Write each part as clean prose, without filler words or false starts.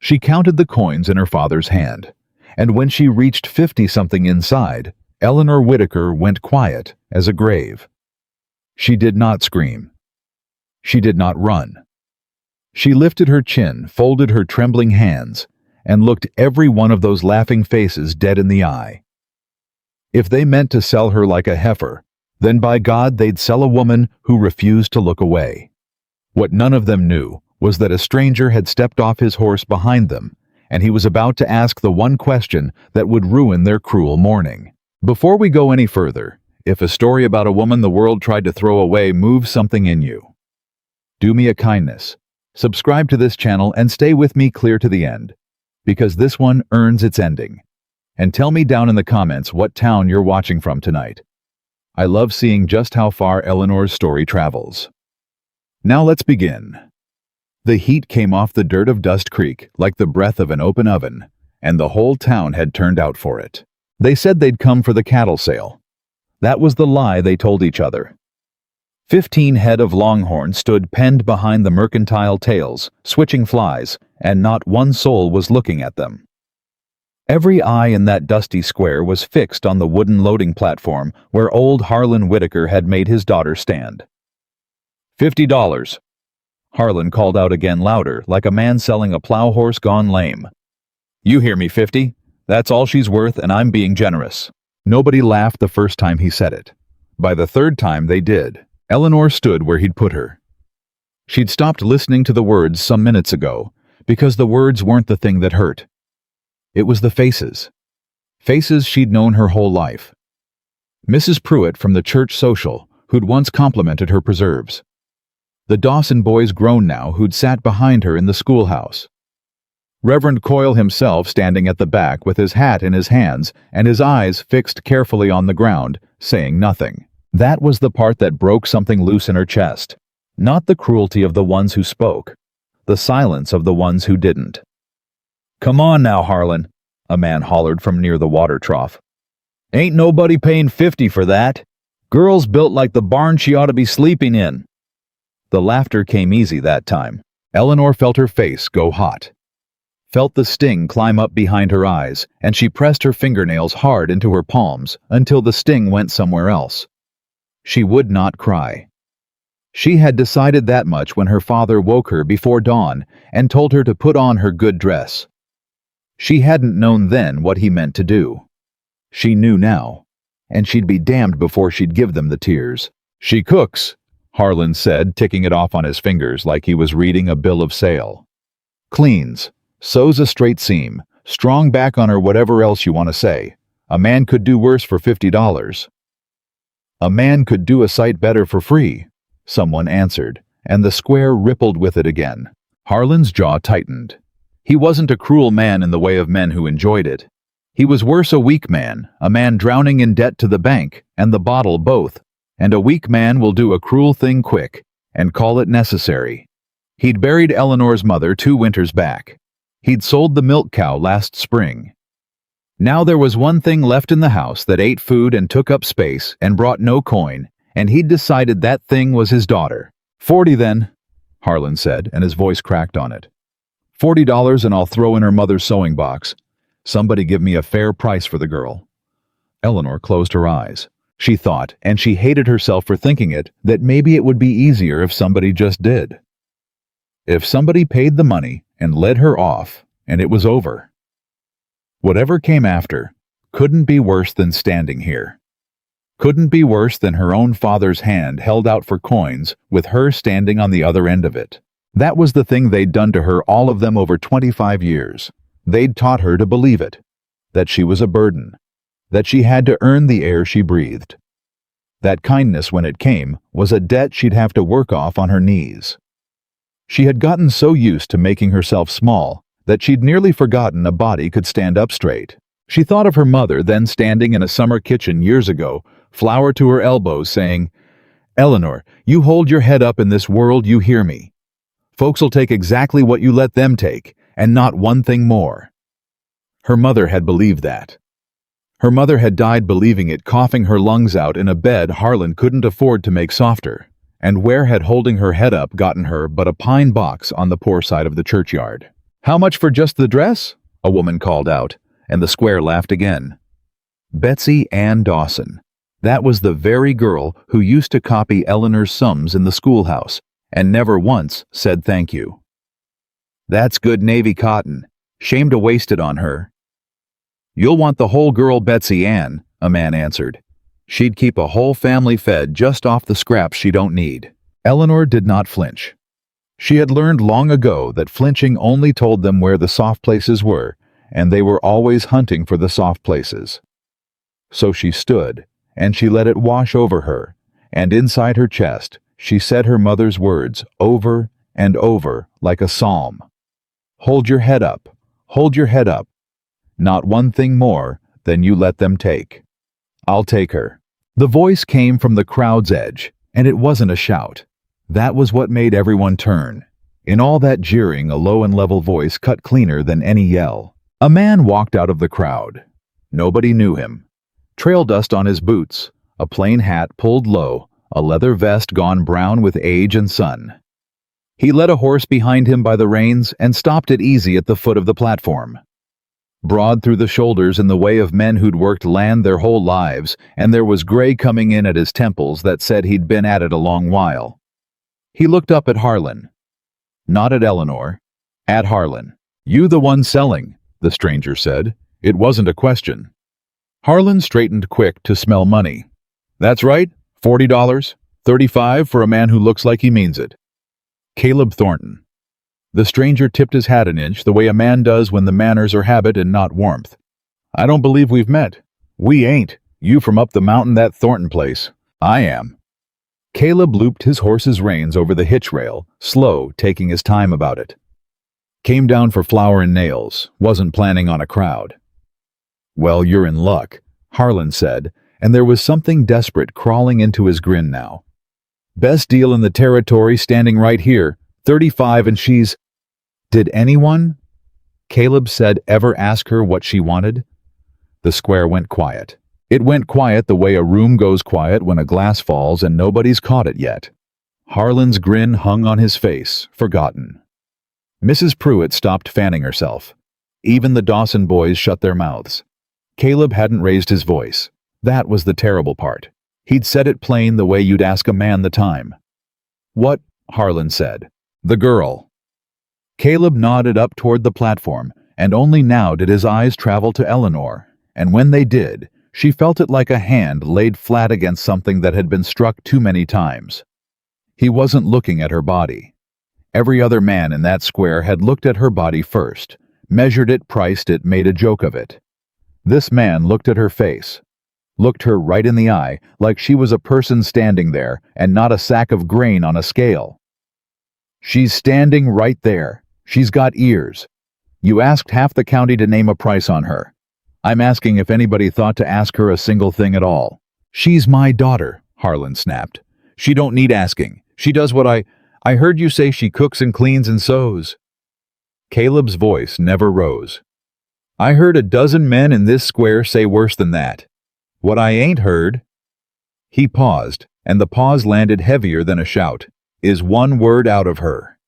She counted the coins in her father's hand, and when she reached 50-something inside, Eleanor Whitaker went quiet as a grave. She did not scream. She did not run. She lifted her chin, folded her trembling hands, and looked every one of those laughing faces dead in the eye. If they meant to sell her like a heifer, then by God they'd sell a woman who refused to look away. What none of them knew was that a stranger had stepped off his horse behind them, and he was about to ask the one question that would ruin their cruel mourning. Before we go any further, if a story about a woman the world tried to throw away moves something in you, do me a kindness. Subscribe to this channel and stay with me clear to the end, because this one earns its ending. And tell me down in the comments what town you're watching from tonight. I love seeing just how far Eleanor's story travels. Now let's begin. The heat came off the dirt of Dust Creek like the breath of an open oven, and the whole town had turned out for it. They said they'd come for the cattle sale. That was the lie they told each other. 15 head of longhorns stood penned behind the mercantile tails, switching flies, and not one soul was looking at them. Every eye in that dusty square was fixed on the wooden loading platform where old Harlan Whitaker had made his daughter stand. $50. Harlan called out again louder, like a man selling a plow horse gone lame. You hear me, 50. That's all she's worth, and I'm being generous. Nobody laughed the first time he said it. By the third time they did. Eleanor stood where he'd put her. She'd stopped listening to the words some minutes ago, because the words weren't the thing that hurt. It was the faces. Faces she'd known her whole life. Mrs. Pruitt from the church social, who'd once complimented her preserves. The Dawson boys grown now who'd sat behind her in the schoolhouse. Reverend Coyle himself standing at the back with his hat in his hands and his eyes fixed carefully on the ground, saying nothing. That was the part that broke something loose in her chest. Not the cruelty of the ones who spoke, the silence of the ones who didn't. Come on now, Harlan, a man hollered from near the water trough. Ain't nobody paying 50 for that. Girl's built like the barn she ought to be sleeping in. The laughter came easy that time. Eleanor felt her face go hot. Felt the sting climb up behind her eyes, and she pressed her fingernails hard into her palms until the sting went somewhere else. She would not cry. She had decided that much when her father woke her before dawn and told her to put on her good dress. She hadn't known then what he meant to do. She knew now, and she'd be damned before she'd give them the tears. She cooks, Harlan said, ticking it off on his fingers like he was reading a bill of sale. Cleans, sews a straight seam, strong back on her, whatever else you want to say. A man could do worse for $50. A man could do a sight better for free, someone answered, and the square rippled with it again. Harlan's jaw tightened. He wasn't a cruel man in the way of men who enjoyed it. He was worse a weak man, a man drowning in debt to the bank and the bottle both, and a weak man will do a cruel thing quick and call it necessary. He'd buried Eleanor's mother 2 winters back. He'd sold the milk cow last spring. Now there was one thing left in the house that ate food and took up space and brought no coin, and he'd decided that thing was his daughter. 40 then, Harlan said, and his voice cracked on it. $40 and I'll throw in her mother's sewing box. Somebody give me a fair price for the girl. Eleanor closed her eyes. She thought, and she hated herself for thinking it, that maybe it would be easier if somebody just did. If somebody paid the money and led her off, and it was over. Whatever came after couldn't be worse than standing here. Couldn't be worse than her own father's hand held out for coins with her standing on the other end of it. That was the thing they'd done to her, all of them, over 25 years. They'd taught her to believe it, that she was a burden, that she had to earn the air she breathed. That kindness, when it came, was a debt she'd have to work off on her knees. She had gotten so used to making herself small that she'd nearly forgotten a body could stand up straight. She thought of her mother then standing in a summer kitchen years ago, flour to her elbows, saying, Eleanor, you hold your head up in this world, you hear me. Folks'll take exactly what you let them take, and not one thing more. Her mother had believed that. Her mother had died believing it, coughing her lungs out in a bed Harlan couldn't afford to make softer, and where had holding her head up gotten her but a pine box on the poor side of the churchyard. How much for just the dress? A woman called out, and the square laughed again. Betsy Ann Dawson. That was the very girl who used to copy Eleanor's sums in the schoolhouse and never once said thank you. That's good navy cotton. Shame to waste it on her. You'll want the whole girl, Betsy Ann, a man answered. She'd keep a whole family fed just off the scraps she don't need. Eleanor did not flinch. She had learned long ago that flinching only told them where the soft places were, and they were always hunting for the soft places. So she stood, and she let it wash over her, and inside her chest she said her mother's words over and over like a psalm. Hold your head up, hold your head up. Not one thing more than you let them take. I'll take her. The voice came from the crowd's edge, and it wasn't a shout. That was what made everyone turn. In all that jeering, a low and level voice cut cleaner than any yell. A man walked out of the crowd. Nobody knew him. Trail dust on his boots, a plain hat pulled low, a leather vest gone brown with age and sun. He led a horse behind him by the reins and stopped it easy at the foot of the platform. Broad through the shoulders in the way of men who'd worked land their whole lives, and there was gray coming in at his temples that said he'd been at it a long while. He looked up at Harlan. Not at Eleanor. At Harlan. You the one selling, the stranger said. It wasn't a question. Harlan straightened quick to smell money. That's right, $40, $35 for a man who looks like he means it. Caleb Thornton. The stranger tipped his hat an inch, the way a man does when the manners are habit and not warmth. I don't believe we've met. We ain't. You from up the mountain, that Thornton place. I am. Caleb looped his horse's reins over the hitch rail, slow, taking his time about it. Came down for flour and nails, wasn't planning on a crowd. Well, you're in luck, Harlan said, and there was something desperate crawling into his grin now. Best deal in the territory standing right here, 35 and she's... Did anyone, Caleb said, ever ask her what she wanted? The square went quiet. It went quiet the way a room goes quiet when a glass falls and nobody's caught it yet. Harlan's grin hung on his face, forgotten. Mrs. Pruitt stopped fanning herself. Even the Dawson boys shut their mouths. Caleb hadn't raised his voice. That was the terrible part. He'd said it plain the way you'd ask a man the time. What? Harlan said. The girl. Caleb nodded up toward the platform, and only now did his eyes travel to Eleanor, and when they did, she felt it like a hand laid flat against something that had been struck too many times. He wasn't looking at her body. Every other man in that square had looked at her body first, measured it, priced it, made a joke of it. This man looked at her face, looked her right in the eye like she was a person standing there and not a sack of grain on a scale. She's standing right there. She's got ears. You asked half the county to name a price on her. I'm asking if anybody thought to ask her a single thing at all. She's my daughter, Harlan snapped. She don't need asking. She does what I heard you say she cooks and cleans and sews. Caleb's voice never rose. I heard a dozen men in this square say worse than that. What I ain't heard... He paused, and the pause landed heavier than a shout, is one word out of her.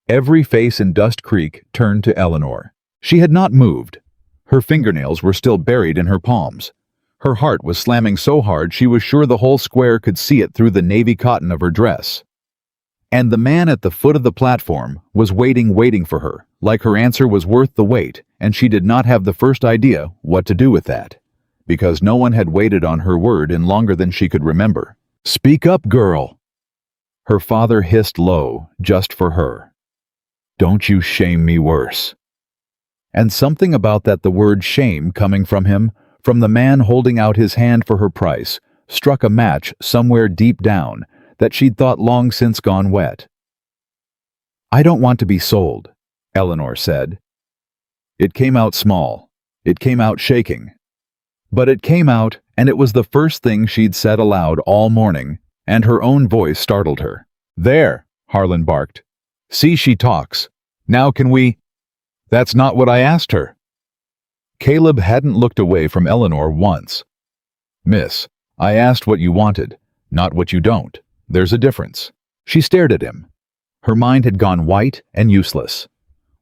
Every face in Dust Creek turned to Eleanor. She had not moved. Her fingernails were still buried in her palms. Her heart was slamming so hard she was sure the whole square could see it through the navy cotton of her dress. And the man at the foot of the platform was waiting for her, like her answer was worth the wait, and she did not have the first idea what to do with that, because no one had waited on her word in longer than she could remember. Speak up, girl! Her father hissed low, just for her. Don't you shame me worse. And something about that, the word shame coming from him, from the man holding out his hand for her price, struck a match somewhere deep down that she'd thought long since gone wet. I don't want to be sold, Eleanor said. It came out small. It came out shaking. But it came out, and it was the first thing she'd said aloud all morning, and her own voice startled her. There, Harlan barked. See, she talks. Now can we... That's not what I asked her. Caleb hadn't looked away from Eleanor once. Miss, I asked what you wanted, not what you don't. There's a difference. She stared at him. Her mind had gone white and useless.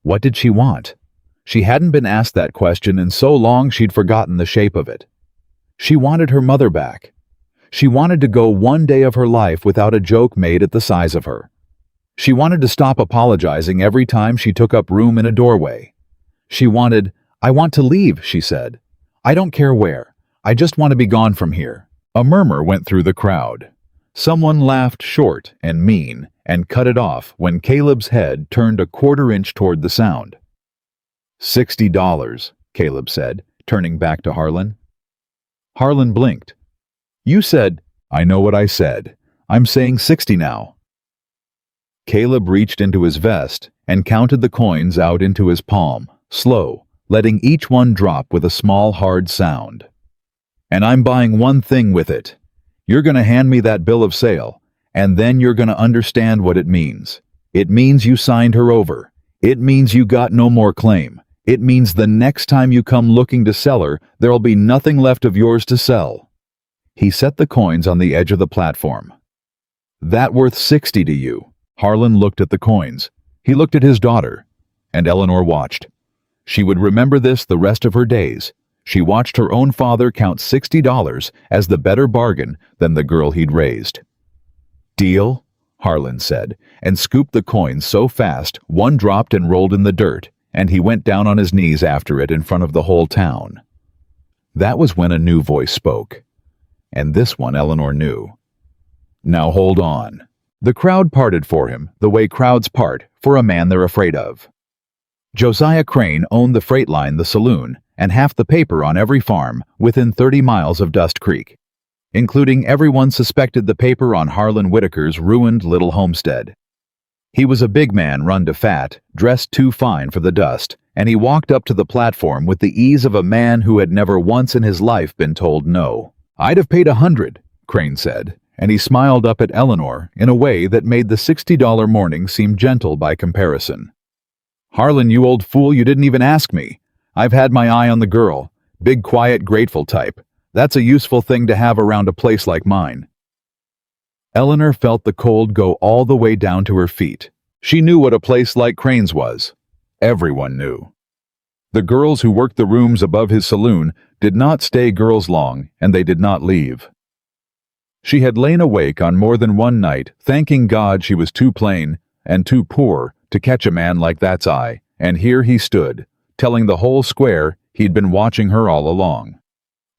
What did she want? She hadn't been asked that question in so long she'd forgotten the shape of it. She wanted her mother back. She wanted to go one day of her life without a joke made at the size of her. She wanted to stop apologizing every time she took up room in a doorway. She wanted, "I want to leave," she said. "I don't care where. I just want to be gone from here." A murmur went through the crowd. Someone laughed short and mean and cut it off when Caleb's head turned a quarter-inch toward the sound. $60, Caleb said, turning back to Harlan. Harlan blinked. "You said—" "I know what I said. I'm saying 60 now." Caleb reached into his vest and counted the coins out into his palm, slow, letting each one drop with a small, hard sound. "And I'm buying one thing with it. You're going to hand me that bill of sale, and then you're going to understand what it means. It means you signed her over. It means you got no more claim. It means the next time you come looking to sell her, there'll be nothing left of yours to sell." He set the coins on the edge of the platform. "That worth 60 to you?" Harlan looked at the coins. He looked at his daughter, and Eleanor watched. She would remember this the rest of her days. She watched her own father count $60 as the better bargain than the girl he'd raised. "Deal?" Harlan said, and scooped the coins so fast one dropped and rolled in the dirt, and he went down on his knees after it in front of the whole town. That was when a new voice spoke, and this one Eleanor knew. "Now hold on." The crowd parted for him, the way crowds part for a man they're afraid of. Josiah Crane owned the freight line, the saloon, and half the paper on every farm within 30 miles of Dust Creek, including everyone suspected the paper on Harlan Whitaker's ruined little homestead. He was a big man run to fat, dressed too fine for the dust, and he walked up to the platform with the ease of a man who had never once in his life been told no. "I'd have paid 100, Crane said, and he smiled up at Eleanor in a way that made the $60 morning seem gentle by comparison. "Harlan, you old fool, you didn't even ask me. I've had my eye on the girl. Big, quiet, grateful type. That's a useful thing to have around a place like mine." Eleanor felt the cold go all the way down to her feet. She knew what a place like Crane's was. Everyone knew. The girls who worked the rooms above his saloon did not stay girls long, and they did not leave. She had lain awake on more than one night, thanking God she was too plain and too poor to catch a man like that's eye, and here he stood, telling the whole square he'd been watching her all along.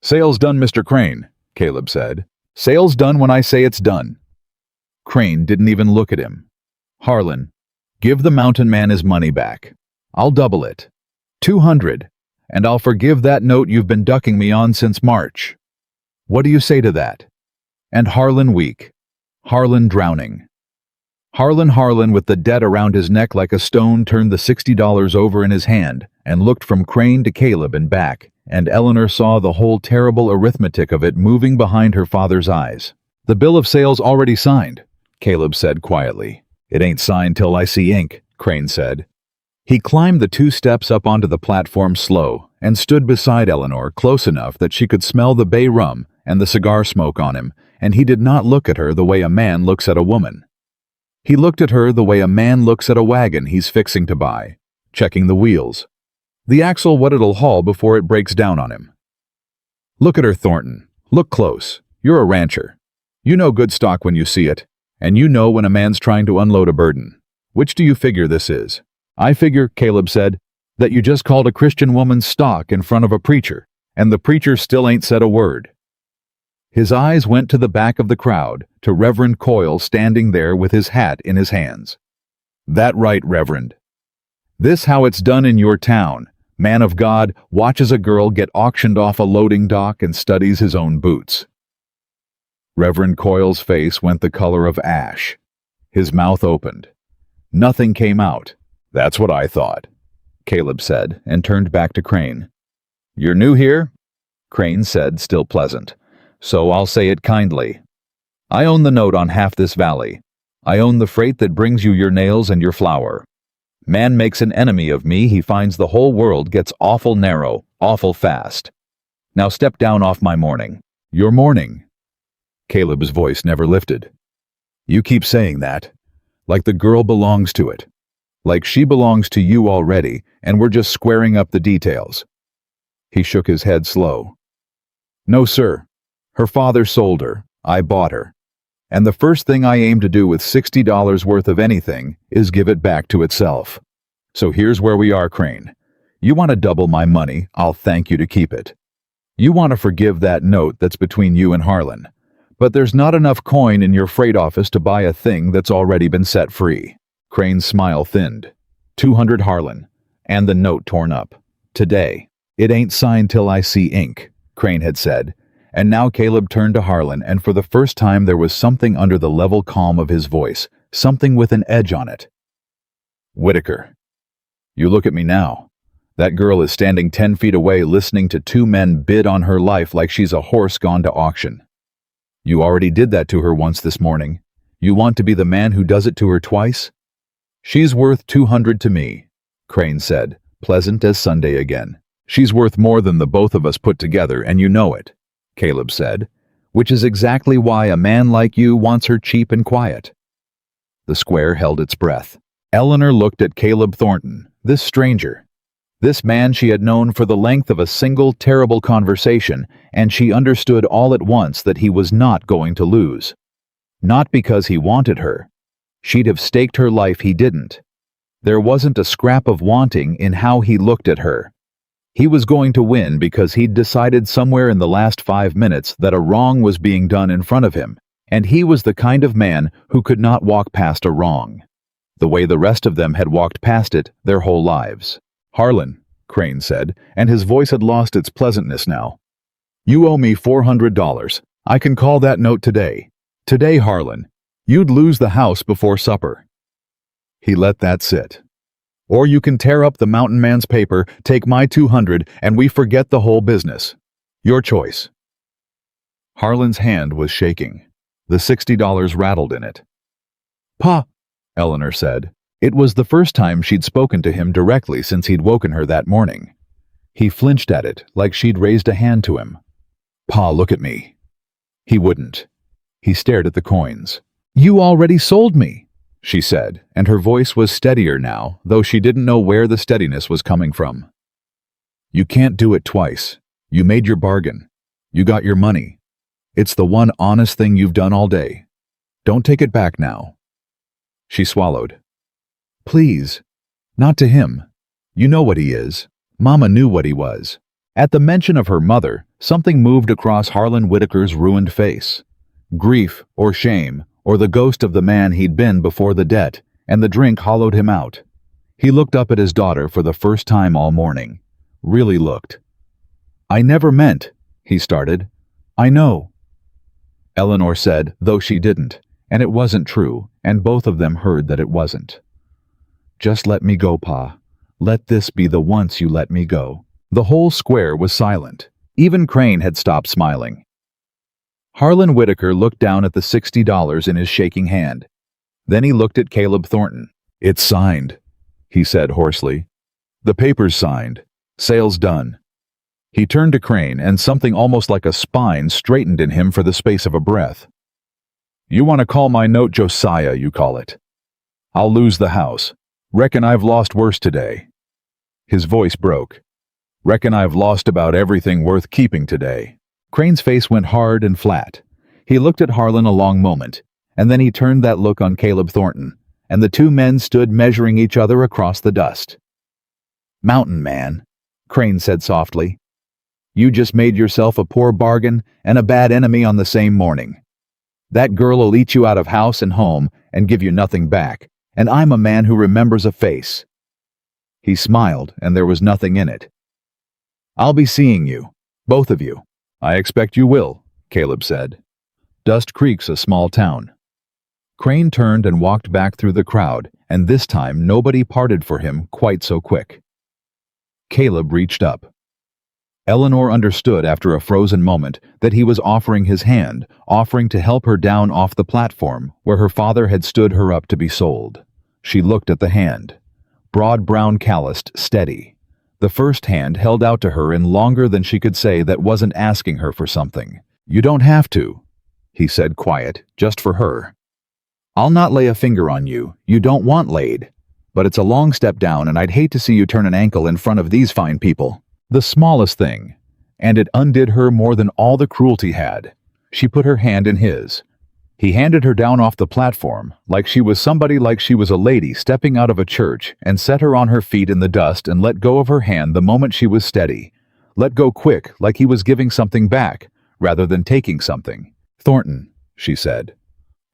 "Sale's done, Mr. Crane," Caleb said. "Sale's done when I say it's done." Crane didn't even look at him. "Harlan, give the mountain man his money back. I'll double it. 200, and I'll forgive that note you've been ducking me on since March. What do you say to that?" And Harlan weak. Harlan drowning. Harlan with the debt around his neck like a stone turned the $60 over in his hand and looked from Crane to Caleb and back, and Eleanor saw the whole terrible arithmetic of it moving behind her father's eyes. "The bill of sale's already signed," Caleb said quietly. "It ain't signed till I see ink," Crane said. He climbed the 2 steps up onto the platform slow and stood beside Eleanor close enough that she could smell the bay rum and the cigar smoke on him, and he did not look at her the way a man looks at a woman. He looked at her the way a man looks at a wagon he's fixing to buy, checking the wheels. The axle what it'll haul before it breaks down on him. "Look at her, Thornton. Look close. You're a rancher. You know good stock when you see it, and you know when a man's trying to unload a burden. Which do you figure this is?" "I figure," Caleb said, "that you just called a Christian woman stock in front of a preacher, and the preacher still ain't said a word." His eyes went to the back of the crowd, to Reverend Coyle standing there with his hat in his hands. "That right, Reverend. This how it's done in your town. Man of God watches a girl get auctioned off a loading dock and studies his own boots." Reverend Coyle's face went the color of ash. His mouth opened. Nothing came out. "That's what I thought," Caleb said, and turned back to Crane. "You're new here?" Crane said, still pleasant. "So I'll say it kindly. I own the note on half this valley. I own the freight that brings you your nails and your flour. Man makes an enemy of me, he finds the whole world gets awful narrow, awful fast. Now step down off my morning." "Your morning?" Caleb's voice never lifted. "You keep saying that, like the girl belongs to it. Like she belongs to you already, and we're just squaring up the details. He shook his head slow. No, sir. Her father sold her. I bought her. And the first thing I aim to do with $60 worth of anything is give it back to itself. So here's where we are, Crane. You want to double my money, I'll thank you to keep it. You want to forgive that note that's between you and Harlan. But there's not enough coin in your freight office to buy a thing that's already been set free. Crane's smile thinned. 200 Harlan. And the note torn up. Today. It ain't signed till I see ink, Crane had said. And now Caleb turned to Harlan, and for the first time there was something under the level calm of his voice, something with an edge on it. Whitaker. You look at me now. That girl is standing 10 feet away listening to two men bid on her life like she's a horse gone to auction. You already did that to her once this morning. You want to be the man who does it to her twice? She's worth 200 to me, Crane said, pleasant as Sunday again. She's worth more than the both of us put together, and you know it, Caleb said, which is exactly why a man like you wants her cheap and quiet. The square held its breath. Eleanor looked at Caleb Thornton, this stranger. This man she had known for the length of a single terrible conversation, and she understood all at once that he was not going to lose. Not because he wanted her. She'd have staked her life he didn't. There wasn't a scrap of wanting in how he looked at her. He was going to win because he'd decided somewhere in the last 5 minutes that a wrong was being done in front of him, and he was the kind of man who could not walk past a wrong, the way the rest of them had walked past it their whole lives. Harlan, Crane said, and his voice had lost its pleasantness now. You owe me $400. I can call that note today. Today, Harlan. You'd lose the house before supper. He let that sit. Or you can tear up the mountain man's paper, take my 200, and we forget the whole business. Your choice. Harlan's hand was shaking. The $60 rattled in it. Pa, Eleanor said. It was the first time she'd spoken to him directly since he'd woken her that morning. He flinched at it, like she'd raised a hand to him. Pa, look at me. He wouldn't. He stared at the coins. You already sold me, she said, and her voice was steadier now, though she didn't know where the steadiness was coming from. You can't do it twice. You made your bargain. You got your money. It's the one honest thing you've done all day. Don't take it back now. She swallowed. Please. Not to him. You know what he is. Mama knew what he was. At the mention of her mother, something moved across Harlan Whitaker's ruined face. Grief or shame, or the ghost of the man he'd been before the debt, and the drink hollowed him out. He looked up at his daughter for the first time all morning. Really looked. I never meant, he started. I know. Eleanor said, though she didn't, and it wasn't true, and both of them heard that it wasn't. Just let me go, Pa. Let this be the once you let me go. The whole square was silent. Even Crane had stopped smiling. Harlan Whitaker looked down at the $60 in his shaking hand. Then he looked at Caleb Thornton. It's signed, he said hoarsely. The paper's signed. Sale's done. He turned to Crane, and something almost like a spine straightened in him for the space of a breath. You want to call my note Josiah, you call it. I'll lose the house. Reckon I've lost worse today. His voice broke. Reckon I've lost about everything worth keeping today. Crane's face went hard and flat. He looked at Harlan a long moment, and then he turned that look on Caleb Thornton, and the two men stood measuring each other across the dust. Mountain man, Crane said softly. You just made yourself a poor bargain and a bad enemy on the same morning. That girl'll eat you out of house and home and give you nothing back, and I'm a man who remembers a face. He smiled, and there was nothing in it. I'll be seeing you, both of you. I expect you will, Caleb said. Dust Creek's a small town. Crane turned and walked back through the crowd, and this time nobody parted for him quite so quick. Caleb reached up. Eleanor understood after a frozen moment that he was offering his hand, offering to help her down off the platform where her father had stood her up to be sold. She looked at the hand. Broad brown calloused, steady. The first hand held out to her in longer than she could say that wasn't asking her for something. You don't have to, he said quiet, just for her. I'll not lay a finger on you. You don't want laid. But it's a long step down, and I'd hate to see you turn an ankle in front of these fine people. The smallest thing. And it undid her more than all the cruelty had. She put her hand in his. He handed her down off the platform, like she was somebody, like she was a lady stepping out of a church, and set her on her feet in the dust and let go of her hand the moment she was steady. Let go quick, like he was giving something back, rather than taking something. "Thornton," she said.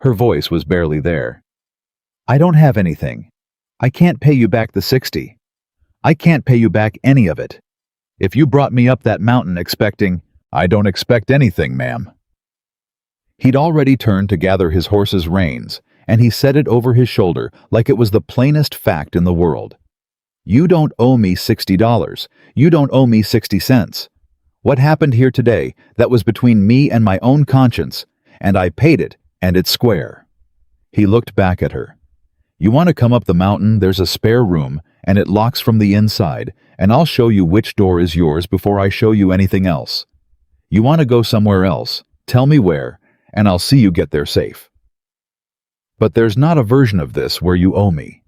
Her voice was barely there. "I don't have anything. I can't pay you back the 60. I can't pay you back any of it. If you brought me up that mountain expecting—" "I don't expect anything, ma'am." He'd already turned to gather his horse's reins, and he said it over his shoulder like it was the plainest fact in the world. "You don't owe me $60. You don't owe me 60 cents. What happened here today, that was between me and my own conscience, and I paid it, and it's square." He looked back at her. "You want to come up the mountain? There's a spare room, and it locks from the inside, and I'll show you which door is yours before I show you anything else. You want to go somewhere else? Tell me where, and I'll see you get there safe. But there's not a version of this where you owe me.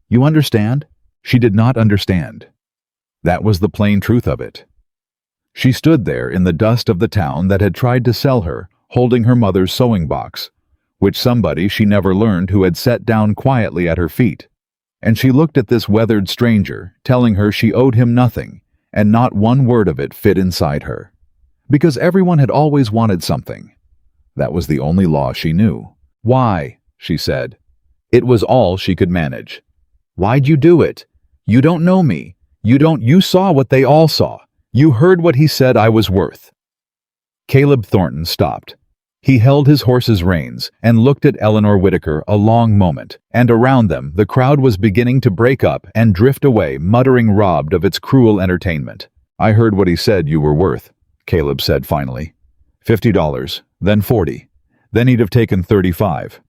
You understand?" She did not understand. That was the plain truth of it. She stood there in the dust of the town that had tried to sell her, holding her mother's sewing box, which somebody she never learned who had set down quietly at her feet. And she looked at this weathered stranger, telling her she owed him nothing, and not one word of it fit inside her. Because everyone had always wanted something. That was the only law she knew. "Why?" she said. It was all she could manage. "Why'd you do it? You don't know me. You saw what they all saw. You heard what he said I was worth." Caleb Thornton stopped. He held his horse's reins and looked at Eleanor Whitaker a long moment, and around them the crowd was beginning to break up and drift away, muttering, robbed of its cruel entertainment. "I heard what he said you were worth," Caleb said finally. $50, then 40. Then he'd have taken 35.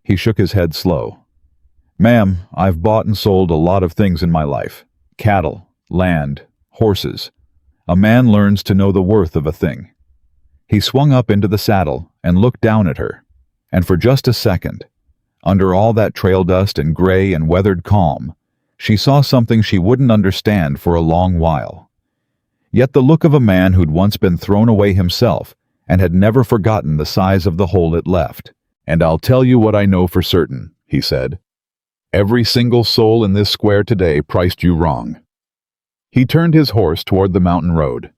He shook his head slow. "Ma'am, I've bought and sold a lot of things in my life. Cattle, land, horses. A man learns to know the worth of a thing." He swung up into the saddle and looked down at her. And for just a second, under all that trail dust and gray and weathered calm, she saw something she wouldn't understand for a long while. Yet the look of a man who'd once been thrown away himself and had never forgotten the size of the hole it left. "And I'll tell you what I know for certain," he said. "Every single soul in this square today priced you wrong." He turned his horse toward the mountain road.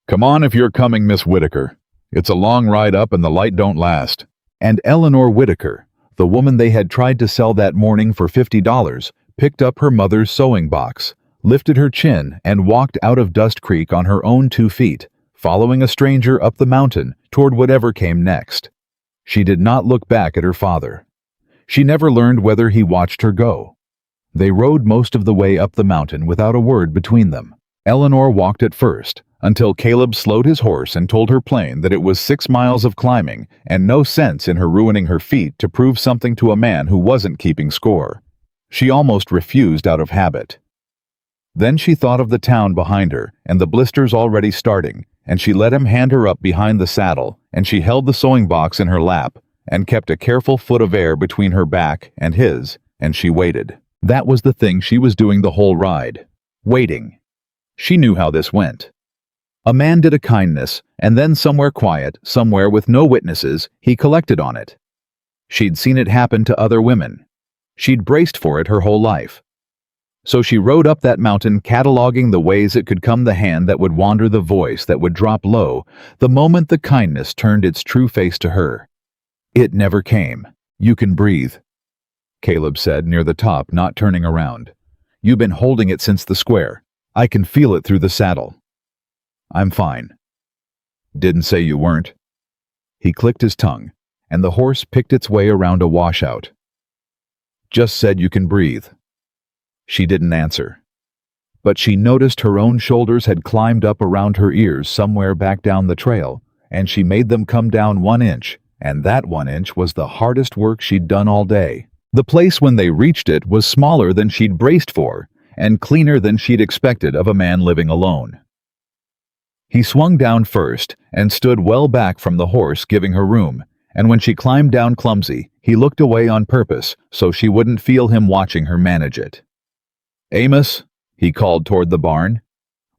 "Come on if you're coming, Miss Whitaker. It's a long ride up and the light don't last." And Eleanor Whitaker, the woman they had tried to sell that morning for $50, picked up her mother's sewing box, lifted her chin, and walked out of Dust Creek on her own 2 feet, following a stranger up the mountain toward whatever came next. She did not look back at her father. She never learned whether he watched her go. They rode most of the way up the mountain without a word between them. Eleanor walked at first, until Caleb slowed his horse and told her plain that it was 6 miles of climbing and no sense in her ruining her feet to prove something to a man who wasn't keeping score. She almost refused out of habit. Then she thought of the town behind her and the blisters already starting, and she let him hand her up behind the saddle, and she held the sewing box in her lap and kept a careful foot of air between her back and his, and she waited. That was the thing she was doing the whole ride. Waiting. She knew how this went. A man did a kindness, and then somewhere quiet, somewhere with no witnesses, he collected on it. She'd seen it happen to other women. She'd braced for it her whole life. So she rode up that mountain, cataloging the ways it could come, the hand that would wander, the voice that would drop low, the moment the kindness turned its true face to her. It never came. "You can breathe," Caleb said near the top, not turning around. "You've been holding it since the square. I can feel it through the saddle." "I'm fine." "Didn't say you weren't." He clicked his tongue, and the horse picked its way around a washout. "Just said you can breathe." She didn't answer. But she noticed her own shoulders had climbed up around her ears somewhere back down the trail, and she made them come down 1 inch, and that 1 inch was the hardest work she'd done all day. The place when they reached it was smaller than she'd braced for, and cleaner than she'd expected of a man living alone. He swung down first and stood well back from the horse, giving her room, and when she climbed down clumsy, He looked away on purpose so she wouldn't feel him watching her manage it. "Amos," he called toward the barn.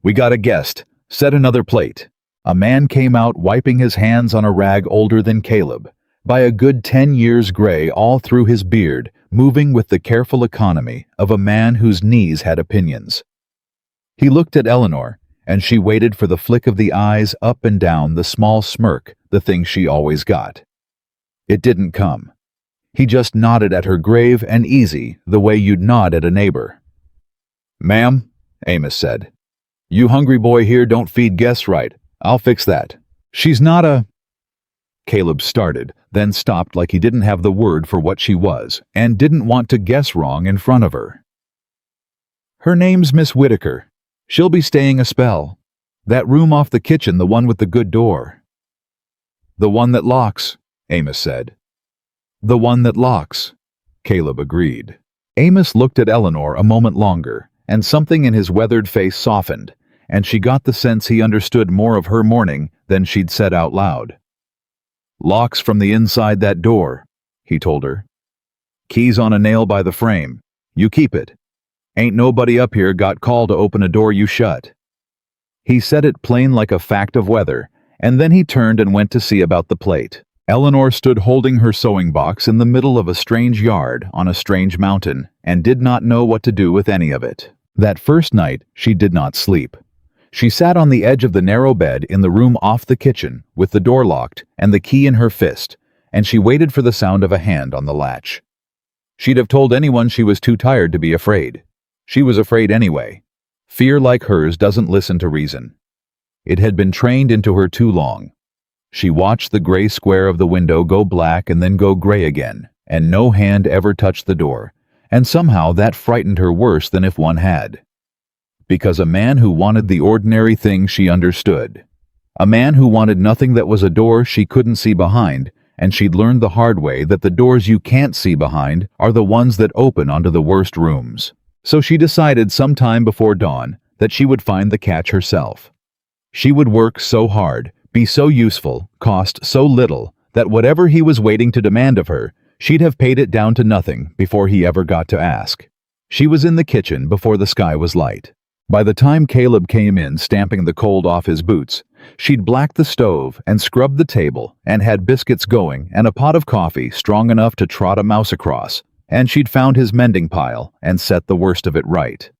"We got a guest. Set another plate." A man came out wiping his hands on a rag older than Caleb, by a good 10 years gray all through his beard, moving with the careful economy of a man whose knees had opinions. He looked at Eleanor, and she waited for the flick of the eyes up and down the small smirk, the thing she always got. It didn't come. He just nodded at her grave and easy, the way you'd nod at a neighbor. "Ma'am," Amos said, "you hungry boy here don't feed guests right. I'll fix that. She's not a—" Caleb started, then stopped like he didn't have the word for what she was, and didn't want to guess wrong in front of her. "Her name's Miss Whitaker. She'll be staying a spell. That room off the kitchen, the one with the good door." "The one that locks," Amos said. "The one that locks," Caleb agreed. Amos looked at Eleanor a moment longer, and something in his weathered face softened, and she got the sense he understood more of her mourning than she'd said out loud. "Locks from the inside that door," he told her. "Keys on a nail by the frame. You keep it. Ain't nobody up here got call to open a door you shut." He said it plain like a fact of weather, and then he turned and went to see about the plate. Eleanor stood holding her sewing box in the middle of a strange yard on a strange mountain, and did not know what to do with any of it. That first night, she did not sleep. She sat on the edge of the narrow bed in the room off the kitchen, with the door locked and the key in her fist, and she waited for the sound of a hand on the latch. She'd have told anyone she was too tired to be afraid. She was afraid anyway. Fear like hers doesn't listen to reason. It had been trained into her too long. She watched the gray square of the window go black and then go gray again, and no hand ever touched the door, and somehow that frightened her worse than if one had. Because a man who wanted the ordinary thing she understood. A man who wanted nothing that was a door she couldn't see behind, and she'd learned the hard way that the doors you can't see behind are the ones that open onto the worst rooms. So she decided sometime before dawn that she would find the catch herself. She would work so hard, be so useful, cost so little, that whatever he was waiting to demand of her, she'd have paid it down to nothing before he ever got to ask. She was in the kitchen before the sky was light. By the time Caleb came in stamping the cold off his boots, she'd blacked the stove and scrubbed the table and had biscuits going and a pot of coffee strong enough to trot a mouse across, and she'd found his mending pile and set the worst of it right.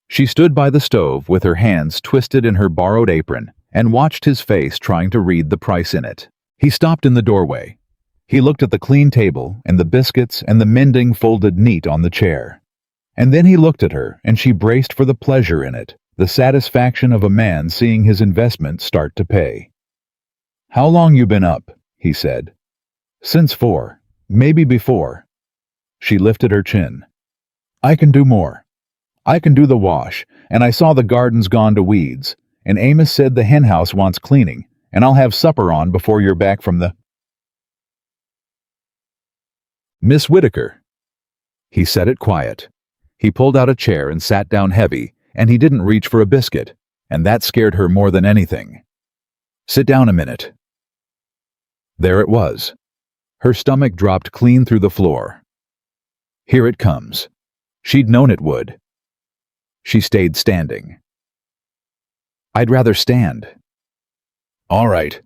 She stood by the stove with her hands twisted in her borrowed apron and watched his face trying to read the price in it. He stopped in the doorway. He looked at the clean table and the biscuits and the mending folded neat on the chair. And then he looked at her, and she braced for the pleasure in it, the satisfaction of a man seeing his investment start to pay. "How long you been up?" he said. "Since 4, maybe before." She lifted her chin. "I can do more. I can do the wash, and I saw the garden's gone to weeds, and Amos said the henhouse wants cleaning, and I'll have supper on before you're back from the—" "Miss Whitaker." He said it quiet. He pulled out a chair and sat down heavy, and he didn't reach for a biscuit, and that scared her more than anything. "Sit down a minute." There it was. Her stomach dropped clean through the floor. Here it comes. She'd known it would. She stayed standing. "I'd rather stand." "All right."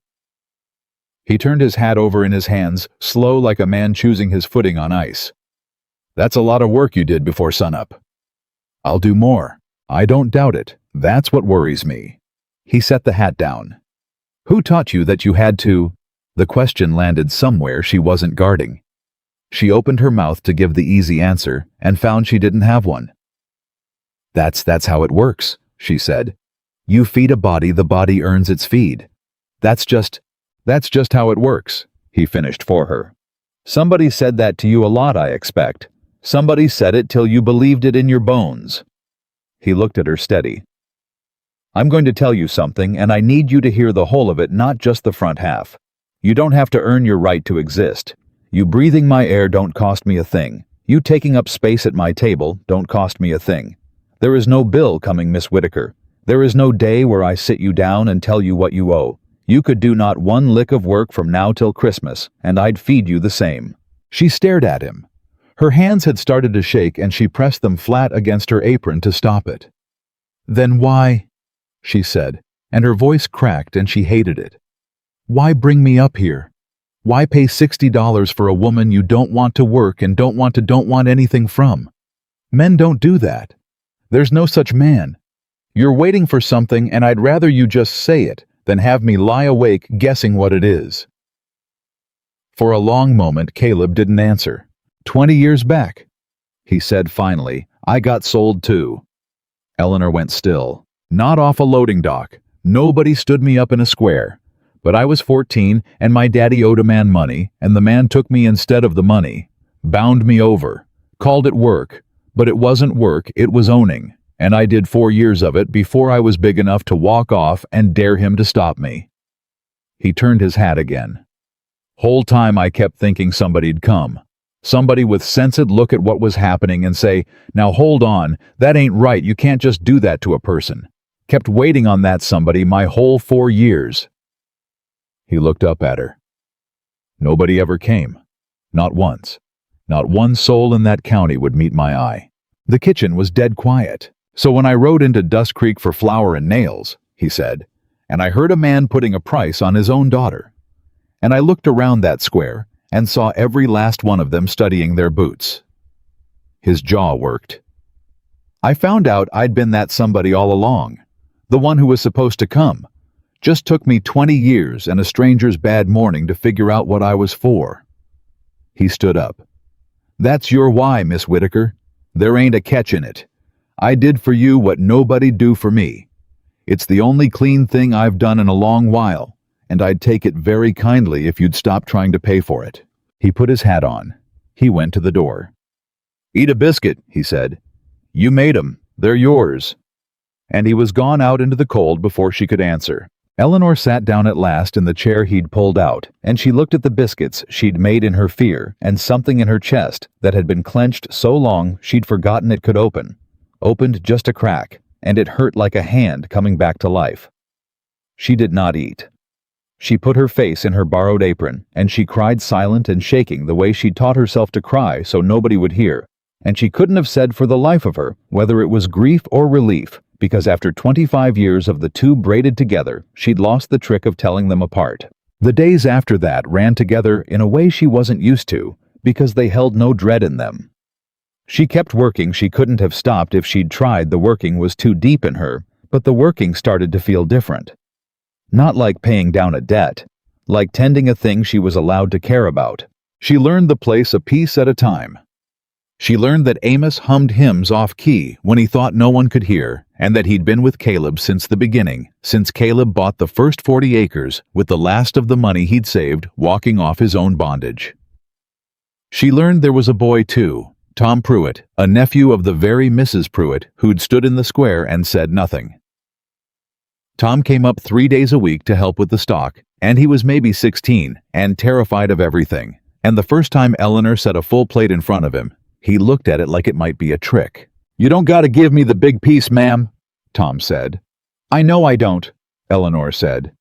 He turned his hat over in his hands, slow like a man choosing his footing on ice. "That's a lot of work you did before sunup." "I'll do more. I don't doubt it. That's what worries me." He set the hat down. "Who taught you that you had to—" The question landed somewhere she wasn't guarding. She opened her mouth to give the easy answer and found she didn't have one. That's how it works," she said. "You feed a body, the body earns its feed. That's just how it works," he finished for her. "Somebody said that to you a lot, I expect. Somebody said it till you believed it in your bones." He looked at her steady. "I'm going to tell you something, and I need you to hear the whole of it, not just the front half. You don't have to earn your right to exist. You breathing my air don't cost me a thing. You taking up space at my table don't cost me a thing. There is no bill coming, Miss Whitaker. There is no day where I sit you down and tell you what you owe. You could do not one lick of work from now till Christmas, and I'd feed you the same. She stared at him. Her hands had started to shake and she pressed them flat against her apron to stop it. "Then why?" she said, and her voice cracked and she hated it. "Why bring me up here? Why pay $60 for a woman you don't want to work and don't want anything from? Men don't do that. There's no such man. You're waiting for something and I'd rather you just say it than have me lie awake guessing what it is." For a long moment, Caleb didn't answer. 20 years back, he said finally, "I got sold too." Eleanor went still. "Not off a loading dock. Nobody stood me up in a square. But I was 14 and my daddy owed a man money, and the man took me instead of the money. Bound me over. Called it work. But it wasn't work, it was owning. And I did 4 years of it before I was big enough to walk off and dare him to stop me." He turned his hat again. "Whole time I kept thinking somebody'd come. Somebody with sensed look at what was happening and say, 'Now hold on, that ain't right, you can't just do that to a person.' Kept waiting on that somebody my whole 4 years." He looked up at her. "Nobody ever came. Not once. Not one soul in that county would meet my eye. The kitchen was dead quiet. So when I rode into Dust Creek for flour and nails," he said, "and I heard a man putting a price on his own daughter. And I looked around that square and saw every last one of them studying their boots." His jaw worked. "I found out I'd been that somebody all along. The one who was supposed to come. Just took me 20 years and a stranger's bad morning to figure out what I was for." He stood up. "That's your why, Miss Whitaker. There ain't a catch in it. I did for you what nobody'd do for me. It's the only clean thing I've done in a long while, and I'd take it very kindly if you'd stop trying to pay for it." He put his hat on. He went to the door. "Eat a biscuit," he said. "You made 'em. They're yours." And he was gone out into the cold before she could answer. Eleanor sat down at last in the chair he'd pulled out, and she looked at the biscuits she'd made in her fear and something in her chest that had been clenched so long she'd forgotten it could open. Opened just a crack, and it hurt like a hand coming back to life. She did not eat. She put her face in her borrowed apron, and she cried silent and shaking the way she'd taught herself to cry so nobody would hear, and she couldn't have said for the life of her whether it was grief or relief, because after 25 years of the two braided together, she'd lost the trick of telling them apart. The days after that ran together in a way she wasn't used to, because they held no dread in them. She kept working she couldn't have stopped if she'd tried. The working was too deep in her, but the working started to feel different. Not like paying down a debt, like tending a thing she was allowed to care about. She learned the place a piece at a time. She learned that Amos hummed hymns off-key when he thought no one could hear, and that he'd been with Caleb since the beginning, since Caleb bought the first 40 acres with the last of the money he'd saved walking off his own bondage. She learned there was a boy too, Tom Pruitt, a nephew of the very Mrs. Pruitt who'd stood in the square and said nothing. Tom came up 3 days a week to help with the stock, and he was maybe 16 and terrified of everything, and the first time Eleanor set a full plate in front of him, he looked at it like it might be a trick. "You don't gotta give me the big piece, ma'am," Tom said. "I know I don't," Eleanor said.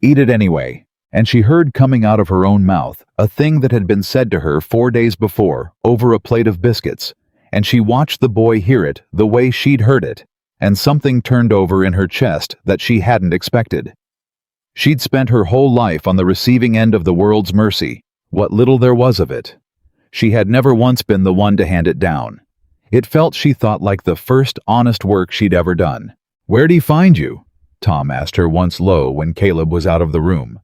"Eat it anyway." And she heard coming out of her own mouth a thing that had been said to her 4 days before over a plate of biscuits, and she watched the boy hear it the way she'd heard it, and something turned over in her chest that she hadn't expected. She'd spent her whole life on the receiving end of the world's mercy, what little there was of it. She had never once been the one to hand it down. It felt, she thought, like the first honest work she'd ever done. "Where'd he find you?" Tom asked her once low when Caleb was out of the room.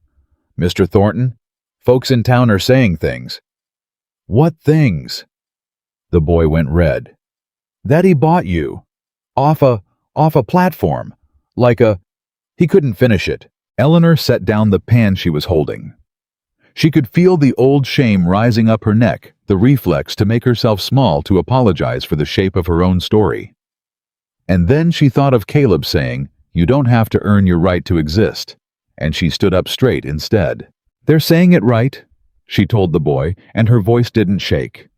"Mr. Thornton? Folks in town are saying things." "What things?" The boy went red. "That he bought you. Off a platform. Like a—" He couldn't finish it. Eleanor set down the pan she was holding. She could feel the old shame rising up her neck, the reflex to make herself small to apologize for the shape of her own story. And then she thought of Caleb saying, "You don't have to earn your right to exist," and she stood up straight instead. "They're saying it right," she told the boy, and her voice didn't shake.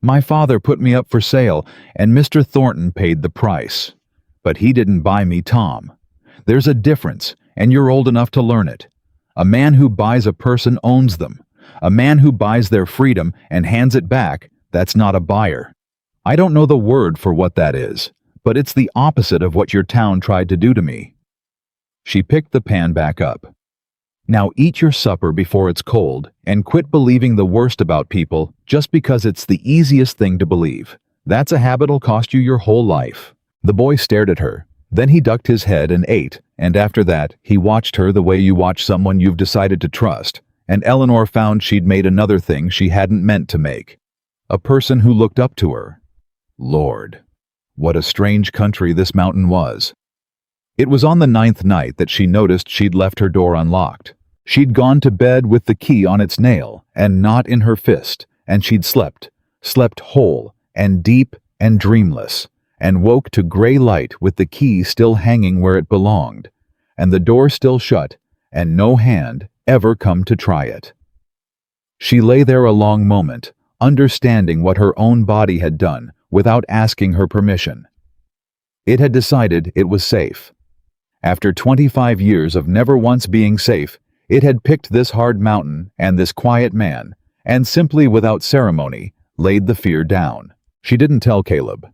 "My father put me up for sale, and Mr. Thornton paid the price. But he didn't buy me, Tom. There's a difference, and you're old enough to learn it. A man who buys a person owns them. A man who buys their freedom and hands it back, that's not a buyer. I don't know the word for what that is, but it's the opposite of what your town tried to do to me." She picked the pan back up. "Now eat your supper before it's cold, and quit believing the worst about people just because it's the easiest thing to believe. That's a habit'll cost you your whole life." The boy stared at her. Then he ducked his head and ate, and after that, he watched her the way you watch someone you've decided to trust, and Eleanor found she'd made another thing she hadn't meant to make. A person who looked up to her. Lord, what a strange country this mountain was. It was on the 9th night that she noticed she'd left her door unlocked. She'd gone to bed with the key on its nail, and not in her fist, and she'd slept whole, and deep, and dreamless, and woke to gray light with the key still hanging where it belonged, and the door still shut, and no hand ever come to try it. She lay there a long moment, understanding what her own body had done, without asking her permission. It had decided it was safe. After 25 years of never once being safe, it had picked this hard mountain and this quiet man, and simply without ceremony, laid the fear down. She didn't tell Caleb.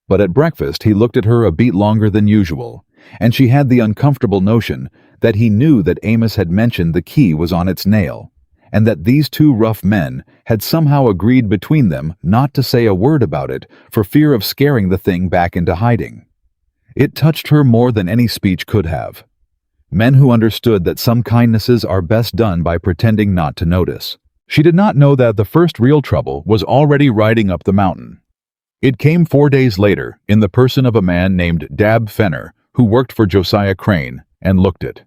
But at breakfast he looked at her a beat longer than usual, and she had the uncomfortable notion that he knew that Amos had mentioned the key was on its nail, and that these two rough men had somehow agreed between them not to say a word about it for fear of scaring the thing back into hiding. It touched her more than any speech could have. Men who understood that some kindnesses are best done by pretending not to notice. She did not know that the first real trouble was already riding up the mountain. It came 4 days later in the person of a man named Dab Fenner, who worked for Josiah Crane, and looked it.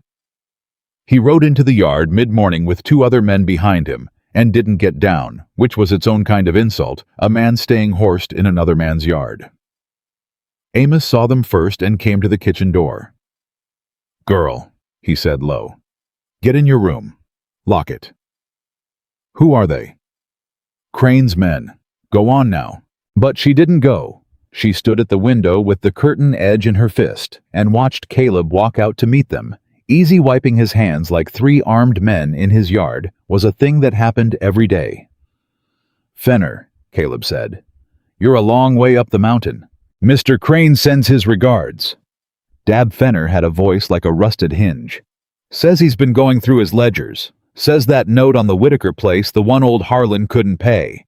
He rode into the yard mid-morning with 2 other men behind him, and didn't get down, which was its own kind of insult, a man staying horsed in another man's yard. Amos saw them first and came to the kitchen door. "Girl," he said low, "get in your room. Lock it." "Who are they?" "Crane's men. Go on now." But she didn't go. She stood at the window with the curtain edge in her fist and watched Caleb walk out to meet them. Easy wiping his hands like 3 armed men in his yard was a thing that happened every day. "Fenner," Caleb said, "you're a long way up the mountain. Mr. Crane sends his regards." Dab Fenner had a voice like a rusted hinge. "Says he's been going through his ledgers. Says that note on the Whitaker place the one old Harlan couldn't pay.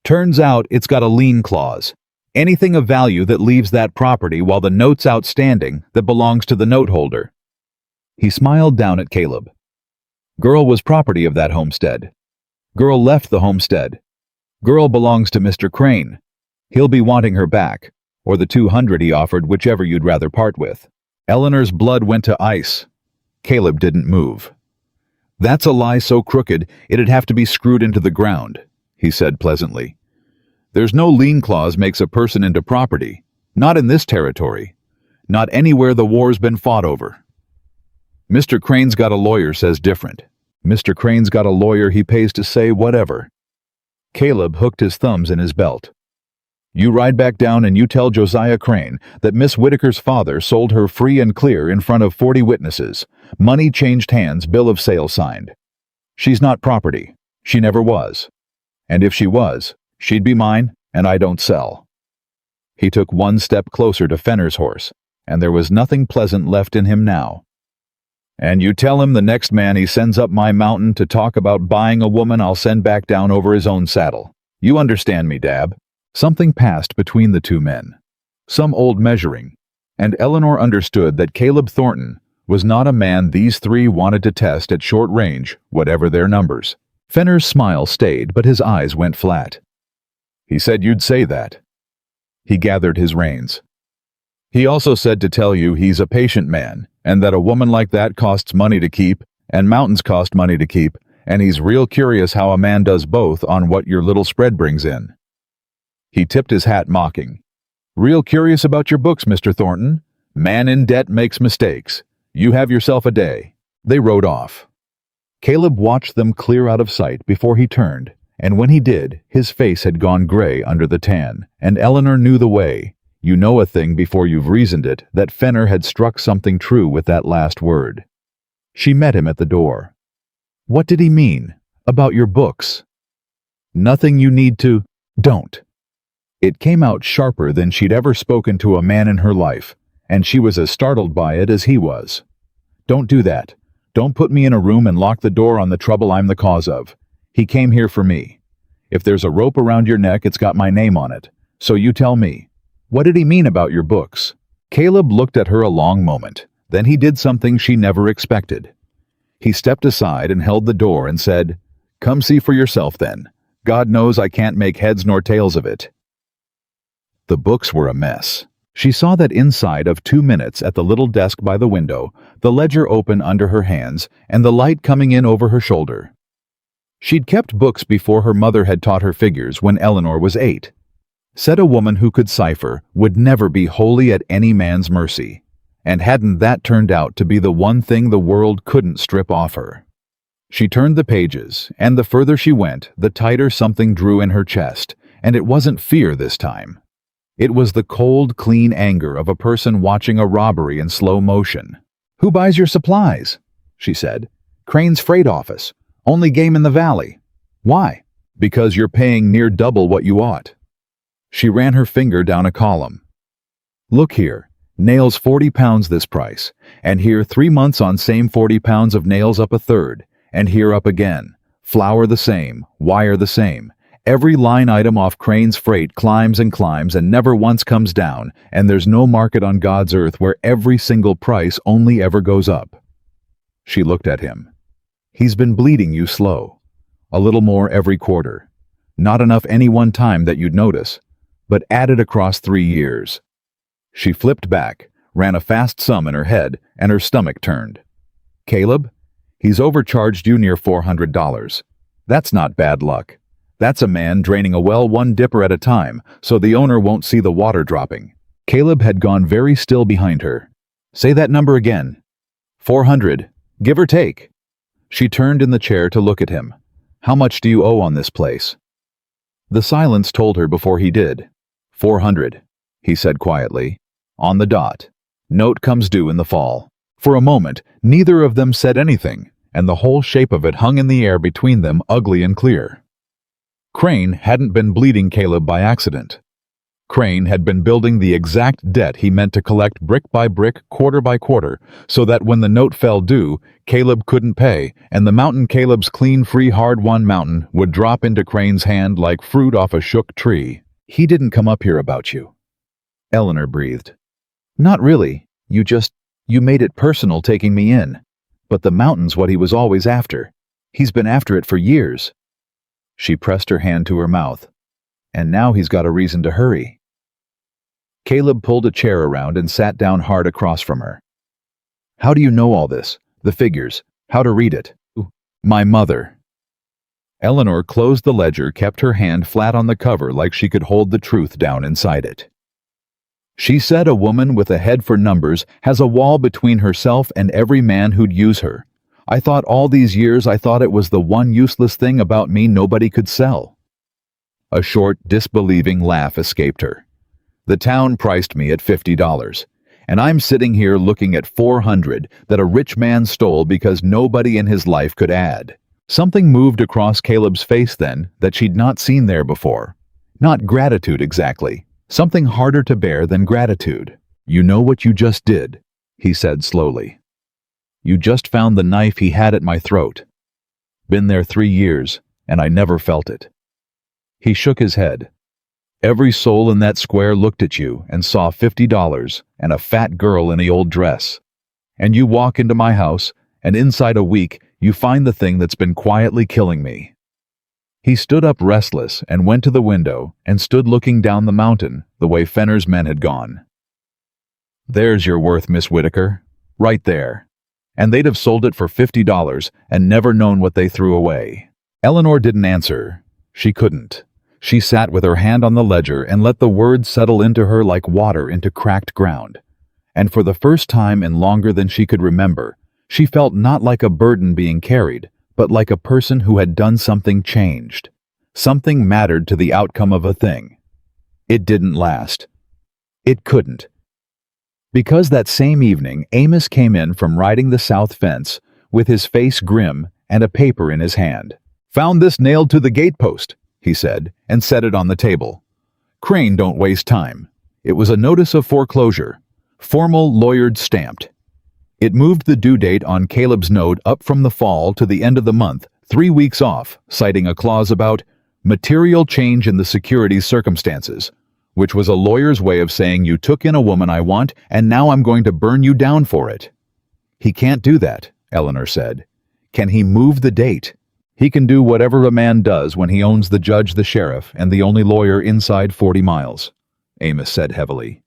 Turns out it's got a lien clause. Anything of value that leaves that property while the note's outstanding that belongs to the note holder." He smiled down at Caleb. "Girl was property of that homestead. Girl left the homestead. Girl belongs to Mr. Crane. He'll be wanting her back, or the 200 he offered, whichever you'd rather part with." Eleanor's blood went to ice. Caleb didn't move. "That's a lie so crooked it'd have to be screwed into the ground," he said pleasantly. "There's no lien clause makes a person into property. Not in this territory. Not anywhere the war's been fought over. Mr. Crane's got a lawyer says different. Mr. Crane's got a lawyer he pays to say whatever." Caleb hooked his thumbs in his belt. "You ride back down and you tell Josiah Crane that Miss Whitaker's father sold her free and clear in front of 40 witnesses. Money changed hands, bill of sale signed. She's not property. She never was. And if she was, she'd be mine, and I don't sell." He took 1 step closer to Fenner's horse, and there was nothing pleasant left in him now. "And you tell him the next man he sends up my mountain to talk about buying a woman I'll send back down over his own saddle. You understand me, Dab?" Something passed between the 2 men. Some old measuring, and Eleanor understood that Caleb Thornton was not a man these 3 wanted to test at short range, whatever their numbers. Fenner's smile stayed, but his eyes went flat. "He said you'd say that." He gathered his reins. "He also said to tell you he's a patient man, and that a woman like that costs money to keep, and mountains cost money to keep, and he's real curious how a man does both on what your little spread brings in." He tipped his hat mocking. "Real curious about your books, Mr. Thornton. Man in debt makes mistakes. You have yourself a day." They rode off. Caleb watched them clear out of sight before he turned, and when he did, his face had gone gray under the tan, and Eleanor knew the way. You know a thing before you've reasoned it, that Fenner had struck something true with that last word. She met him at the door. What did he mean? About your books. Nothing you need to. Don't. It came out sharper than she'd ever spoken to a man in her life, and she was as startled by it as he was. Don't do that. Don't put me in a room and lock the door on the trouble I'm the cause of. He came here for me. If there's a rope around your neck, it's got my name on it. So you tell me. What did he mean about your books? Caleb looked at her a long moment. Then he did something she never expected. He stepped aside and held the door and said, "Come see for yourself then. God knows I can't make heads nor tails of it." The books were a mess. She saw that inside of 2 minutes at the little desk by the window, the ledger open under her hands and the light coming in over her shoulder. She'd kept books before her mother had taught her figures when Eleanor was 8. Said a woman who could cipher would never be wholly at any man's mercy. And hadn't that turned out to be the one thing the world couldn't strip off her? She turned the pages, and the further she went, the tighter something drew in her chest, and it wasn't fear this time. It was the cold, clean anger of a person watching a robbery in slow motion. "Who buys your supplies?" she said. "Crane's freight office. Only game in the valley." "Why?" "Because you're paying near double what you ought." She ran her finger down a column. "Look here. Nails 40 pounds this price, and here 3 months on same 40 pounds of nails up a third, and here up again. Flour the same, wire the same. Every line item off Crane's freight climbs and never once comes down, and there's no market on God's earth where every single price only ever goes up." She looked at him. "He's been bleeding you slow. A little more every quarter. Not enough any one time that you'd notice, but added across 3 years. She flipped back, ran a fast sum in her head, and her stomach turned. "Caleb, he's overcharged you near $400. That's not bad luck. That's a man draining a well one dipper at a time, so the owner won't see the water dropping." Caleb had gone very still behind her. "Say that number again." "400, give or take." She turned in the chair to look at him. "How much do you owe on this place?" The silence told her before he did. "400, he said quietly. "On the dot. Note comes due in the fall." For a moment, neither of them said anything, and the whole shape of it hung in the air between them, ugly and clear. Crane hadn't been bleeding Caleb by accident. Crane had been building the exact debt he meant to collect brick by brick, quarter by quarter, so that when the note fell due, Caleb couldn't pay, and the mountain Caleb's clean, free, hard-won mountain would drop into Crane's hand like fruit off a shook tree. "He didn't come up here about you," Eleanor breathed. "Not really. You made it personal taking me in. But the mountain's what he was always after. He's been after it for years." She pressed her hand to her mouth. "And now he's got a reason to hurry." Caleb pulled a chair around and sat down hard across from her. "How do you know all this? The figures? How to read it?" "My mother." Eleanor closed the ledger, kept her hand flat on the cover like she could hold the truth down inside it. "She said a woman with a head for numbers has a wall between herself and every man who'd use her. I thought all these years it was the one useless thing about me nobody could sell." A short, disbelieving laugh escaped her. "The town priced me at $50, and I'm sitting here looking at 400 that a rich man stole because nobody in his life could add." Something moved across Caleb's face then that she'd not seen there before. Not gratitude exactly. Something harder to bear than gratitude. "You know what you just did," he said slowly. "You just found the knife he had at my throat. Been there 3 years, and I never felt it." He shook his head. "Every soul in that square looked at you and saw $50 and a fat girl in a old dress. And you walk into my house, and inside a week, you find the thing that's been quietly killing me." He stood up restless and went to the window and stood looking down the mountain the way Fenner's men had gone. "There's your worth, Miss Whitaker. Right there. And they'd have sold it for $50 and never known what they threw away." Eleanor didn't answer. She couldn't. She sat with her hand on the ledger and let the words settle into her like water into cracked ground. And for the first time in longer than she could remember, she felt not like a burden being carried, but like a person who had done something changed. Something mattered to the outcome of a thing. It didn't last. It couldn't. Because that same evening, Amos came in from riding the south fence with his face grim and a paper in his hand. "Found this nailed to the gatepost," he said, and set it on the table. "Crane, don't waste time." It was a notice of foreclosure, formal, lawyered, stamped. It moved the due date on Caleb's note up from the fall to the end of the month, 3 weeks off, citing a clause about material change in the security's circumstances, which was a lawyer's way of saying you took in a woman I want and now I'm going to burn you down for it. "He can't do that," Eleanor said. "Can he move the date?" "He can do whatever a man does when he owns the judge, the sheriff, and the only lawyer inside 40 miles, Amos said heavily.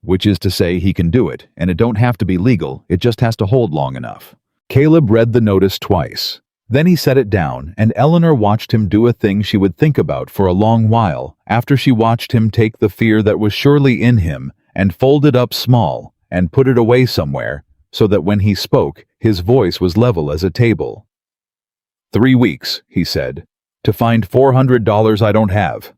"Which is to say he can do it, and it don't have to be legal, it just has to hold long enough." Caleb read the notice twice. Then he set it down, and Eleanor watched him do a thing she would think about for a long while after she watched him take the fear that was surely in him and fold it up small and put it away somewhere so that when he spoke, his voice was level as a table. 3 weeks, he said, to find $400 I don't have.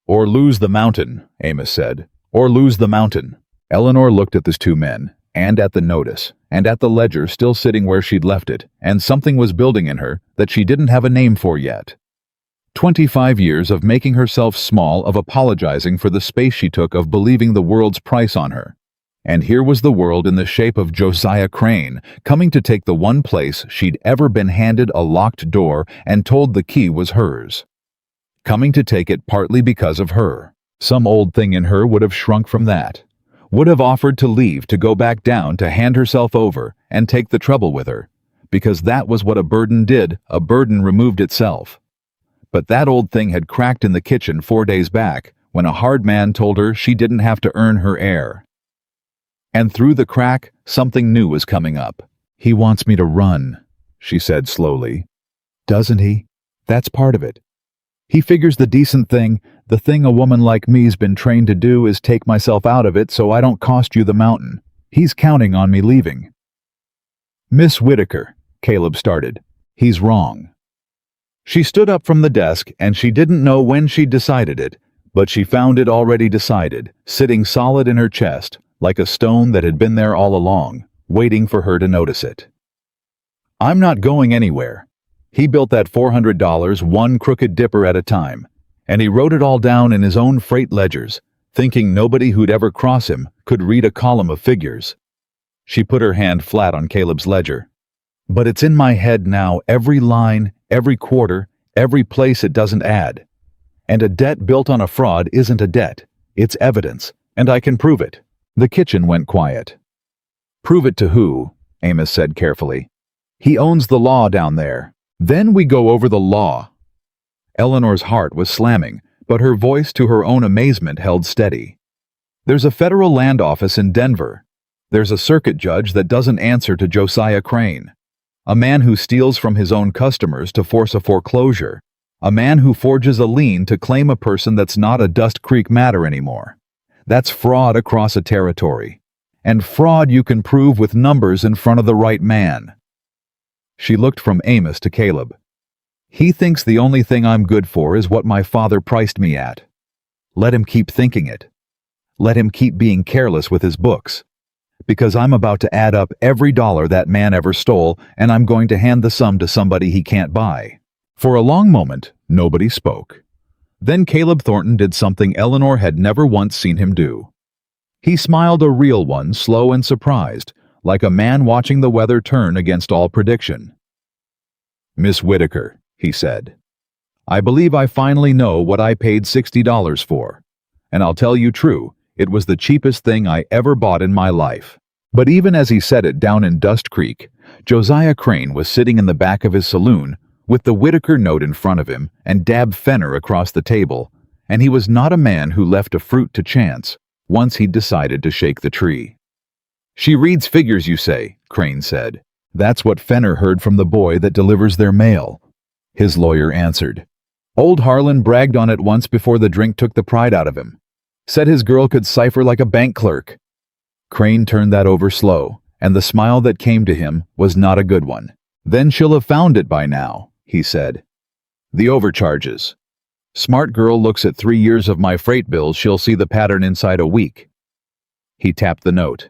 "Or lose the mountain," Amos said. "Or lose the mountain." Eleanor looked at the two men, and at the notice, and at the ledger still sitting where she'd left it, and something was building in her that she didn't have a name for yet. 25 years of making herself small, of apologizing for the space she took, of believing the world's price on her. And here was the world in the shape of Josiah Crane, coming to take the one place she'd ever been handed a locked door and told the key was hers. Coming to take it partly because of her. Some old thing in her would have shrunk from that, would have offered to leave, to go back down, to hand herself over and take the trouble with her, because that was what a burden did, a burden removed itself. But that old thing had cracked in the kitchen 4 days back when a hard man told her she didn't have to earn her air. And through the crack, something new was coming up. "He wants me to run," she said slowly. "Doesn't he? That's part of it. He figures the decent thing, the thing a woman like me's been trained to do, is take myself out of it so I don't cost you the mountain. He's counting on me leaving." "Miss Whitaker," Caleb started. "He's wrong." She stood up from the desk, and she didn't know when she'd decided it, but she found it already decided, sitting solid in her chest, like a stone that had been there all along, waiting for her to notice it. "I'm not going anywhere. He built that $400 one crooked dipper at a time, and he wrote it all down in his own freight ledgers, thinking nobody who'd ever cross him could read a column of figures." She put her hand flat on Caleb's ledger. "But it's in my head now, every line, every quarter, every place it doesn't add. And a debt built on a fraud isn't a debt, it's evidence, and I can prove it." The kitchen went quiet. "Prove it to who?" Amos said carefully. "He owns the law down there. Then we go over the law." Eleanor's heart was slamming, but her voice, to her own amazement, held steady. "There's a federal land office in Denver. There's a circuit judge that doesn't answer to Josiah Crane. A man who steals from his own customers to force a foreclosure. A man who forges a lien to claim a person that's not a Dust Creek matter anymore. That's fraud across a territory. And fraud you can prove with numbers in front of the right man." She looked from Amos to Caleb. "He thinks the only thing I'm good for is what my father priced me at. Let him keep thinking it. Let him keep being careless with his books. Because I'm about to add up every dollar that man ever stole, and I'm going to hand the sum to somebody he can't buy." For a long moment, nobody spoke. Then Caleb Thornton did something Eleanor had never once seen him do. He smiled, a real one, slow and surprised, like a man watching the weather turn against all prediction. "Miss Whitaker," he said, "I believe I finally know what I paid $60 for. And I'll tell you true, it was the cheapest thing I ever bought in my life." But even as he said it down in Dust Creek, Josiah Crane was sitting in the back of his saloon with the Whitaker note in front of him and Dab Fenner across the table, and he was not a man who left a fruit to chance once he'd decided to shake the tree. "She reads figures, you say," Crane said. "That's what Fenner heard from the boy that delivers their mail," his lawyer answered. "Old Harlan bragged on it once before the drink took the pride out of him. Said his girl could cipher like a bank clerk." Crane turned that over slow, and the smile that came to him was not a good one. "Then she'll have found it by now," he said. "The overcharges. Smart girl looks at 3 years of my freight bills, she'll see the pattern inside a week." He tapped the note.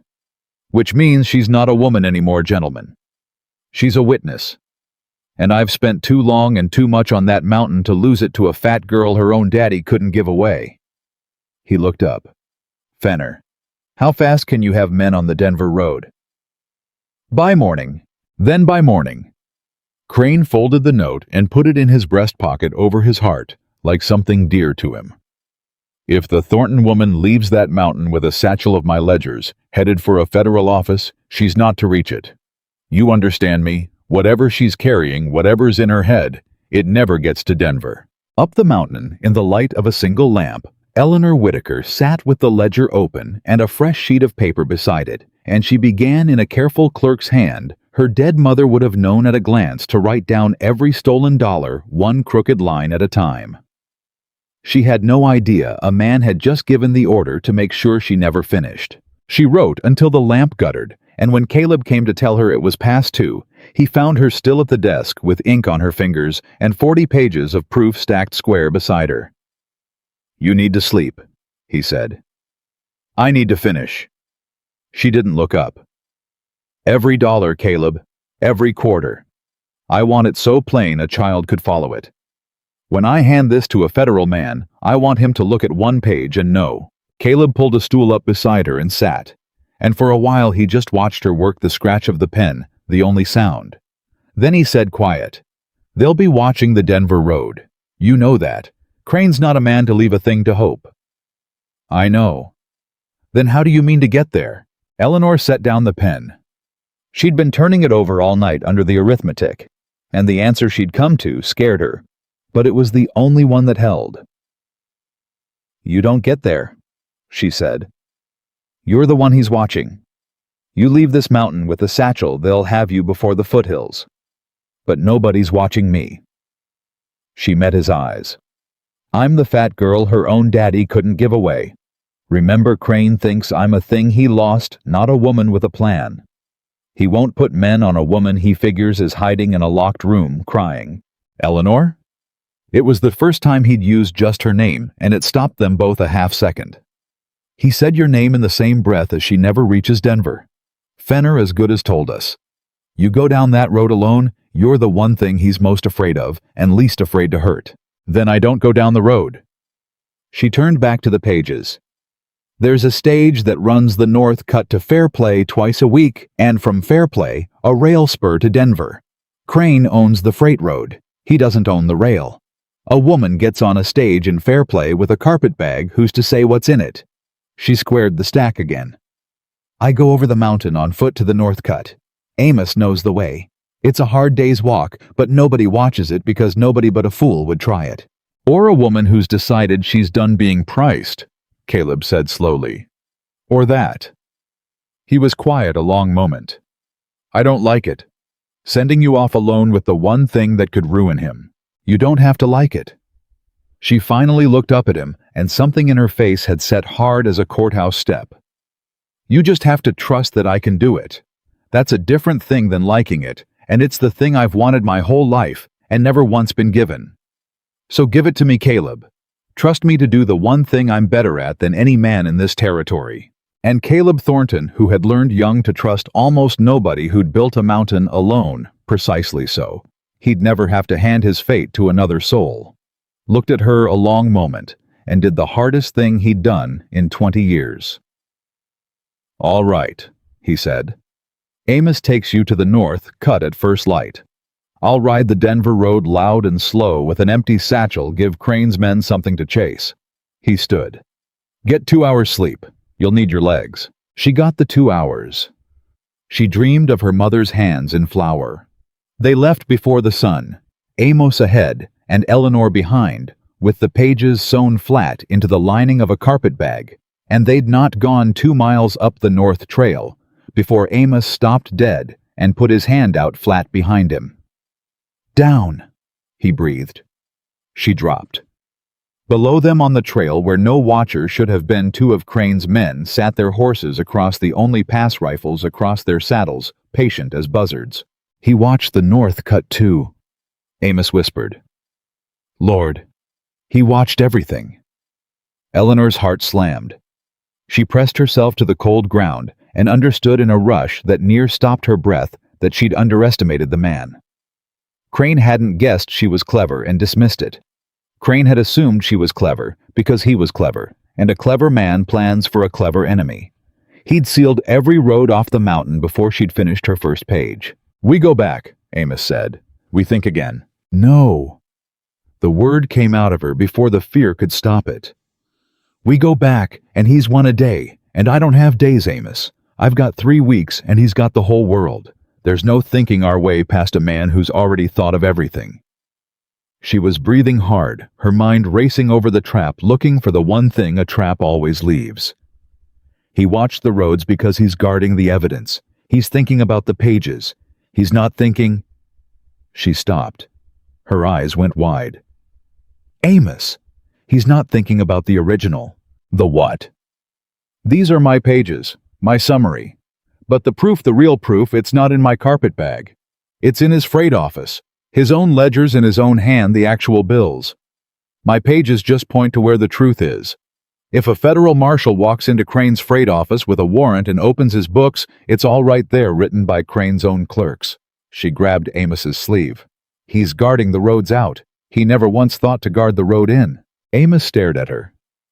"Which means she's not a woman anymore, gentlemen. She's a witness. And I've spent too long and too much on that mountain to lose it to a fat girl her own daddy couldn't give away." He looked up. "Fenner, how fast can you have men on the Denver road?" "By morning. Then by morning." Crane folded the note and put it in his breast pocket over his heart, like something dear to him. "If the Thornton woman leaves that mountain with a satchel of my ledgers, headed for a federal office, she's not to reach it. You understand me? Whatever she's carrying, whatever's in her head, it never gets to Denver." Up the mountain, in the light of a single lamp, Eleanor Whitaker sat with the ledger open and a fresh sheet of paper beside it, and she began in a careful clerk's hand. Her dead mother would have known at a glance to write down every stolen dollar, one crooked line at a time. She had no idea a man had just given the order to make sure she never finished. She wrote until the lamp guttered, and when Caleb came to tell her it was past 2, he found her still at the desk with ink on her fingers and 40 pages of proof stacked square beside her. "You need to sleep," he said. "I need to finish." She didn't look up. "Every dollar, Caleb. Every quarter. I want it so plain a child could follow it. When I hand this to a federal man, I want him to look at one page and know." Caleb pulled a stool up beside her and sat, and for a while he just watched her work the scratch of the pen, the only sound. Then he said quiet, "They'll be watching the Denver road. You know that. Crane's not a man to leave a thing to hope." "I know." "Then how do you mean to get there?" Eleanor set down the pen. She'd been turning it over all night under the arithmetic, and the answer she'd come to scared her, but it was the only one that held. "You don't get there," she said. "You're the one he's watching. You leave this mountain with the satchel, they'll have you before the foothills. But nobody's watching me." She met his eyes. "I'm the fat girl her own daddy couldn't give away. Remember, Crane thinks I'm a thing he lost, not a woman with a plan. He won't put men on a woman he figures is hiding in a locked room, crying. Eleanor?" It was the first time he'd used just her name, and it stopped them both a half-second. "He said your name in the same breath as she never reaches Denver. Fenner as good as told us. You go down that road alone, you're the one thing he's most afraid of, and least afraid to hurt. Then I don't go down the road." She turned back to the pages. "There's a stage that runs the north cut to Fairplay twice a week, and from Fairplay, a rail spur to Denver. Crane owns the freight road. He doesn't own the rail. A woman gets on a stage in Fairplay with a carpet bag, who's to say what's in it?" She squared the stack again. "I go over the mountain on foot to the north cut. Amos knows the way. It's a hard day's walk, but nobody watches it because nobody but a fool would try it." "Or a woman who's decided she's done being priced," Caleb said slowly. "Or that." He was quiet a long moment. "I don't like it. Sending you off alone with the one thing that could ruin him. You don't have to like it." She finally looked up at him, and something in her face had set hard as a courthouse step. "You just have to trust that I can do it. That's a different thing than liking it, and it's the thing I've wanted my whole life and never once been given. So give it to me, Caleb. Trust me to do the one thing I'm better at than any man in this territory." And Caleb Thornton, who had learned young to trust almost nobody who'd built a mountain alone, precisely so. He'd never have to hand his fate to another soul. Looked at her a long moment, and did the hardest thing he'd done in 20 years. "All right," he said. "Amos takes you to the north cut at first light. I'll ride the Denver road loud and slow with an empty satchel, give Crane's men something to chase." He stood. "Get 2 hours sleep. You'll need your legs." She got the 2 hours. She dreamed of her mother's hands in flour. They left before the sun, Amos ahead and Eleanor behind, with the pages sewn flat into the lining of a carpet bag, and they'd not gone 2 miles up the north trail before Amos stopped dead and put his hand out flat behind him. "Down," he breathed. She dropped. Below them on the trail, where no watcher should have been, 2 of Crane's men sat their horses across the only pass rifles across their saddles, patient as buzzards. "He watched the north cut too," Amos whispered. "Lord, he watched everything." Eleanor's heart slammed. She pressed herself to the cold ground and understood in a rush that near stopped her breath that she'd underestimated the man. Crane hadn't guessed she was clever and dismissed it. Crane had assumed she was clever because he was clever, and a clever man plans for a clever enemy. He'd sealed every road off the mountain before she'd finished her first page. "We go back," Amos said. "We think again." "No." The word came out of her before the fear could stop it. "We go back, and he's won a day, and I don't have days, Amos. I've got 3 weeks, and he's got the whole world. There's no thinking our way past a man who's already thought of everything." She was breathing hard, her mind racing over the trap, looking for the one thing a trap always leaves. He watched the roads because he's guarding the evidence. He's thinking about the pages. He's not thinking... She stopped. Her eyes went wide. Amos! He's not thinking about the original. The what? "These are my pages, my summary. But the proof, the real proof, it's not in my carpet bag. It's in his freight office. His own ledgers in his own hand, the actual bills. My pages just point to where the truth is. If a federal marshal walks into Crane's freight office with a warrant and opens his books, it's all right there, written by Crane's own clerks." She grabbed Amos's sleeve. "He's guarding the roads out. He never once thought to guard the road in." Amos stared at her.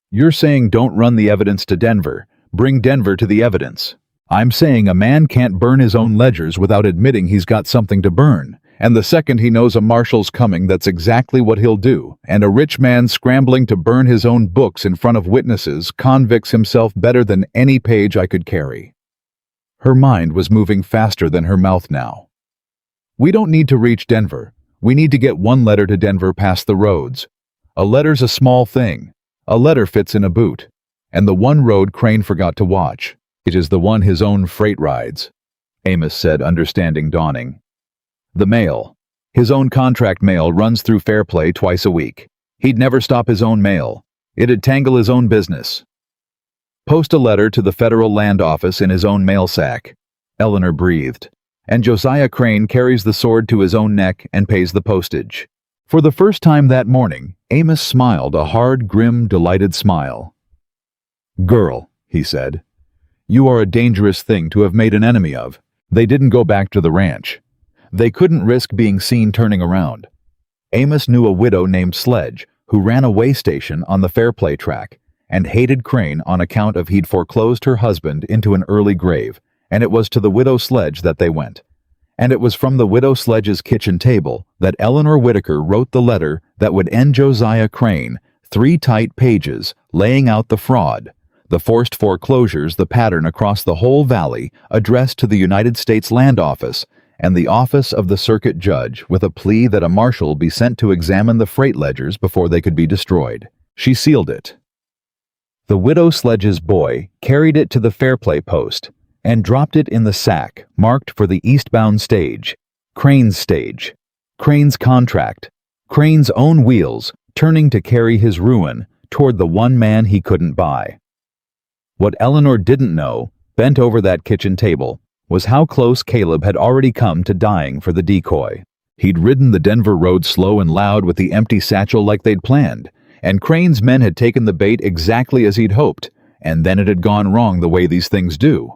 "You're saying don't run the evidence to Denver. Bring Denver to the evidence. I'm saying a man can't burn his own ledgers without admitting he's got something to burn. And the second he knows a marshal's coming, that's exactly what he'll do. And a rich man scrambling to burn his own books in front of witnesses convicts himself better than any page I could carry." Her mind was moving faster than her mouth now. "We don't need to reach Denver. We need to get one letter to Denver past the roads. A letter's a small thing. A letter fits in a boot. And the one road Crane forgot to watch. It is the one his own freight rides," Amos said, understanding dawning. "The mail. His own contract mail runs through Fairplay twice a week. He'd never stop his own mail. It'd tangle his own business. Post a letter to the federal land office in his own mail sack," Eleanor breathed. "And Josiah Crane carries the sword to his own neck and pays the postage." For the first time that morning, Amos smiled a hard, grim, delighted smile. "Girl," he said, "you are a dangerous thing to have made an enemy of." They didn't go back to the ranch. They couldn't risk being seen turning around. Amos knew a widow named Sledge who ran a way station on the Fairplay track and hated Crane on account of he'd foreclosed her husband into an early grave, and it was to the widow Sledge that they went. And it was from the widow Sledge's kitchen table that Eleanor Whitaker wrote the letter that would end Josiah Crane, 3 tight pages laying out the fraud, the forced foreclosures, the pattern across the whole valley, addressed to the United States Land Office and the office of the circuit judge, with a plea that a marshal be sent to examine the freight ledgers before they could be destroyed. She sealed it. The widow Sledge's boy carried it to the Fairplay post and dropped it in the sack marked for the eastbound stage, Crane's stage, Crane's contract, Crane's own wheels turning to carry his ruin toward the one man he couldn't buy. What Eleanor didn't know, bent over that kitchen table, was how close Caleb had already come to dying for the decoy. He'd ridden the Denver road slow and loud with the empty satchel like they'd planned, and Crane's men had taken the bait exactly as he'd hoped, and then it had gone wrong the way these things do.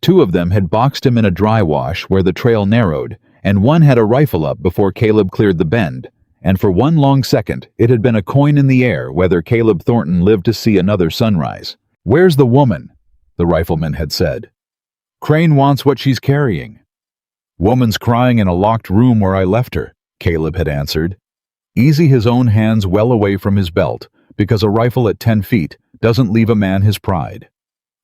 2 of them had boxed him in a dry wash where the trail narrowed, and one had a rifle up before Caleb cleared the bend, and for one long second it had been a coin in the air whether Caleb Thornton lived to see another sunrise. "Where's the woman?" the rifleman had said. "Crane wants what she's carrying." "Woman's crying in a locked room where I left her," Caleb had answered. Easy, his own hands well away from his belt, because a rifle at 10 feet doesn't leave a man his pride.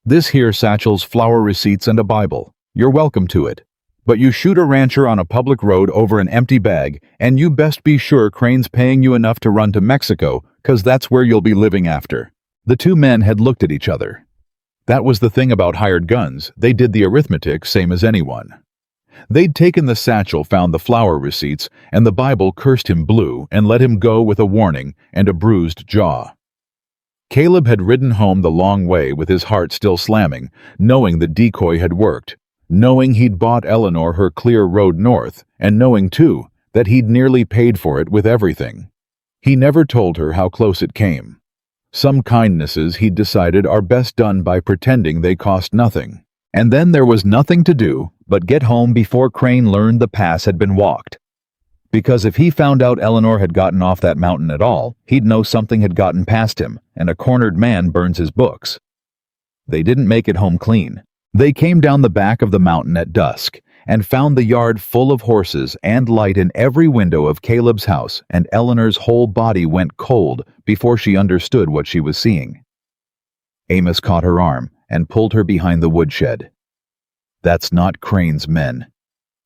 "This here satchel's flour receipts and a Bible. You're welcome to it. But you shoot a rancher on a public road over an empty bag, and you best be sure Crane's paying you enough to run to Mexico, 'cause that's where you'll be living after." The 2 men had looked at each other. That was the thing about hired guns, they did the arithmetic same as anyone. They'd taken the satchel, found the flour receipts, and the Bible cursed him blue and let him go with a warning and a bruised jaw. Caleb had ridden home the long way with his heart still slamming, knowing the decoy had worked, knowing he'd bought Eleanor her clear road north, and knowing, too, that he'd nearly paid for it with everything. He never told her how close it came. Some kindnesses, he'd decided, are best done by pretending they cost nothing. And then there was nothing to do but get home before Crane learned the pass had been walked. Because if he found out Eleanor had gotten off that mountain at all, he'd know something had gotten past him, and a cornered man burns his books. They didn't make it home clean. They came down the back of the mountain at dusk and found the yard full of horses and light in every window of Caleb's house, and Eleanor's whole body went cold before she understood what she was seeing. Amos caught her arm and pulled her behind the woodshed. "That's not Crane's men,"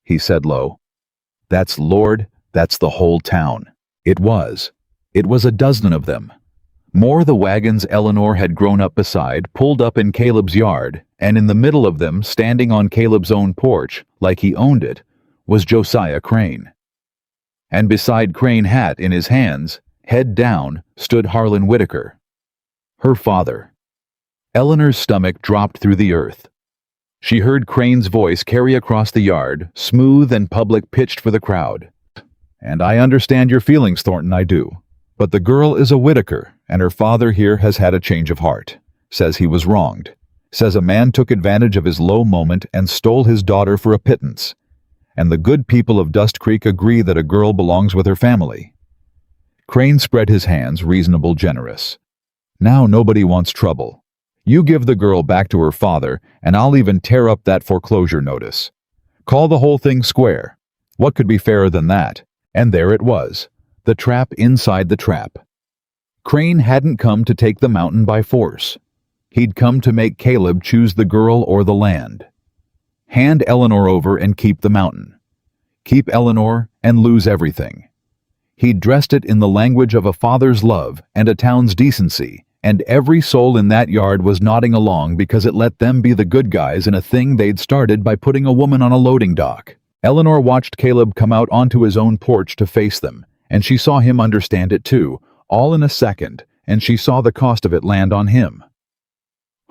he said low. "That's the whole town." It was a dozen of them. More the wagons Eleanor had grown up beside pulled up in Caleb's yard, and in the middle of them, standing on Caleb's own porch, like he owned it, was Josiah Crane. And beside Crane, hat in his hands, head down, stood Harlan Whitaker, her father. Eleanor's stomach dropped through the earth. She heard Crane's voice carry across the yard, smooth and public pitched for the crowd. "And I understand your feelings, Thornton, I do. But the girl is a Whitaker, and her father here has had a change of heart. Says he was wronged. Says a man took advantage of his low moment and stole his daughter for a pittance. And the good people of Dust Creek agree that a girl belongs with her family." Crane spread his hands, reasonable, generous. "Now nobody wants trouble. You give the girl back to her father, and I'll even tear up that foreclosure notice. Call the whole thing square. What could be fairer than that?" And there it was, the trap inside the trap. Crane hadn't come to take the mountain by force. He'd come to make Caleb choose the girl or the land. Hand Eleanor over and keep the mountain. Keep Eleanor and lose everything. He'd dressed it in the language of a father's love and a town's decency, and every soul in that yard was nodding along because it let them be the good guys in a thing they'd started by putting a woman on a loading dock. Eleanor watched Caleb come out onto his own porch to face them, and she saw him understand it too, all in a second, and she saw the cost of it land on him.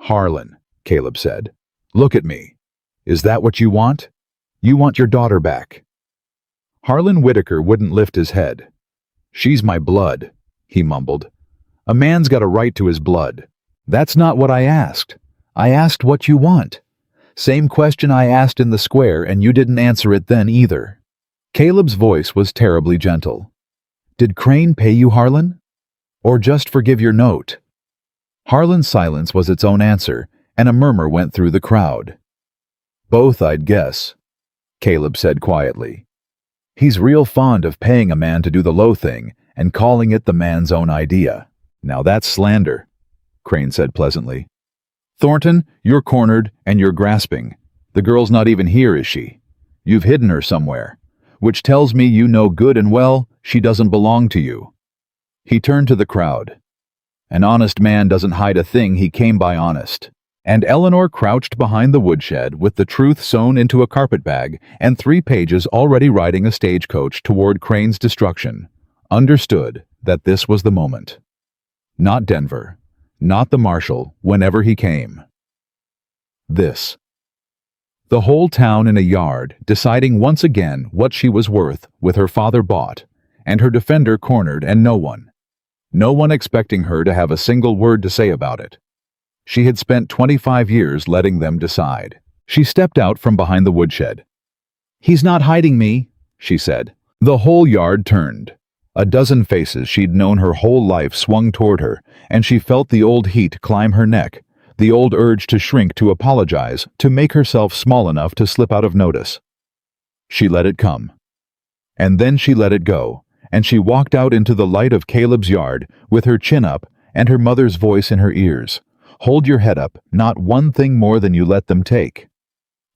"Harlan," Caleb said, "look at me. Is that what you want? You want your daughter back." Harlan Whitaker wouldn't lift his head. "She's my blood," he mumbled. "A man's got a right to his blood. That's not what I asked. I asked what you want. Same question I asked in the square, and you didn't answer it then either." Caleb's voice was terribly gentle. "Did Crane pay you, Harlan? Or just forgive your note?" Harlan's silence was its own answer, and a murmur went through the crowd. "Both, I'd guess," Caleb said quietly. "He's real fond of paying a man to do the low thing and calling it the man's own idea. Now that's slander," Crane said pleasantly. "Thornton, you're cornered and you're grasping. The girl's not even here, is she? You've hidden her somewhere, which tells me you know good and well she doesn't belong to you." He turned to the crowd. "An honest man doesn't hide a thing he came by honest." And Eleanor crouched behind the woodshed with the truth sewn into a carpetbag and 3 pages already riding a stagecoach toward Crane's destruction, understood that this was the moment. Not Denver, not the marshal, whenever he came. This. The whole town in a yard, deciding once again what she was worth, with her father bought, and her defender cornered, and no one expecting her to have a single word to say about it. She had spent 25 years letting them decide. She stepped out from behind the woodshed. "He's not hiding me," she said. The whole yard turned. A dozen faces she'd known her whole life swung toward her, and she felt the old heat climb her neck, the old urge to shrink, to apologize, to make herself small enough to slip out of notice. She let it come. And then she let it go, and she walked out into the light of Caleb's yard with her chin up and her mother's voice in her ears. "Hold your head up, not one thing more than you let them take."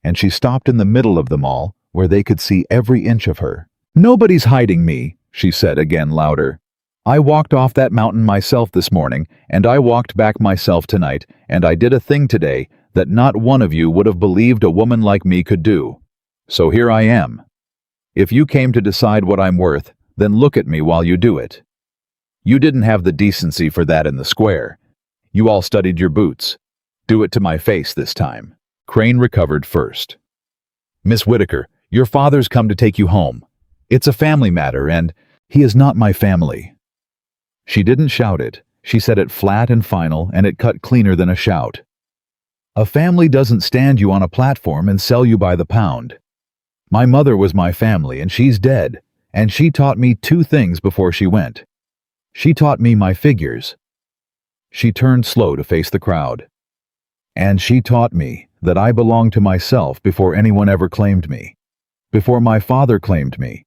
And she stopped in the middle of them all, where they could see every inch of her. "Nobody's hiding me," she said again louder. "I walked off that mountain myself this morning, and I walked back myself tonight, and I did a thing today that not one of you would have believed a woman like me could do. So here I am. If you came to decide what I'm worth, then look at me while you do it. You didn't have the decency for that in the square. You all studied your boots. Do it to my face this time." Crane recovered first. "Miss Whitaker, your father's come to take you home. It's a family matter, and he is not my family." She didn't shout it. She said it flat and final, and it cut cleaner than a shout. "A family doesn't stand you on a platform and sell you by the pound. My mother was my family, and she's dead, And she taught me two things before she went. She taught me my figures. She turned slow to face the crowd. And she taught me that I belonged to myself before anyone ever claimed me. Before my father claimed me.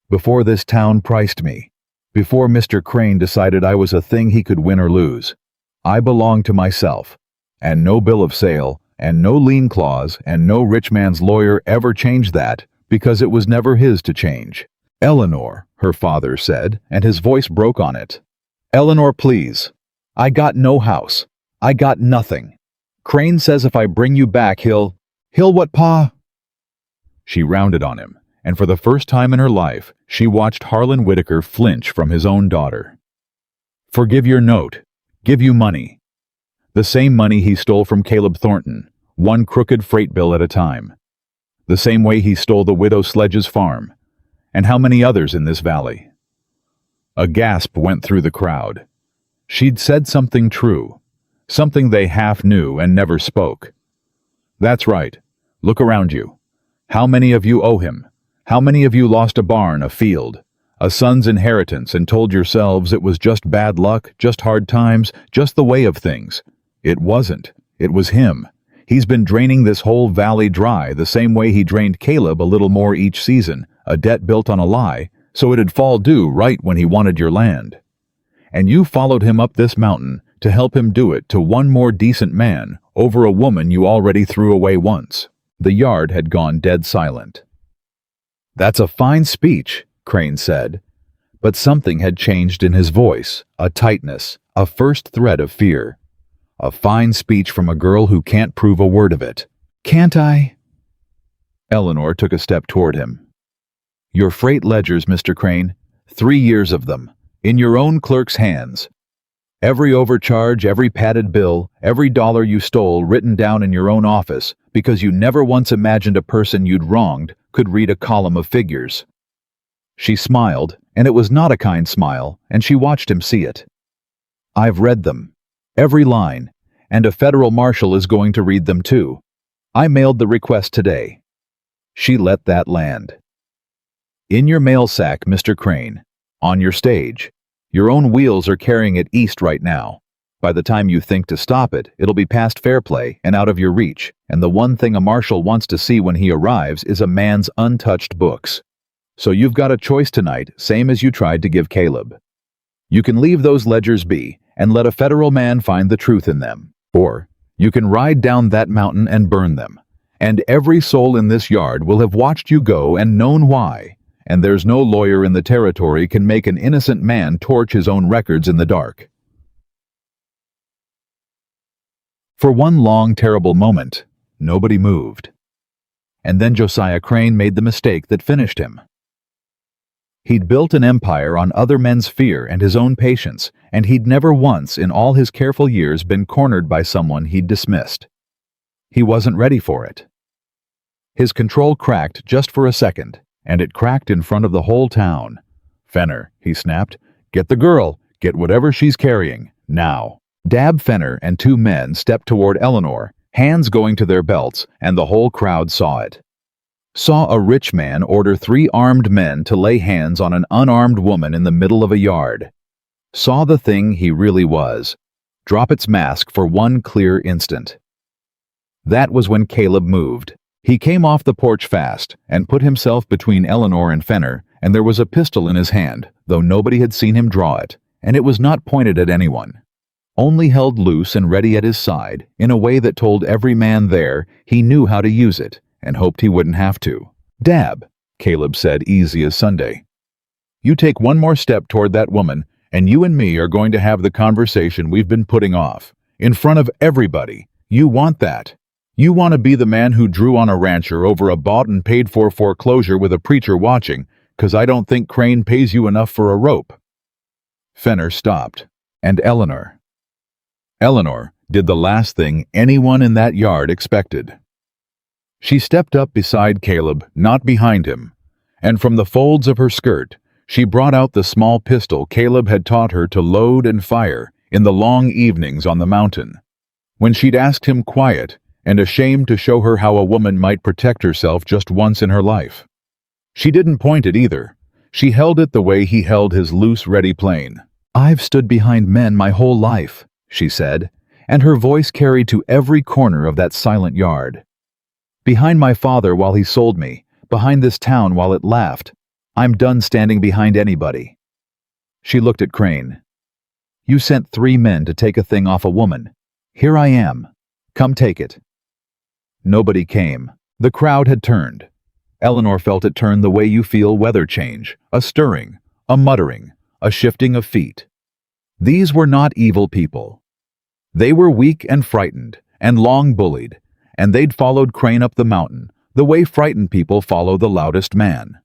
Before this town priced me. Before Mr. Crane decided I was a thing he could win or lose. I belonged to myself. And no bill of sale, and no lien clause, and no rich man's lawyer ever changed that, because it was never his to change. Eleanor, her father said, and his voice broke on it. Eleanor, please. I got no house. I got nothing. Crane says if I bring you back, he'll what, Pa? She rounded on him, and for the first time in her life, she watched Harlan Whitaker flinch from his own daughter. Forgive your note. Give you money. The same money he stole from Caleb Thornton, one crooked freight bill at a time. The same way he stole the widow Sledge's farm, and how many others in this valley. A gasp went through the crowd. She'd said something true, something they half knew and never spoke. That's right. Look around you. How many of you owe him? How many of you lost a barn, a field, a son's inheritance and told yourselves it was just bad luck, just hard times, just the way of things? It wasn't. It was him. He's been draining this whole valley dry the same way he drained Caleb a little more each season, a debt built on a lie, so it'd fall due right when he wanted your land. And you followed him up this mountain to help him do it to one more decent man over a woman you already threw away once. The yard had gone dead silent. That's a fine speech, Crane said, but something had changed in his voice, a tightness, a first thread of fear. A fine speech from a girl who can't prove a word of it. Can't I? Eleanor took a step toward him. Your freight ledgers, Mr. Crane, 3 years of them. In your own clerk's hands. Every overcharge, every padded bill, every dollar you stole written down in your own office because you never once imagined a person you'd wronged could read a column of figures. She smiled, and it was not a kind smile, and she watched him see it. I've read them. Every line, and a federal marshal is going to read them too. I mailed the request today. She let that land. In your mail sack, Mr. Crane. On your stage. Your own wheels are carrying it east right now. By the time you think to stop it, it'll be past fair play and out of your reach, and the one thing a marshal wants to see when he arrives is a man's untouched books. So you've got a choice tonight, same as you tried to give Caleb. You can leave those ledgers be and let a federal man find the truth in them, or you can ride down that mountain and burn them, and every soul in this yard will have watched you go and known why. And there's no lawyer in the territory can make an innocent man torch his own records in the dark. For one long, terrible moment, nobody moved. And then Josiah Crane made the mistake that finished him. He'd built an empire on other men's fear and his own patience, and he'd never once in all his careful years been cornered by someone he'd dismissed. He wasn't ready for it. His control cracked just for a second, and it cracked in front of the whole town. Fenner, he snapped, get the girl, get whatever she's carrying, now. Dab Fenner and 2 men stepped toward Eleanor, hands going to their belts, and the whole crowd saw it. Saw a rich man order 3 armed men to lay hands on an unarmed woman in the middle of a yard. Saw the thing he really was, drop its mask for one clear instant. That was when Caleb moved. He came off the porch fast and put himself between Eleanor and Fenner, and there was a pistol in his hand, though nobody had seen him draw it, and it was not pointed at anyone. Only held loose and ready at his side, in a way that told every man there he knew how to use it, and hoped he wouldn't have to. Dab, Caleb said, easy as Sunday. You take one more step toward that woman, and you and me are going to have the conversation we've been putting off, in front of everybody. You want that. You want to be the man who drew on a rancher over a bought and paid for foreclosure with a preacher watching, 'cause I don't think Crane pays you enough for a rope. Fenner stopped, and Eleanor did the last thing anyone in that yard expected. She stepped up beside Caleb, not behind him, and from the folds of her skirt, she brought out the small pistol Caleb had taught her to load and fire in the long evenings on the mountain, when she'd asked him quiet and ashamed to show her how a woman might protect herself just once in her life. She didn't point it either. She held it the way he held his loose, ready plane. "I've stood behind men my whole life," she said, and her voice carried to every corner of that silent yard. "Behind my father while he sold me, behind this town while it laughed. I'm done standing behind anybody." She looked at Crane. "You sent 3 men to take a thing off a woman. Here I am. Come take it." Nobody came. The crowd had turned. Eleanor felt it turn the way you feel weather change, a stirring, a muttering, a shifting of feet. These were not evil people. They were weak and frightened, and long bullied, and they'd followed Crane up the mountain, the way frightened people follow the loudest man.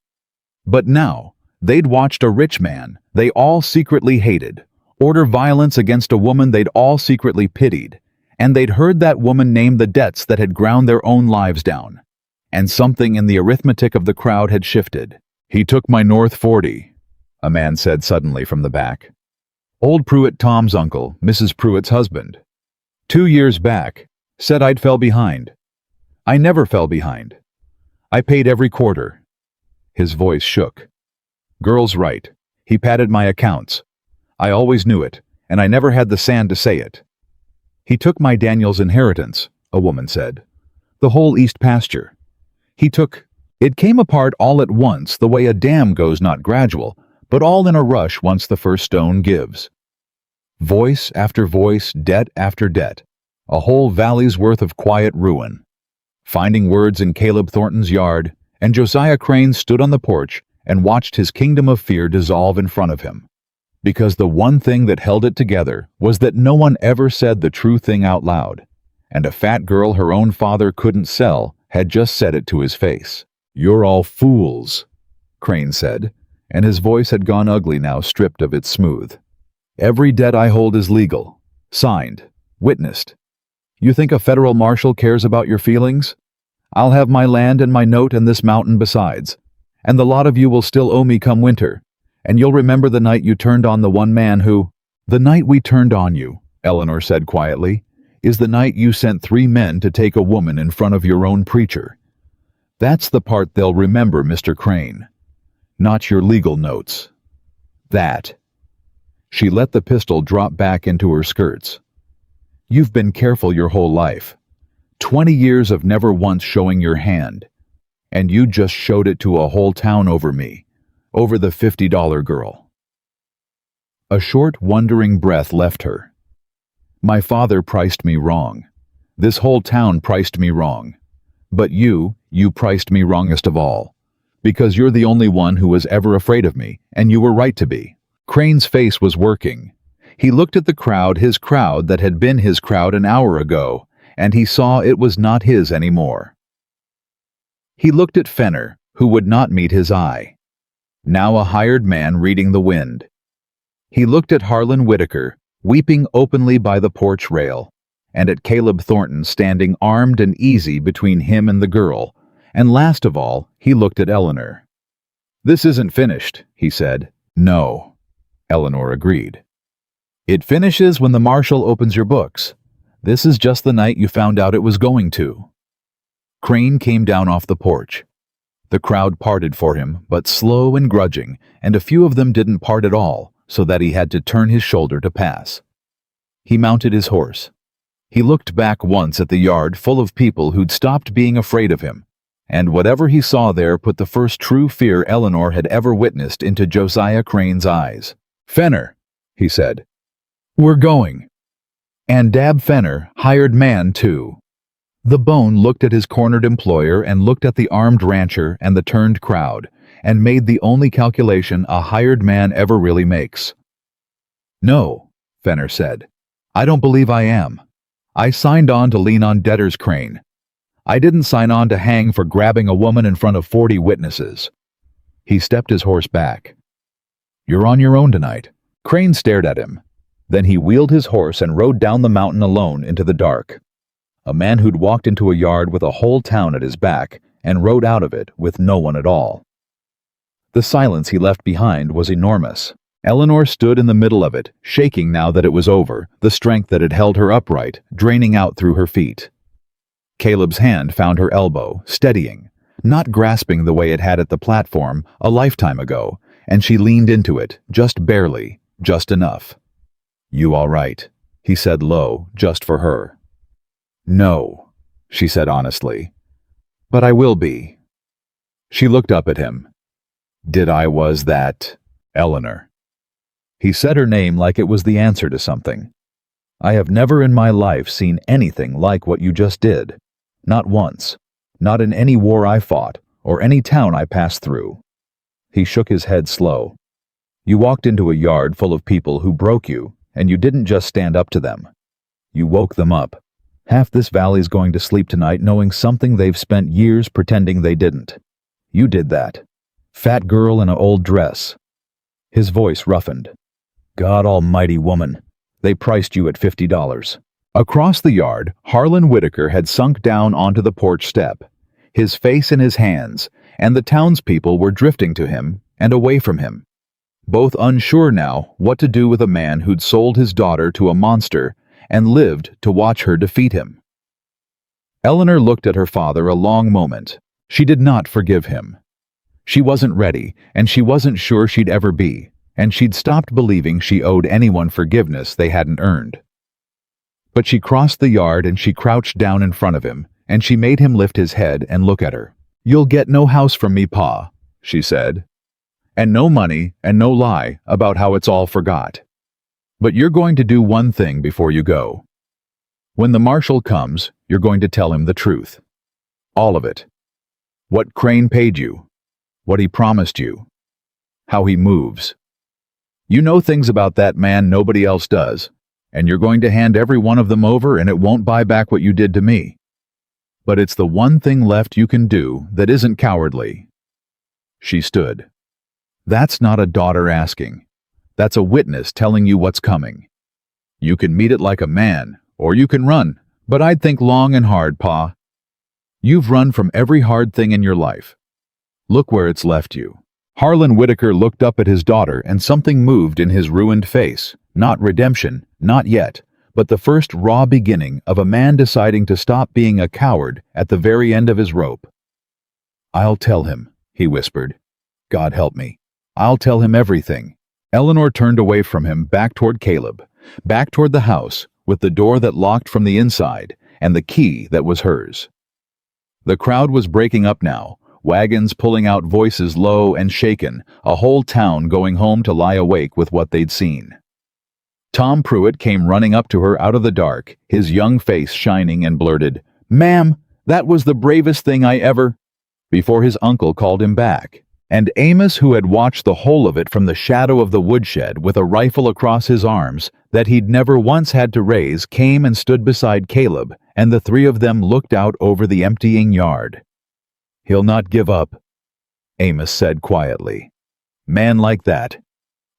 But now, they'd watched a rich man they all secretly hated order violence against a woman they'd all secretly pitied, and they'd heard that woman name the debts that had ground their own lives down. And something in the arithmetic of the crowd had shifted. "He took my North 40, a man said suddenly from the back. Old Pruitt, Tom's uncle, Mrs. Pruitt's husband. 2 years back, said I'd fell behind. I never fell behind. I paid every quarter." His voice shook. "Girl's right. He padded my accounts. I always knew it, and I never had the sand to say it." "He took my Daniel's inheritance," a woman said. "The whole east pasture. He took—" It came apart all at once, the way a dam goes, not gradual, but all in a rush once the first stone gives. Voice after voice, debt after debt, a whole valley's worth of quiet ruin. Finding words in Caleb Thornton's yard, and Josiah Crane stood on the porch and watched his kingdom of fear dissolve in front of him. Because the one thing that held it together was that no one ever said the true thing out loud, and a fat girl her own father couldn't sell had just said it to his face. "You're all fools," Crane said, and his voice had gone ugly now, stripped of its smooth. "Every debt I hold is legal, signed, witnessed. You think a federal marshal cares about your feelings? I'll have my land and my note and this mountain besides, and the lot of you will still owe me come winter, and you'll remember the night you turned on the one man who—" "The night we turned on you," Eleanor said quietly, "is the night you sent 3 men to take a woman in front of your own preacher. That's the part they'll remember, Mr. Crane. Not your legal notes. That." She let the pistol drop back into her skirts. "You've been careful your whole life. 20 years of never once showing your hand. And you just showed it to a whole town over me, over the $50 girl." A short, wondering breath left her. "My father priced me wrong. This whole town priced me wrong. But you priced me wrongest of all. Because you're the only one who was ever afraid of me, and you were right to be." Crane's face was working. He looked at the crowd, his crowd that had been his crowd an hour ago, and he saw it was not his anymore. He looked at Fenner, who would not meet his eye. Now a hired man reading the wind. He looked at Harlan Whitaker, weeping openly by the porch rail, and at Caleb Thornton standing armed and easy between him and the girl, and last of all, he looked at Eleanor. "This isn't finished," he said. "No," Eleanor agreed. "It finishes when the marshal opens your books. This is just the night you found out it was going to." Crane came down off the porch. The crowd parted for him, but slow and grudging, and a few of them didn't part at all, so that he had to turn his shoulder to pass. He mounted his horse. He looked back once at the yard full of people who'd stopped being afraid of him, and whatever he saw there put the first true fear Eleanor had ever witnessed into Josiah Crane's eyes. "Fenner," he said. "We're going." And Dab Fenner, hired man too. The Bone looked at his cornered employer and looked at the armed rancher and the turned crowd, and made the only calculation a hired man ever really makes. "No," Fenner said. "I don't believe I am. I signed on to lean on debtors, Crane. I didn't sign on to hang for grabbing a woman in front of 40 witnesses." He stepped his horse back. "You're on your own tonight." Crane stared at him. Then he wheeled his horse and rode down the mountain alone into the dark. A man who'd walked into a yard with a whole town at his back and rode out of it with no one at all. The silence he left behind was enormous. Eleanor stood in the middle of it, shaking now that it was over, the strength that had held her upright, draining out through her feet. Caleb's hand found her elbow, steadying, not grasping the way it had at the platform a lifetime ago, and she leaned into it, just barely, just enough. "You all right?" he said low, just for her. "No," she said honestly. "But I will be." She looked up at him. Was that Eleanor?" He said her name like it was the answer to something. "I have never in my life seen anything like what you just did. Not once. Not in any war I fought, or any town I passed through." He shook his head slow. "You walked into a yard full of people who broke you, and you didn't just stand up to them. You woke them up. Half this valley's going to sleep tonight knowing something they've spent years pretending they didn't. You did that. Fat girl in an old dress." His voice roughened. "God almighty, woman. They priced you at $50. Across the yard, Harlan Whitaker had sunk down onto the porch step, his face in his hands, and the townspeople were drifting to him and away from him, both unsure now what to do with a man who'd sold his daughter to a monster and lived to watch her defeat him. Eleanor looked at her father a long moment. She did not forgive him. She wasn't ready, and she wasn't sure she'd ever be, and she'd stopped believing she owed anyone forgiveness they hadn't earned. But she crossed the yard and she crouched down in front of him, and she made him lift his head and look at her. "You'll get no house from me, Pa," she said, "and no money and no lie about how it's all forgot. But you're going to do one thing before you go. When the marshal comes, you're going to tell him the truth. All of it. What Crane paid you. What he promised you. How he moves. You know things about that man nobody else does, and you're going to hand every one of them over and it won't buy back what you did to me. But it's the one thing left you can do that isn't cowardly." She stood. "That's not a daughter asking. That's a witness telling you what's coming. You can meet it like a man, or you can run, but I'd think long and hard, Pa. You've run from every hard thing in your life. Look where it's left you." Harlan Whitaker looked up at his daughter and something moved in his ruined face. Not redemption, not yet, but the first raw beginning of a man deciding to stop being a coward at the very end of his rope. "I'll tell him," he whispered. "God help me. I'll tell him everything." Eleanor turned away from him, back toward Caleb, back toward the house, with the door that locked from the inside, and the key that was hers. The crowd was breaking up now, wagons pulling out, voices low and shaken, a whole town going home to lie awake with what they'd seen. Tom Pruitt came running up to her out of the dark, his young face shining, and blurted, "Ma'am, that was the bravest thing I ever—" before his uncle called him back. And Amos, who had watched the whole of it from the shadow of the woodshed with a rifle across his arms that he'd never once had to raise, came and stood beside Caleb, and the three of them looked out over the emptying yard. "He'll not give up," Amos said quietly. "Man like that.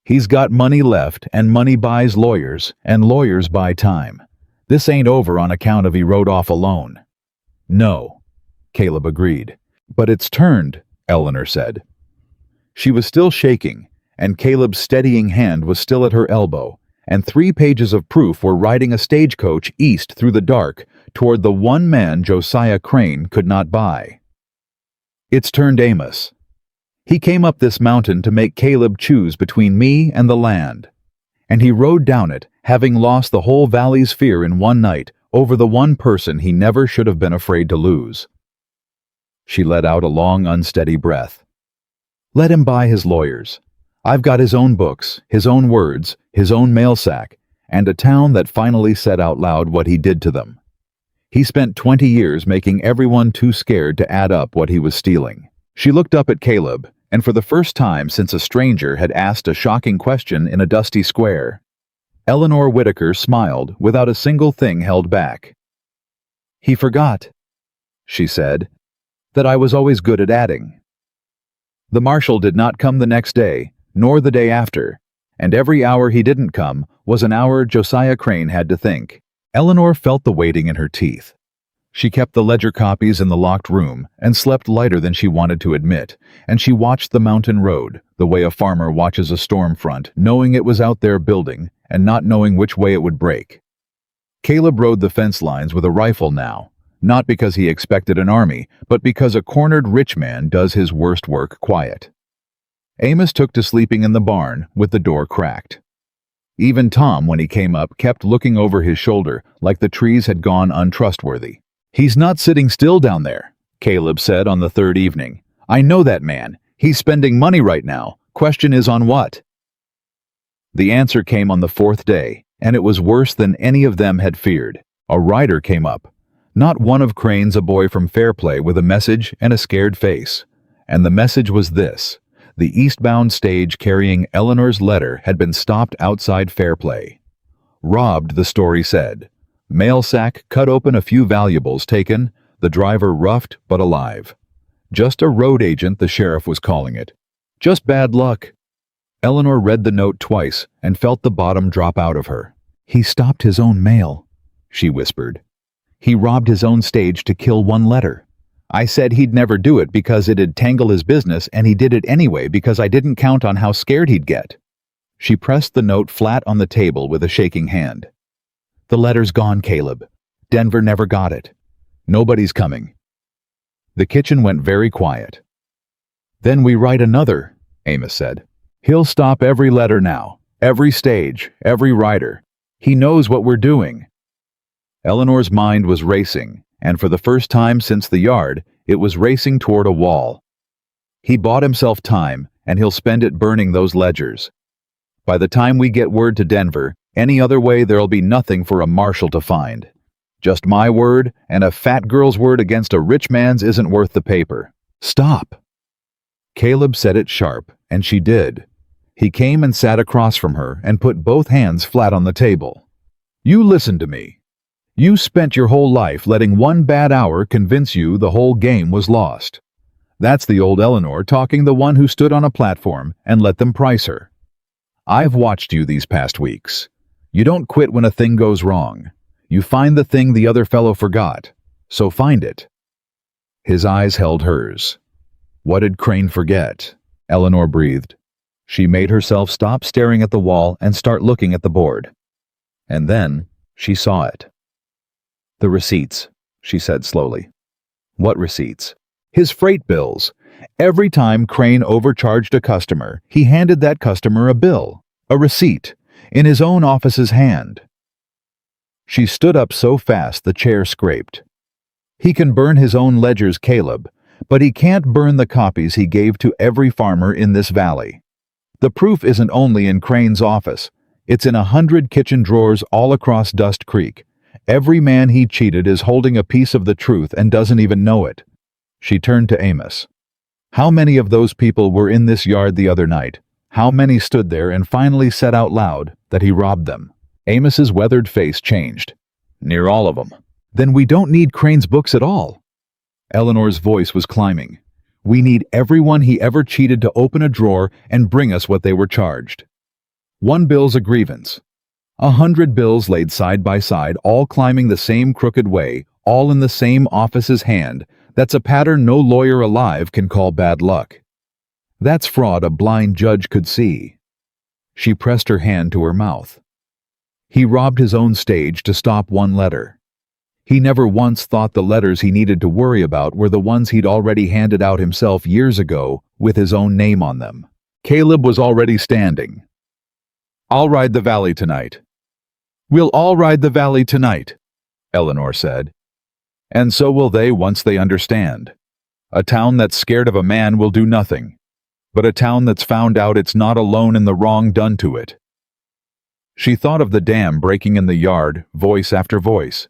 He's got money left, and money buys lawyers, and lawyers buy time. This ain't over on account of he rode off alone." "No," Caleb agreed. "But it's turned," Eleanor said. She was still shaking, and Caleb's steadying hand was still at her elbow, and 3 pages of proof were riding a stagecoach east through the dark toward the one man Josiah Crane could not buy. "It's turned Amos. He came up this mountain to make Caleb choose between me and the land. And he rode down it, having lost the whole valley's fear in one night over the one person he never should have been afraid to lose." She let out a long, unsteady breath. "Let him buy his lawyers. I've got his own books, his own words, his own mail sack, and a town that finally said out loud what he did to them. He spent 20 years making everyone too scared to add up what he was stealing." She looked up at Caleb, and for the first time since a stranger had asked a shocking question in a dusty square, Eleanor Whitaker smiled without a single thing held back. "He forgot," she said, "that I was always good at adding." The marshal did not come the next day, nor the day after, and every hour he didn't come was an hour Josiah Crane had to think. Eleanor felt the waiting in her teeth. She kept the ledger copies in the locked room and slept lighter than she wanted to admit, and she watched the mountain road, the way a farmer watches a storm front, knowing it was out there building and not knowing which way it would break. Caleb rode the fence lines with a rifle now, not because he expected an army, but because a cornered rich man does his worst work quiet. Amos took to sleeping in the barn with the door cracked. Even Tom, when he came up, kept looking over his shoulder like the trees had gone untrustworthy. "He's not sitting still down there," Caleb said on the third evening. "I know that man. He's spending money right now. Question is on what?" The answer came on the fourth day, and it was worse than any of them had feared. A rider came up. Not one of Crane's, a boy from Fairplay with a message and a scared face. And the message was this: the eastbound stage carrying Eleanor's letter had been stopped outside Fairplay. Robbed, the story said. Mail sack cut open, a few valuables taken, the driver roughed but alive. Just a road agent, the sheriff was calling it. Just bad luck. Eleanor read the note twice and felt the bottom drop out of her. "He stopped his own mail," she whispered. "He robbed his own stage to kill one letter. I said he'd never do it because it'd tangle his business, and he did it anyway because I didn't count on how scared he'd get." She pressed the note flat on the table with a shaking hand. "The letter's gone, Caleb. Denver never got it. Nobody's coming." The kitchen went very quiet. "Then we write another," Amos said. "He'll stop every letter now, every stage, every rider. He knows what we're doing." Eleanor's mind was racing, and for the first time since the yard, it was racing toward a wall. He bought himself time, and he'll spend it burning those ledgers. By the time we get word to Denver, any other way there'll be nothing for a marshal to find. Just my word, and a fat girl's word against a rich man's isn't worth the paper. Stop! Caleb said it sharp, and she did. He came and sat across from her and put both hands flat on the table. "You listen to me. You spent your whole life letting one bad hour convince you the whole game was lost. That's the old Eleanor talking, the one who stood on a platform and let them price her. I've watched you these past weeks. You don't quit when a thing goes wrong. You find the thing the other fellow forgot, so find it." His eyes held hers. "What did Crane forget?" Eleanor breathed. She made herself stop staring at the wall and start looking at the board. And then she saw it. "The receipts," she said slowly. "What receipts?" "His freight bills. Every time Crane overcharged a customer, he handed that customer a bill, a receipt, in his own office's hand." She stood up so fast the chair scraped. "He can burn his own ledgers, Caleb, but he can't burn the copies he gave to every farmer in this valley. The proof isn't only in Crane's office. It's in 100 kitchen drawers all across Dust Creek. Every man he cheated is holding a piece of the truth and doesn't even know it." She turned to Amos. "How many of those people were in this yard the other night? How many stood there and finally said out loud that he robbed them?" Amos's weathered face changed. "Near all of them." "Then we don't need Crane's books at all." Eleanor's voice was climbing. "We need everyone he ever cheated to open a drawer and bring us what they were charged. One bill's a grievance. 100 bills laid side by side, all climbing the same crooked way, all in the same office's hand. That's a pattern no lawyer alive can call bad luck. That's fraud a blind judge could see." She pressed her hand to her mouth. "He robbed his own stage to stop one letter. He never once thought the letters he needed to worry about were the ones he'd already handed out himself years ago with his own name on them." Caleb was already standing. "I'll ride the valley tonight." "We'll all ride the valley tonight," Eleanor said. "And so will they once they understand. A town that's scared of a man will do nothing, but a town that's found out it's not alone in the wrong done to it." She thought of the dam breaking in the yard, voice after voice.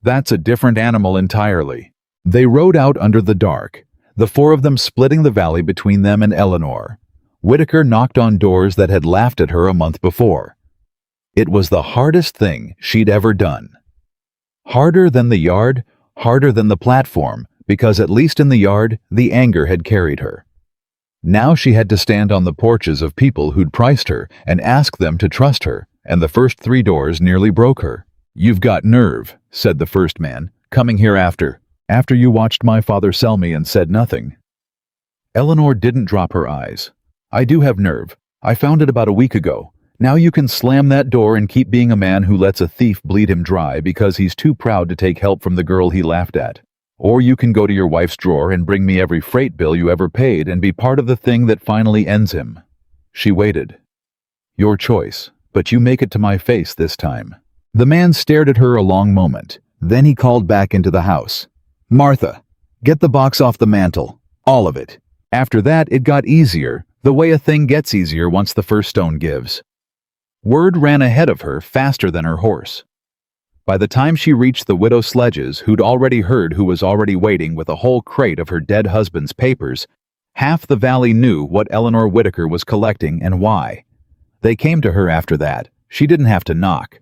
That's a different animal entirely. They rode out under the dark, the four of them splitting the valley between them and Eleanor. Whitaker knocked on doors that had laughed at her a month before. It was the hardest thing she'd ever done. Harder than the yard, harder than the platform, because at least in the yard, the anger had carried her. Now she had to stand on the porches of people who'd priced her and ask them to trust her, and the first 3 doors nearly broke her. "You've got nerve," said the first man, "coming here after you watched my father sell me and said nothing." Eleanor didn't drop her eyes. "I do have nerve. I found it about a week ago. Now you can slam that door and keep being a man who lets a thief bleed him dry because he's too proud to take help from the girl he laughed at. Or you can go to your wife's drawer and bring me every freight bill you ever paid and be part of the thing that finally ends him." She waited. "Your choice, but you make it to my face this time." The man stared at her a long moment. Then he called back into the house. "Martha, get the box off the mantel. All of it." After that, it got easier, the way a thing gets easier once the first stone gives. Word ran ahead of her faster than her horse. By the time she reached the widow Sledges, who'd already heard who was already waiting with a whole crate of her dead husband's papers, half the valley knew what Eleanor Whitaker was collecting and why. They came to her after that. She didn't have to knock.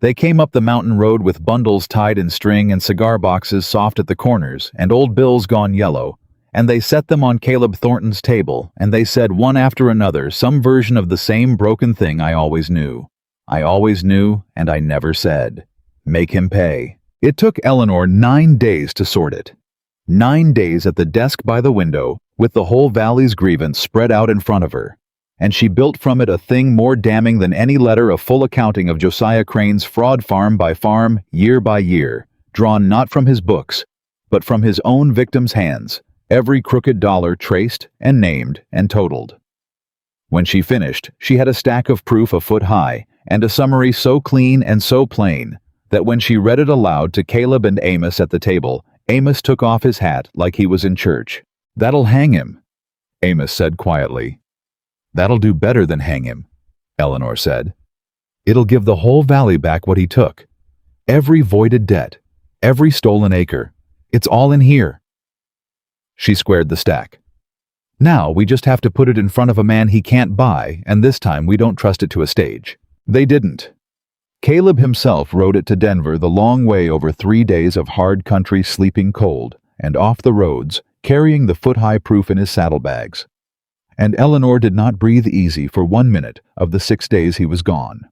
They came up the mountain road with bundles tied in string and cigar boxes soft at the corners and old bills gone yellow, and they set them on Caleb Thornton's table, and they said one after another some version of the same broken thing I always knew. I always knew, and I never said. Make him pay. It took Eleanor 9 days to sort it. 9 days at the desk by the window, with the whole valley's grievance spread out in front of her. And she built from it a thing more damning than any letter, a full accounting of Josiah Crane's fraud farm by farm, year by year, drawn not from his books, but from his own victims' hands, every crooked dollar traced and named and totaled. When she finished, she had a stack of proof a foot high, and a summary so clean and so plain, that when she read it aloud to Caleb and Amos at the table, Amos took off his hat like he was in church. "That'll hang him," Amos said quietly. "That'll do better than hang him," Eleanor said. "It'll give the whole valley back what he took. Every voided debt, every stolen acre. It's all in here." She squared the stack. "Now we just have to put it in front of a man he can't buy, and this time we don't trust it to a stage." They didn't. Caleb himself rode it to Denver the long way over 3 days of hard country, sleeping cold, and off the roads, carrying the foot-high proof in his saddlebags. And Eleanor did not breathe easy for 1 minute of the 6 days he was gone.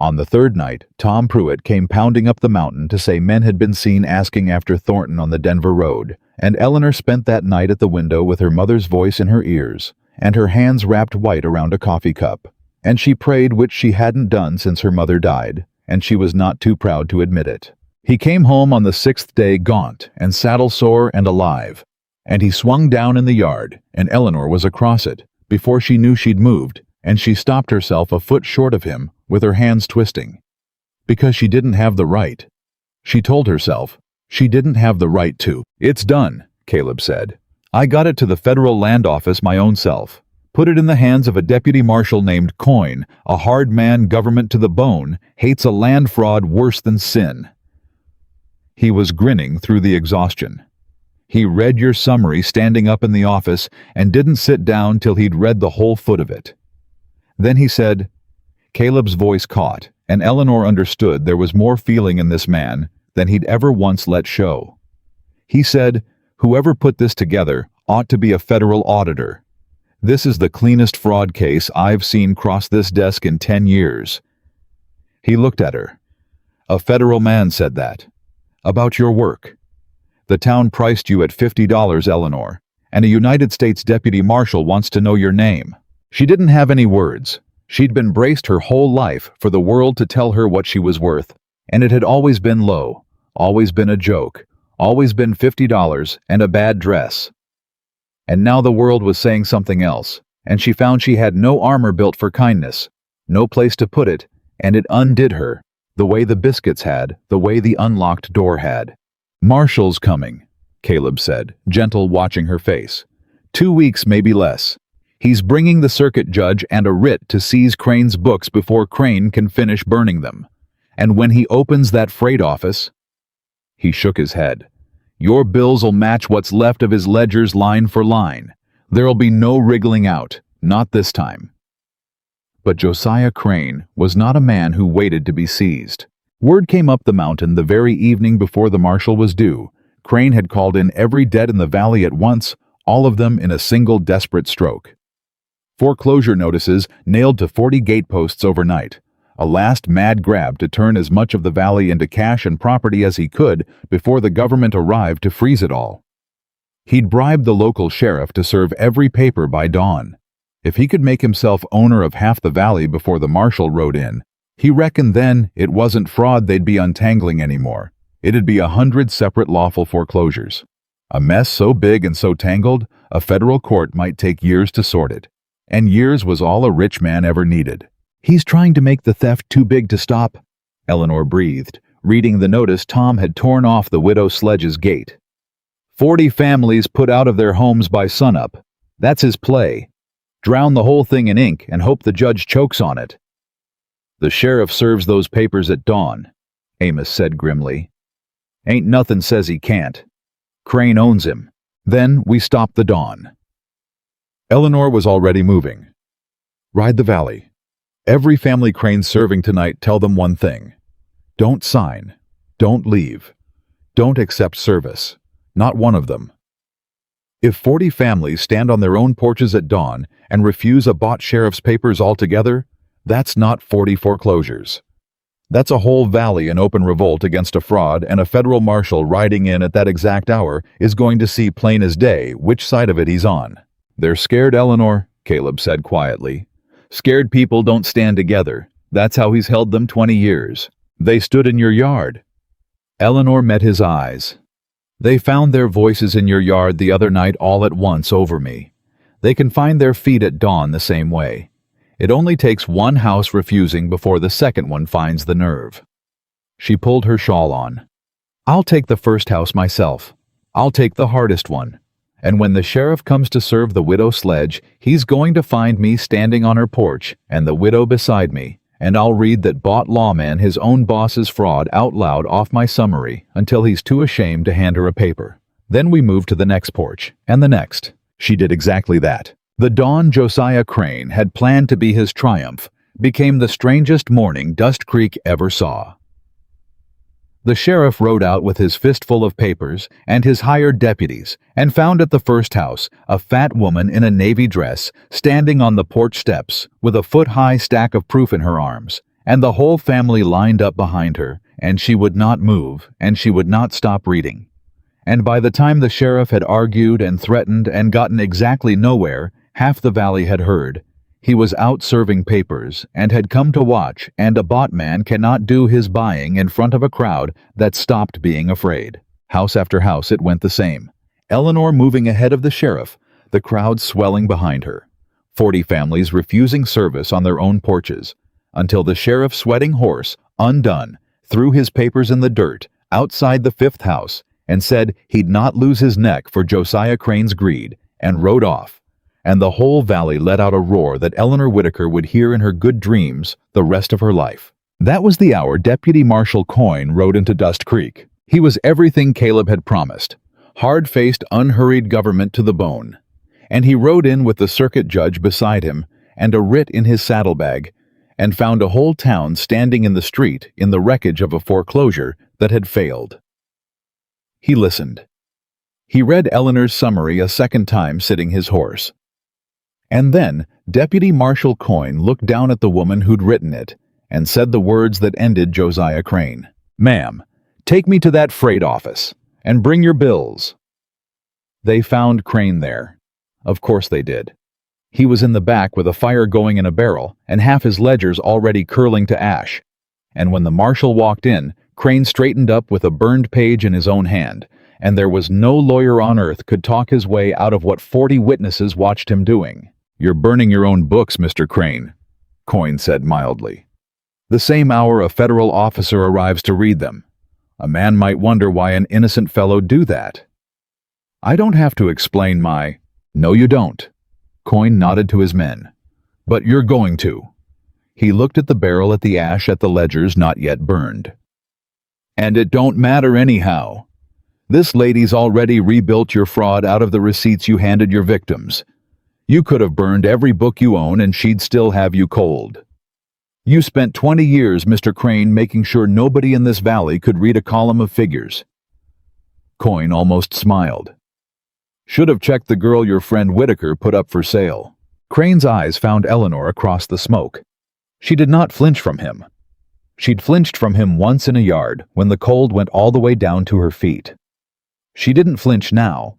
On the third night, Tom Pruitt came pounding up the mountain to say men had been seen asking after Thornton on the Denver road, and Eleanor spent that night at the window with her mother's voice in her ears, and her hands wrapped white around a coffee cup. And she prayed, which she hadn't done since her mother died, and she was not too proud to admit it. He came home on the 6th day gaunt and saddle-sore and alive, and he swung down in the yard, and Eleanor was across it, before she knew she'd moved, and she stopped herself a foot short of him, with her hands twisting. Because she didn't have the right. She told herself, she didn't have the right to. "It's done," Caleb said. "I got it to the federal land office my own self. Put it in the hands of a deputy marshal named Coyne, a hard man, government to the bone, hates a land fraud worse than sin." He was grinning through the exhaustion. He read your summary standing up in the office and didn't sit down till he'd read the whole foot of it. Then he said, Caleb's voice caught, and Eleanor understood there was more feeling in this man than he'd ever once let show. He said, "Whoever put this together ought to be a federal auditor. This is the cleanest fraud case I've seen cross this desk in 10 years. He looked at her. "A federal man said that. About your work. The town priced you at $50, Eleanor, and a United States deputy marshal wants to know your name." She didn't have any words. She'd been braced her whole life for the world to tell her what she was worth, and it had always been low, always been a joke, always been $50 and a bad dress. And now the world was saying something else, and she found she had no armor built for kindness, no place to put it, and it undid her, the way the biscuits had, the way the unlocked door had. "Marshall's coming," Caleb said, gentle, watching her face. 2 weeks, maybe less. He's bringing the circuit judge and a writ to seize Crane's books before Crane can finish burning them. And when he opens that freight office—" He shook his head. "Your bills'll match what's left of his ledgers line for line. There'll be no wriggling out, not this time." But Josiah Crane was not a man who waited to be seized. Word came up the mountain the very evening before the marshal was due. Crane had called in every debt in the valley at once, all of them in a single desperate stroke. Foreclosure notices nailed to 40 gateposts overnight. A last mad grab to turn as much of the valley into cash and property as he could before the government arrived to freeze it all. He'd bribed the local sheriff to serve every paper by dawn. If he could make himself owner of half the valley before the marshal rode in, he reckoned then it wasn't fraud they'd be untangling anymore. It'd be 100 separate lawful foreclosures. A mess so big and so tangled, a federal court might take years to sort it. And years was all a rich man ever needed. "He's trying to make the theft too big to stop," Eleanor breathed, reading the notice Tom had torn off the widow Sledge's gate. 40 families put out of their homes by sunup. That's his play. Drown the whole thing in ink and hope the judge chokes on it. "The sheriff serves those papers at dawn," Amos said grimly. "Ain't nothing says he can't. Crane owns him. Then we stop the dawn." Eleanor was already moving. "Ride the valley. Every family Crane's serving tonight, tell them one thing. Don't sign. Don't leave. Don't accept service. Not one of them. If 40 families stand on their own porches at dawn and refuse a bought sheriff's papers altogether, that's not 40 foreclosures. That's a whole valley in open revolt against a fraud, and a federal marshal riding in at that exact hour is going to see plain as day which side of it he's on." "They're scared, Eleanor," Caleb said quietly. "Scared people don't stand together. That's how he's held them 20 years. They stood in your yard." Eleanor met his eyes. "They found their voices in your yard the other night all at once over me. They can find their feet at dawn the same way. It only takes one house refusing before the second one finds the nerve." She pulled her shawl on. "I'll take the first house myself. I'll take the hardest one. And when the sheriff comes to serve the widow Sledge, he's going to find me standing on her porch and the widow beside me, and I'll read that bought lawman his own boss's fraud out loud off my summary until he's too ashamed to hand her a paper. Then we move to the next porch, and the next." She did exactly that. The dawn Josiah Crane had planned to be his triumph became the strangest morning Dust Creek ever saw. The sheriff rode out with his fistful of papers and his hired deputies and found at the first house a fat woman in a navy dress standing on the porch steps with a foot-high stack of proof in her arms, and the whole family lined up behind her, and she would not move, and she would not stop reading. And by the time the sheriff had argued and threatened and gotten exactly nowhere, half the valley had heard. He was out serving papers and had come to watch, and a bought man cannot do his buying in front of a crowd that stopped being afraid. House after house it went the same. Eleanor moving ahead of the sheriff, the crowd swelling behind her. 40 families refusing service on their own porches, until the sheriff's sweating horse, undone, threw his papers in the dirt outside the 5th house and said he'd not lose his neck for Josiah Crane's greed, and rode off. And the whole valley let out a roar that Eleanor Whitaker would hear in her good dreams the rest of her life. That was the hour Deputy Marshal Coyne rode into Dust Creek. He was everything Caleb had promised, hard-faced, unhurried government to the bone. And he rode in with the circuit judge beside him and a writ in his saddlebag, and found a whole town standing in the street in the wreckage of a foreclosure that had failed. He listened. He read Eleanor's summary a second time sitting his horse. And then Deputy Marshal Coyne looked down at the woman who'd written it and said the words that ended Josiah Crane. "Ma'am, take me to that freight office and bring your bills." They found Crane there. Of course they did. He was in the back with a fire going in a barrel and half his ledgers already curling to ash. And when the marshal walked in, Crane straightened up with a burned page in his own hand, and there was no lawyer on earth could talk his way out of what 40 witnesses watched him doing. "You're burning your own books, Mr. Crane," Coyne said mildly. "The same hour a federal officer arrives to read them. A man might wonder why an innocent fellow do that." "I don't have to explain my—" "No, you don't." Coyne nodded to his men. "But you're going to." He looked at the barrel at the ash at the ledgers not yet burned. "And it don't matter anyhow. This lady's already rebuilt your fraud out of the receipts you handed your victims. You could have burned every book you own and she'd still have you cold. You spent 20 years, Mr. Crane, making sure nobody in this valley could read a column of figures." Coyne almost smiled. "Should have checked the girl your friend Whitaker put up for sale." Crane's eyes found Eleanor across the smoke. She did not flinch from him. She'd flinched from him once in a yard when the cold went all the way down to her feet. She didn't flinch now.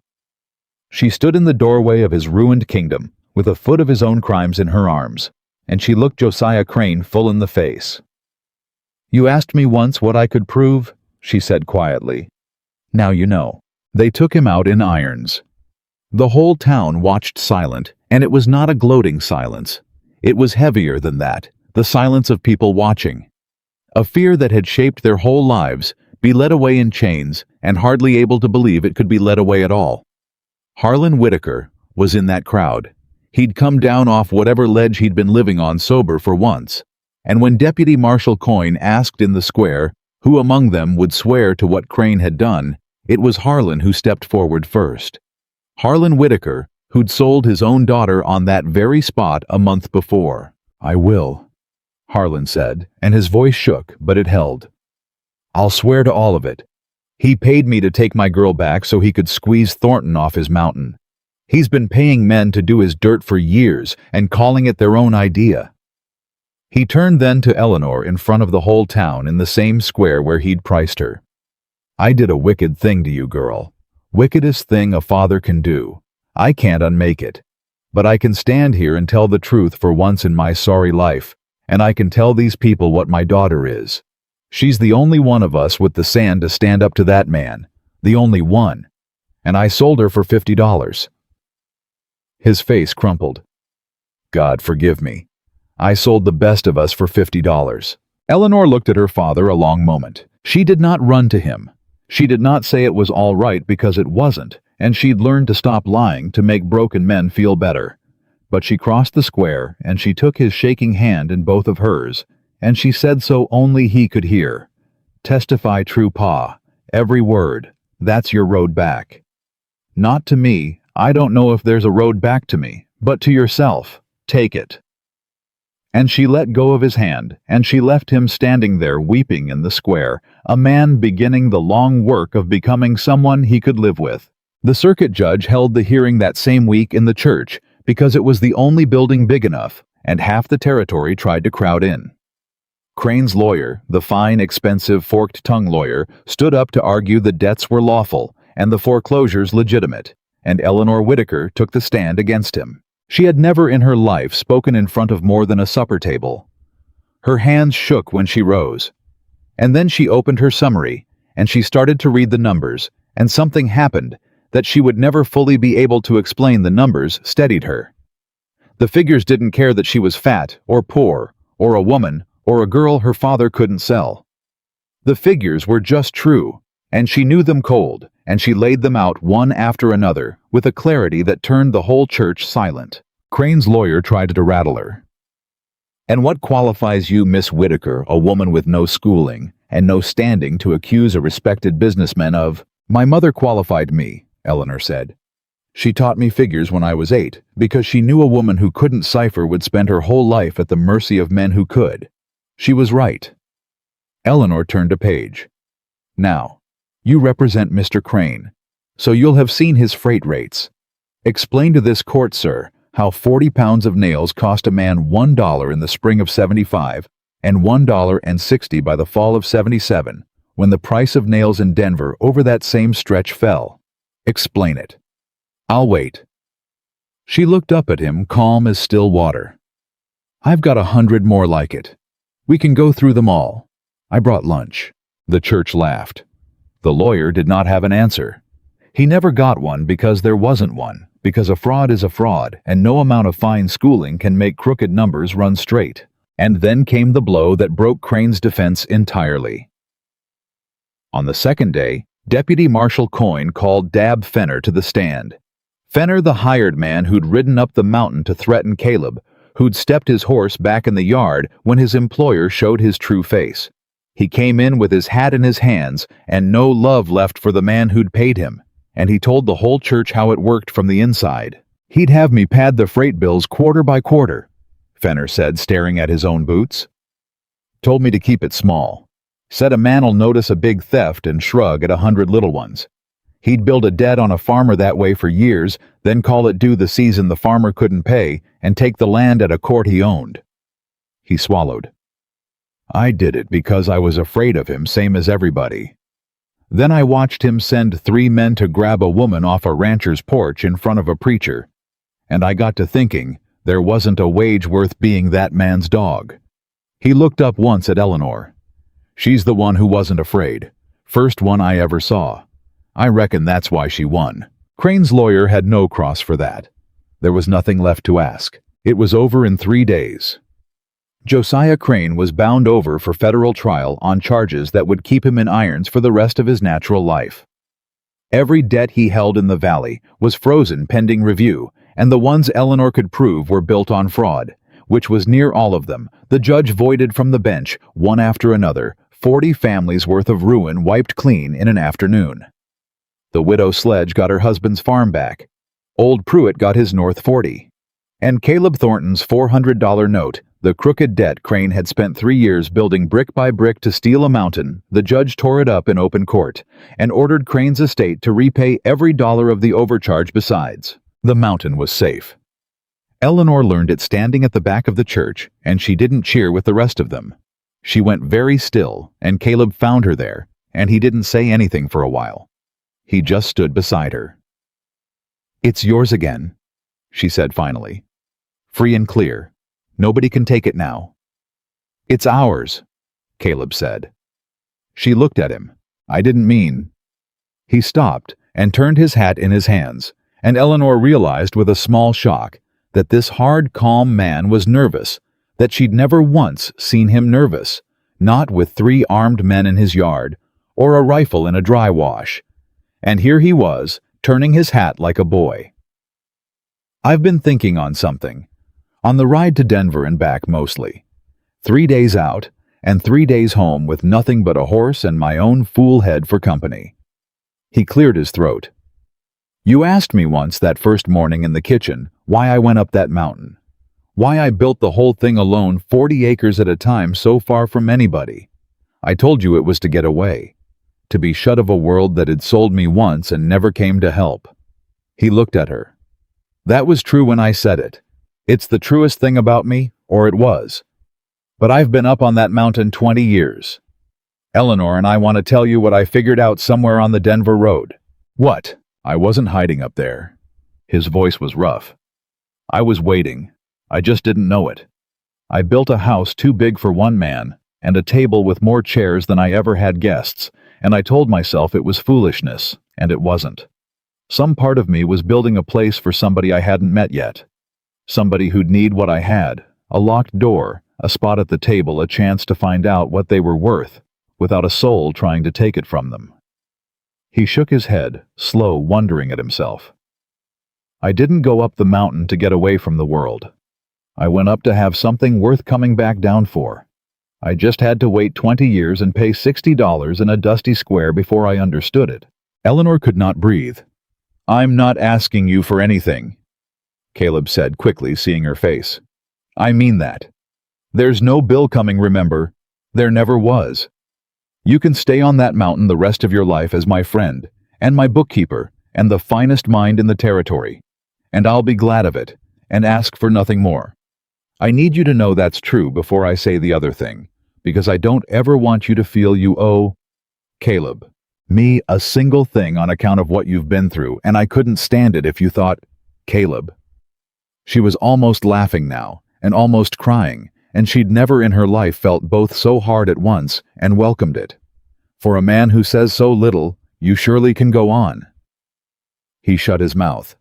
She stood in the doorway of his ruined kingdom with a foot of his own crimes in her arms, and she looked Josiah Crane full in the face. "You asked me once what I could prove," she said quietly. Now you know. They took him out in irons. The whole town watched silent, and it was not a gloating silence. It was heavier than that, the silence of people watching. A fear that had shaped their whole lives, be led away in chains, and hardly able to believe it could be led away at all. Harlan Whitaker was in that crowd. He'd come down off whatever ledge he'd been living on sober for once, and when Deputy Marshal Coyne asked in the square who among them would swear to what Crane had done, it was Harlan who stepped forward first. Harlan Whitaker, who'd sold his own daughter on that very spot a month before. "I will," Harlan said, and his voice shook, but it held. "I'll swear to all of it. He paid me to take my girl back so he could squeeze Thornton off his mountain. He's been paying men to do his dirt for years and calling it their own idea." He turned then to Eleanor in front of the whole town in the same square where he'd priced her. "I did a wicked thing to you, girl. Wickedest thing a father can do. I can't unmake it. But I can stand here and tell the truth for once in my sorry life, and I can tell these people what my daughter is. She's the only one of us with the sand to stand up to that man. The only one. And I sold her for $50. His face crumpled. "God forgive me. I sold the best of us for $50. Eleanor looked at her father a long moment. She did not run to him. She did not say it was all right because it wasn't, and she'd learned to stop lying to make broken men feel better. But she crossed the square, and she took his shaking hand in both of hers, and she said so only he could hear. "Testify true, Pa. Every word. That's your road back." "Not to me. I don't know if there's a road back to me, but to yourself. Take it." And she let go of his hand, and she left him standing there weeping in the square, a man beginning the long work of becoming someone he could live with. The circuit judge held the hearing that same week in the church because it was the only building big enough, and half the territory tried to crowd in. Crane's lawyer, the fine, expensive, forked-tongue lawyer, stood up to argue the debts were lawful and the foreclosures legitimate, and Eleanor Whitaker took the stand against him. She had never in her life spoken in front of more than a supper table. Her hands shook when she rose. And then she opened her summary, and she started to read the numbers, and something happened that she would never fully be able to explain. The numbers steadied her. The figures didn't care that she was fat, or poor, or a woman, or a girl her father couldn't sell. The figures were just true, and she knew them cold, and she laid them out one after another with a clarity that turned the whole church silent. Crane's lawyer tried to rattle her. "And what qualifies you, Miss Whitaker, a woman with no schooling and no standing, to accuse a respected businessman of—" "My mother qualified me," Eleanor said. "She taught me figures when I was 8, because she knew a woman who couldn't cipher would spend her whole life at the mercy of men who could. She was right." Eleanor turned a page. "Now, you represent Mr. Crane, so you'll have seen his freight rates. Explain to this court, sir, how 40 pounds of nails cost a man $1 in the spring of '75 and $1.60 by the fall of '77, when the price of nails in Denver over that same stretch fell. Explain it." "I'll wait." She looked up at him, calm as still water. "I've got 100 more like it. We can go through them all. I brought lunch." The church laughed. The lawyer did not have an answer. He never got one because there wasn't one, because a fraud is a fraud, and no amount of fine schooling can make crooked numbers run straight. And then came the blow that broke Crane's defense entirely. On the second day, Deputy Marshal Coyne called Dab Fenner to the stand. Fenner, the hired man who'd ridden up the mountain to threaten Caleb, who'd stepped his horse back in the yard when his employer showed his true face. He came in with his hat in his hands and no love left for the man who'd paid him, and he told the whole church how it worked from the inside. "He'd have me pad the freight bills quarter by quarter," Fenner said, staring at his own boots. "Told me to keep it small. Said a man'll notice a big theft and shrug at 100 little ones. He'd build a debt on a farmer that way for years, then call it due the season the farmer couldn't pay, and take the land at a court he owned." He swallowed. "I did it because I was afraid of him, same as everybody. Then I watched him send 3 men to grab a woman off a rancher's porch in front of a preacher, and I got to thinking there wasn't a wage worth being that man's dog." He looked up once at Eleanor. "She's the one who wasn't afraid. First one I ever saw. I reckon that's why she won. Crane's lawyer had no cross for that. There was nothing left to ask. It was over in 3 days. Josiah Crane was bound over for federal trial on charges that would keep him in irons for the rest of his natural life. Every debt he held in the valley was frozen pending review, and the ones Eleanor could prove were built on fraud, which was near all of them. The judge voided from the bench, one after another, 40 families worth of ruin wiped clean in an afternoon. The widow Sledge got her husband's farm back. Old Pruitt got his North 40. And Caleb Thornton's $400 note, the crooked debt Crane had spent 3 years building brick by brick to steal a mountain, the judge tore it up in open court and ordered Crane's estate to repay every dollar of the overcharge besides. The mountain was safe. Eleanor learned it standing at the back of the church, and she didn't cheer with the rest of them. She went very still, and Caleb found her there, and he didn't say anything for a while. He just stood beside her. "It's yours again," she said finally. "Free and clear. Nobody can take it now." "It's ours," Caleb said. She looked at him. "I didn't mean." He stopped and turned his hat in his hands, and Eleanor realized with a small shock that this hard, calm man was nervous, that she'd never once seen him nervous, not with 3 armed men in his yard, or a rifle in a dry wash. And here he was, turning his hat like a boy. "I've been thinking on something. On the ride to Denver and back mostly. 3 days out, and 3 days home with nothing but a horse and my own fool head for company." He cleared his throat. "You asked me once that first morning in the kitchen why I went up that mountain. Why I built the whole thing alone 40 acres at a time so far from anybody. I told you it was to get away. To be shut of a world that had sold me once and never came to help." He looked at her. "That was true when I said it. It's the truest thing about me, or it was. But I've been up on that mountain 20 years. Eleanor and I want to tell you what I figured out somewhere on the Denver road." "What?" "I wasn't hiding up there." His voice was rough. "I was waiting. I just didn't know it. I built a house too big for one man, and a table with more chairs than I ever had guests, and I told myself it was foolishness, and it wasn't. Some part of me was building a place for somebody I hadn't met yet. Somebody who'd need what I had, a locked door, a spot at the table, a chance to find out what they were worth, without a soul trying to take it from them." He shook his head, slow, wondering at himself. "I didn't go up the mountain to get away from the world. I went up to have something worth coming back down for. I just had to wait 20 years and pay $60 in a dusty square before I understood it." Eleanor could not breathe. "I'm not asking you for anything," Caleb said quickly, seeing her face. "I mean that. There's no bill coming, remember. There never was. You can stay on that mountain the rest of your life as my friend, and my bookkeeper, and the finest mind in the territory. And I'll be glad of it, and ask for nothing more. I need you to know that's true before I say the other thing, because I don't ever want you to feel you owe Caleb, me, a single thing on account of what you've been through, and I couldn't stand it if you thought, Caleb." She was almost laughing now, and almost crying, and she'd never in her life felt both so hard at once and welcomed it. For a man who says so little, you surely can go on. He shut his mouth.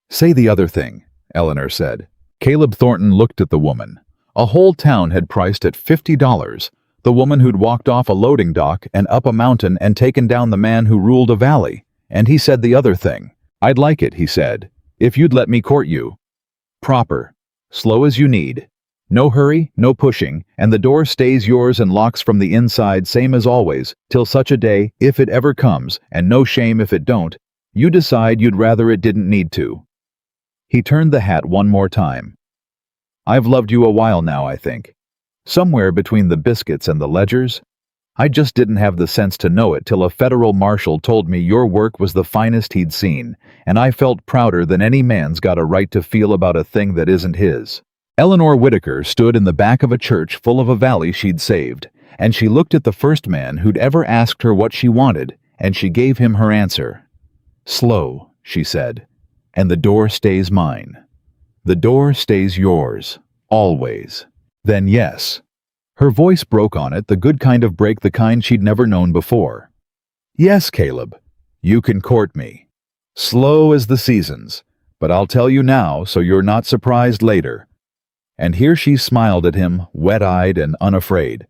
"Say the other thing," Eleanor said. Caleb Thornton looked at the woman. A whole town had priced at $50, the woman who'd walked off a loading dock and up a mountain and taken down the man who ruled a valley. And he said the other thing. "I'd like it," he said, "if you'd let me court you. Proper. Slow as you need. No hurry, no pushing, and the door stays yours and locks from the inside same as always, till such a day, if it ever comes, and no shame if it don't, you decide you'd rather it didn't need to." He turned the hat one more time. "I've loved you a while now, I think. Somewhere between the biscuits and the ledgers. I just didn't have the sense to know it till a federal marshal told me your work was the finest he'd seen, and I felt prouder than any man's got a right to feel about a thing that isn't his." Eleanor Whitaker stood in the back of a church full of a valley she'd saved, and she looked at the first man who'd ever asked her what she wanted, and she gave him her answer. "Slow," she said, "and the door stays mine. The door stays yours, always." "Then yes." Her voice broke on it, the good kind of break, the kind she'd never known before. Yes, Caleb, you can court me. Slow as the seasons, but I'll tell you now so you're not surprised later. And here she smiled at him, wet-eyed and unafraid.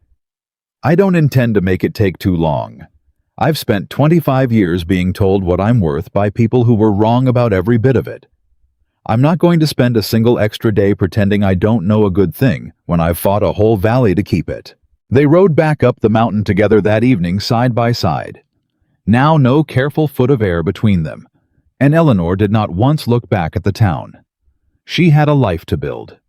I don't intend to make it take too long. I've spent 25 years being told what I'm worth by people who were wrong about every bit of it. I'm not going to spend a single extra day pretending I don't know a good thing when I've fought a whole valley to keep it. They rode back up the mountain together that evening side by side. Now no careful foot of air between them, and Eleanor did not once look back at the town. She had a life to build,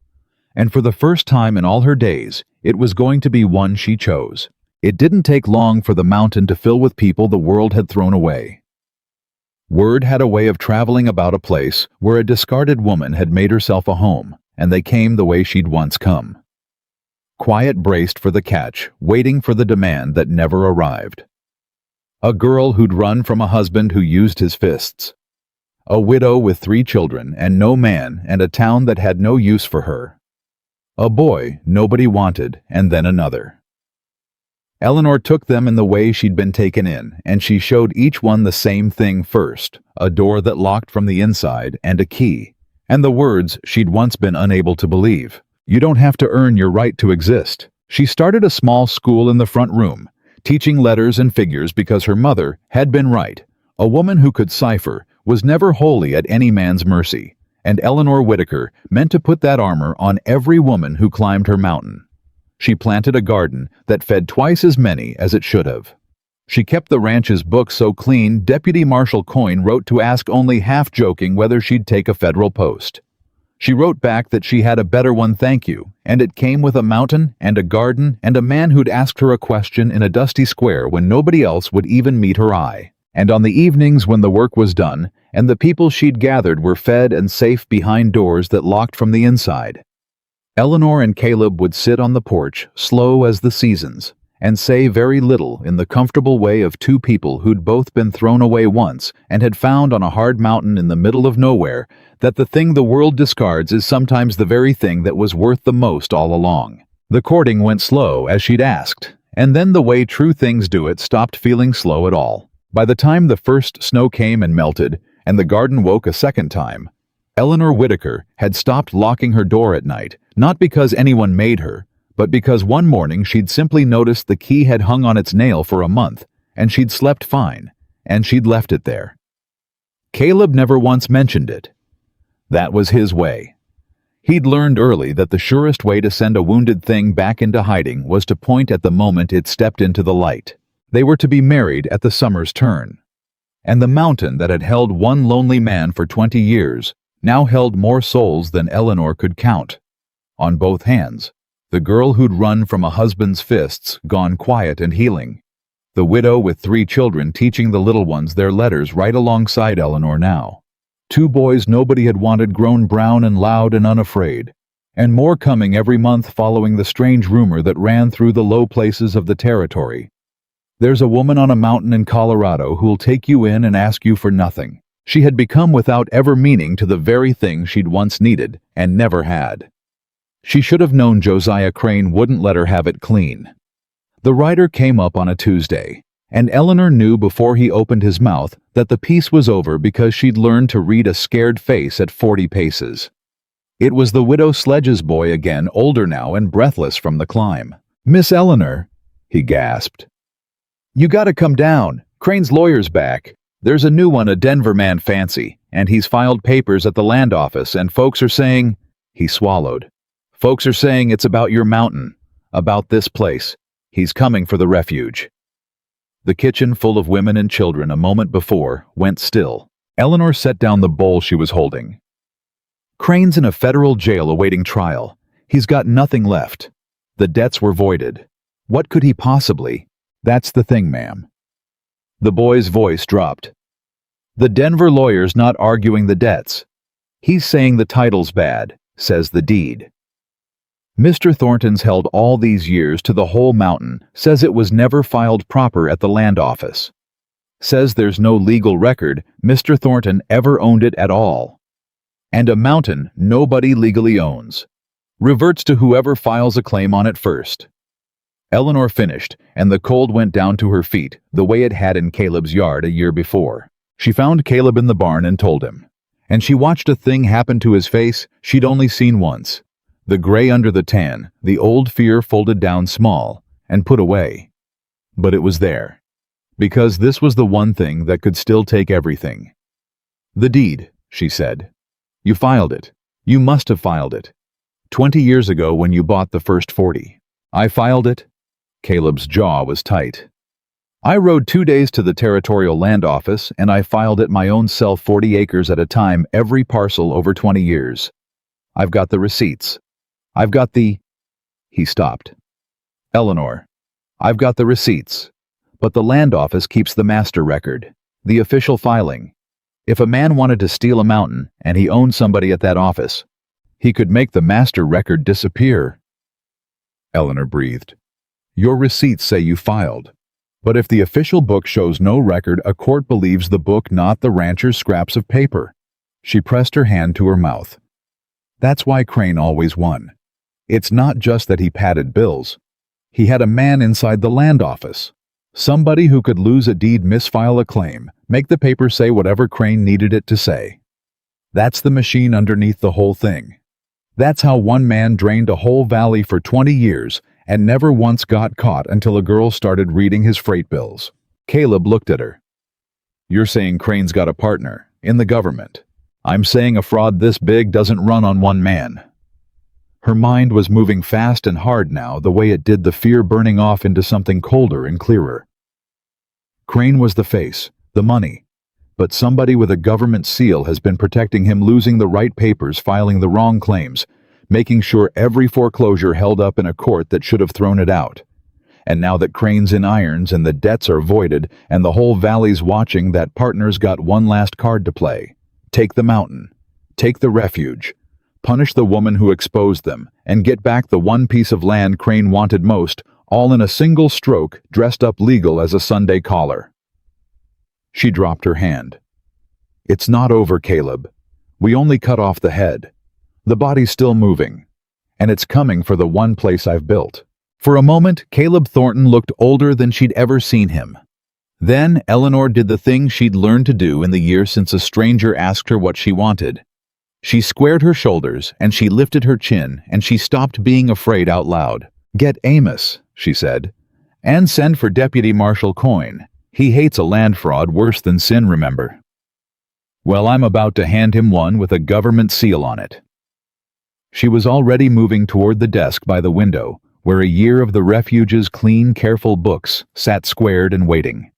and for the first time in all her days, it was going to be one she chose. It didn't take long for the mountain to fill with people the world had thrown away. Word had a way of traveling about a place where a discarded woman had made herself a home, and they came the way she'd once come. Quiet braced for the catch, waiting for the demand that never arrived. A girl who'd run from a husband who used his fists. A widow with 3 children and no man, and a town that had no use for her. A boy nobody wanted, and then another. Eleanor took them in the way she'd been taken in, and she showed each one the same thing first, a door that locked from the inside and a key, and the words she'd once been unable to believe. You don't have to earn your right to exist. She started a small school in the front room, teaching letters and figures because her mother had been right. A woman who could cipher was never wholly at any man's mercy, and Eleanor Whitaker meant to put that armor on every woman who climbed her mountain. She planted a garden that fed twice as many as it should have. She kept the ranch's books so clean, Deputy Marshal Coyne wrote to ask only half-joking whether she'd take a federal post. She wrote back that she had a better one, thank you, and it came with a mountain and a garden and a man who'd asked her a question in a dusty square when nobody else would even meet her eye. And on the evenings when the work was done, and the people she'd gathered were fed and safe behind doors that locked from the inside, Eleanor and Caleb would sit on the porch, slow as the seasons, and say very little in the comfortable way of 2 people who'd both been thrown away once and had found on a hard mountain in the middle of nowhere that the thing the world discards is sometimes the very thing that was worth the most all along. The courting went slow as she'd asked, and then the way true things do it stopped feeling slow at all. By the time the first snow came and melted, and the garden woke a second time, Eleanor Whitaker had stopped locking her door at night, not because anyone made her, but because one morning she'd simply noticed the key had hung on its nail for a month, and she'd slept fine, and she'd left it there. Caleb never once mentioned it. That was his way. He'd learned early that the surest way to send a wounded thing back into hiding was to point at the moment it stepped into the light. They were to be married at the summer's turn. And the mountain that had held one lonely man for 20 years now held more souls than Eleanor could count. On both hands, the girl who'd run from a husband's fists, gone quiet and healing. The widow with 3 children teaching the little ones their letters right alongside Eleanor now. 2 boys nobody had wanted grown brown and loud and unafraid. And more coming every month following the strange rumor that ran through the low places of the territory. There's a woman on a mountain in Colorado who'll take you in and ask you for nothing. She had become without ever meaning to the very thing she'd once needed and never had. She should have known Josiah Crane wouldn't let her have it clean. The rider came up on a Tuesday, and Eleanor knew before he opened his mouth that the piece was over because she'd learned to read a scared face at 40 paces. It was the widow Sledge's boy again, older now and breathless from the climb. "Miss Eleanor," he gasped. "You gotta come down. Crane's lawyer's back. There's a new one a Denver man fancy, and he's filed papers at the land office, and folks are saying—" He swallowed. "Folks are saying it's about your mountain, about this place. He's coming for the refuge." The kitchen, full of women and children a moment before, went still. Eleanor set down the bowl she was holding. "Crane's in a federal jail awaiting trial. He's got nothing left. The debts were voided. What could he possibly—" "That's the thing, ma'am." The boy's voice dropped. "The Denver lawyer's not arguing the debts. He's saying the title's bad, says the deed. Mr. Thornton's held all these years to the whole mountain, says it was never filed proper at the land office. Says there's no legal record Mr. Thornton ever owned it at all. And a mountain nobody legally owns. Reverts to whoever files a claim on it first." Eleanor finished, and the cold went down to her feet, the way it had in Caleb's yard a year before. She found Caleb in the barn and told him. And she watched a thing happen to his face she'd only seen once. The gray under the tan, the old fear folded down small, and put away. But it was there. Because this was the one thing that could still take everything. "The deed," she said. "You filed it. You must have filed it. 20 years ago when you bought the first 40. I filed it." Caleb's jaw was tight. "I rode 2 days to the Territorial Land Office, and I filed it my own self 40 acres at a time, every parcel over 20 years. I've got the receipts. I've got the—" He stopped. "Eleanor, I've got the receipts. But the land office keeps the master record, the official filing. If a man wanted to steal a mountain, and he owned somebody at that office, he could make the master record disappear." Eleanor breathed. "Your receipts say you filed. But if the official book shows no record, a court believes the book, not the rancher's scraps of paper." She pressed her hand to her mouth. "That's why Crane always won. It's not just that he padded bills. He had a man inside the land office. Somebody who could lose a deed, misfile a claim, make the paper say whatever Crane needed it to say. That's the machine underneath the whole thing. That's how one man drained a whole valley for 20 years and never once got caught until a girl started reading his freight bills." Caleb looked at her. "You're saying Crane's got a partner, in the government. I'm saying a fraud this big doesn't run on one man." Her mind was moving fast and hard now, the way it did the fear burning off into something colder and clearer. Crane was the face, the money. But somebody with a government seal has been protecting him losing the right papers, filing the wrong claims, making sure every foreclosure held up in a court that should have thrown it out. And now that Crane's in irons and the debts are voided and the whole valley's watching, that partner's got one last card to play. Take the mountain. Take the refuge. Punish the woman who exposed them, and get back the one piece of land Crane wanted most, all in a single stroke, dressed up legal as a Sunday caller. She dropped her hand. "It's not over, Caleb. We only cut off the head. The body's still moving. And it's coming for the one place I've built." For a moment, Caleb Thornton looked older than she'd ever seen him. Then Eleanor did the thing she'd learned to do in the years since a stranger asked her what she wanted. She squared her shoulders, and she lifted her chin, and she stopped being afraid out loud. "Get Amos," she said, "and send for Deputy Marshal Coyne. He hates a land fraud worse than sin, remember." "Well, I'm about to hand him one with a government seal on it." She was already moving toward the desk by the window, where a year of the refuge's clean, careful books sat squared and waiting.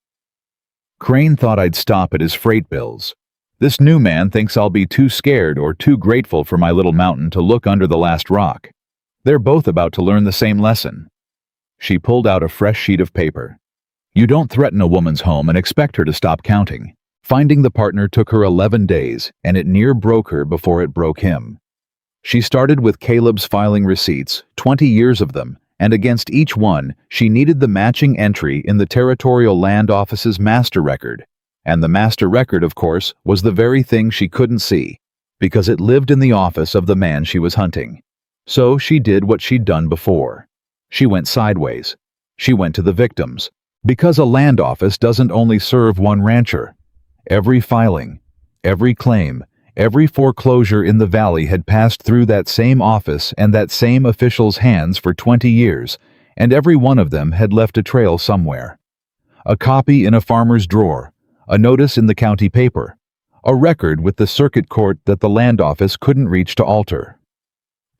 "Crane thought I'd stop at his freight bills. This new man thinks I'll be too scared or too grateful for my little mountain to look under the last rock. They're both about to learn the same lesson." She pulled out a fresh sheet of paper. "You don't threaten a woman's home and expect her to stop counting." Finding the partner took her 11 days, and it near broke her before it broke him. She started with Caleb's filing receipts, 20 years of them, and against each one, she needed the matching entry in the Territorial Land Office's master record. And the master record, of course, was the very thing she couldn't see, because it lived in the office of the man she was hunting. So she did what she'd done before. She went sideways. She went to the victims. Because a land office doesn't only serve one rancher. Every filing, every claim, every foreclosure in the valley had passed through that same office and that same official's hands for 20 years, and every one of them had left a trail somewhere. A copy in a farmer's drawer, a notice in the county paper, a record with the circuit court that the land office couldn't reach to alter.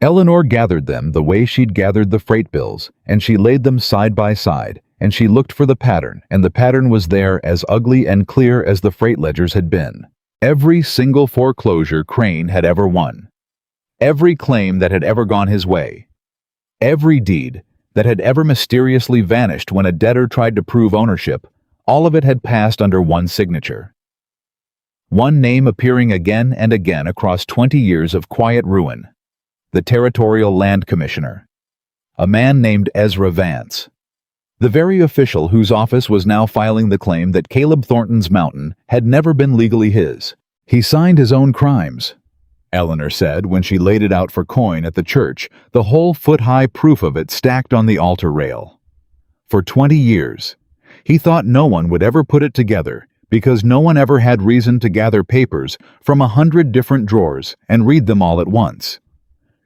Eleanor gathered them the way she'd gathered the freight bills, and she laid them side by side, and she looked for the pattern, and the pattern was there, as ugly and clear as the freight ledgers had been. Every single foreclosure Crane had ever won. Every claim that had ever gone his way. Every deed that had ever mysteriously vanished when a debtor tried to prove ownership. All of it had passed under one signature. One name appearing again and again across 20 years of quiet ruin. The Territorial Land Commissioner. A man named Ezra Vance. The very official whose office was now filing the claim that Caleb Thornton's mountain had never been legally his. He signed his own crimes, Eleanor said when she laid it out for Coyne at the church, the whole foot-high proof of it stacked on the altar rail. for 20 years. He thought no one would ever put it together because no one ever had reason to gather papers from 100 different drawers and read them all at once.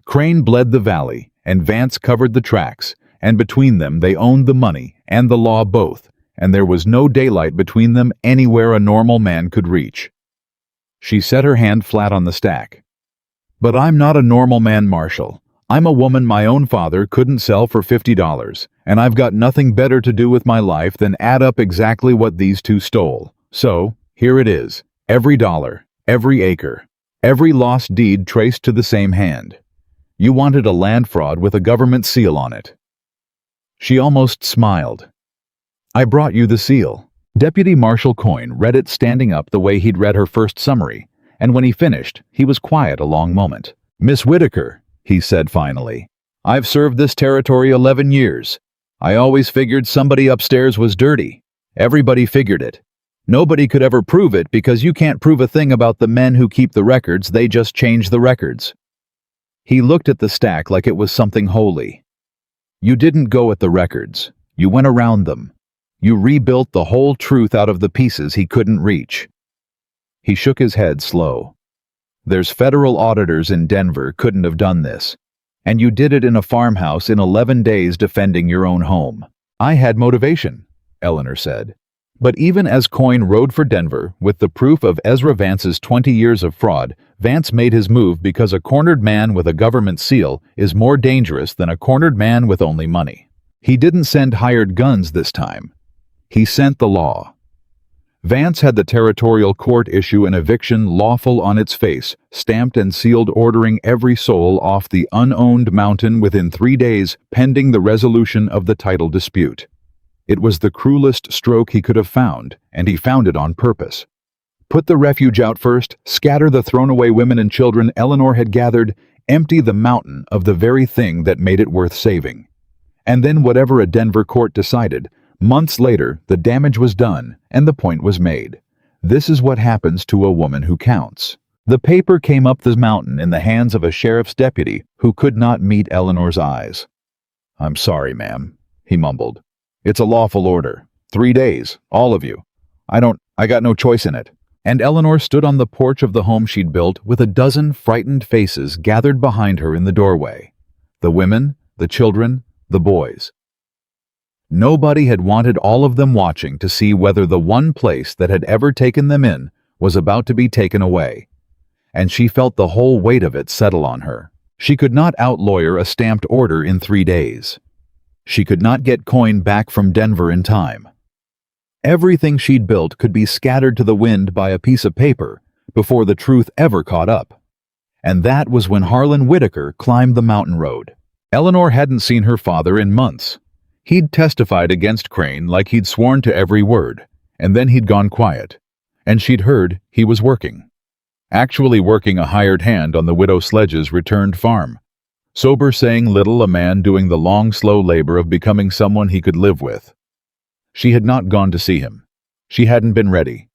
Crane bled the valley, and Vance covered the tracks, and between them they owned the money and the law both, and there was no daylight between them anywhere a normal man could reach. She set her hand flat on the stack. "But I'm not a normal man, Marshall. I'm a woman my own father couldn't sell for $50, and I've got nothing better to do with my life than add up exactly what these two stole. So, here it is. Every dollar, every acre, every lost deed traced to the same hand. You wanted a land fraud with a government seal on it." She almost smiled. "I brought you the seal." Deputy Marshal Coyne read it standing up the way he'd read her first summary, and when he finished, he was quiet a long moment. "Miss Whitaker," he said finally, "I've served this territory 11 years. I always figured somebody upstairs was dirty. Everybody figured it. Nobody could ever prove it because you can't prove a thing about the men who keep the records, they just change the records." He looked at the stack like it was something holy. "You didn't go at the records. You went around them. You rebuilt the whole truth out of the pieces he couldn't reach." He shook his head slow. "There's federal auditors in Denver couldn't have done this. And you did it in a farmhouse in 11 days defending your own home." "I had motivation," Eleanor said. But even as Coyne rode for Denver with the proof of Ezra Vance's 20 years of fraud, Vance made his move because a cornered man with a government seal is more dangerous than a cornered man with only money. He didn't send hired guns this time. He sent the law. Vance had the territorial court issue an eviction lawful on its face, stamped and sealed, ordering every soul off the unowned mountain within 3 days, pending the resolution of the title dispute. It was the cruelest stroke he could have found, and he found it on purpose. Put the refuge out first, scatter the thrown-away women and children Eleanor had gathered, empty the mountain of the very thing that made it worth saving. And then whatever a Denver court decided, months later the damage was done and the point was made. This is what happens to a woman who counts. The paper came up the mountain in the hands of a sheriff's deputy who could not meet Eleanor's eyes. "I'm sorry, ma'am," he mumbled. "It's a lawful order. 3 days, all of you. I got no choice in it." And Eleanor stood on the porch of the home she'd built with a dozen frightened faces gathered behind her in the doorway. The women, the children, the boys. Nobody had wanted all of them watching to see whether the one place that had ever taken them in was about to be taken away. And she felt the whole weight of it settle on her. She could not outlawyer a stamped order in 3 days. She could not get Coyne back from Denver in time. Everything she'd built could be scattered to the wind by a piece of paper before the truth ever caught up. And that was when Harlan Whitaker climbed the mountain road. Eleanor hadn't seen her father in months. He'd testified against Crane like he'd sworn to every word, and then he'd gone quiet. And she'd heard he was working. Actually working a hired hand on the widow Sledge's returned farm. Sober, saying little, a man doing the long, slow labor of becoming someone he could live with. She had not gone to see him. She hadn't been ready.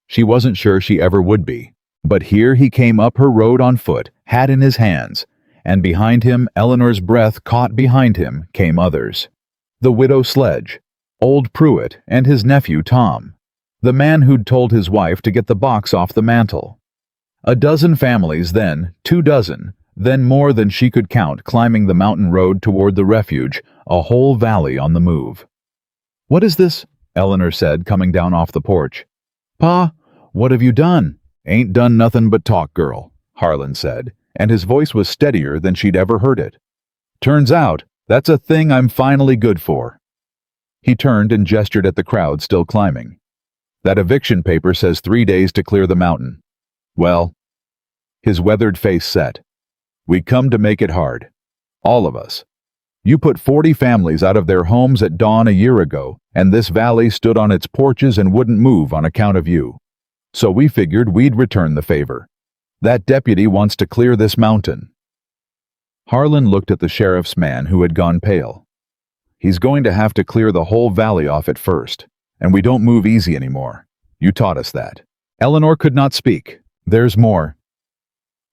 She wasn't sure she ever would be. But here he came up her road on foot, hat in his hands, and behind him, Eleanor's breath caught behind him, came others. The widow Sledge, old Pruitt, and his nephew Tom. The man who'd told his wife to get the box off the mantel. A dozen families, then 2 dozen, then more than she could count, climbing the mountain road toward the refuge, a whole valley on the move. "What is this?" Eleanor said, coming down off the porch. "Pa, what have you done?" "Ain't done nothing but talk, girl," Harlan said, and his voice was steadier than she'd ever heard it. "Turns out, that's a thing I'm finally good for." He turned and gestured at the crowd still climbing. "That eviction paper says 3 days to clear the mountain. Well," his weathered face set, "we come to make it hard. All of us. You put 40 families out of their homes at dawn a year ago, and this valley stood on its porches and wouldn't move on account of you. So we figured we'd return the favor. That deputy wants to clear this mountain." Harlan looked at the sheriff's man who had gone pale. "He's going to have to clear the whole valley off at first, and we don't move easy anymore. You taught us that." Eleanor could not speak. "There's more."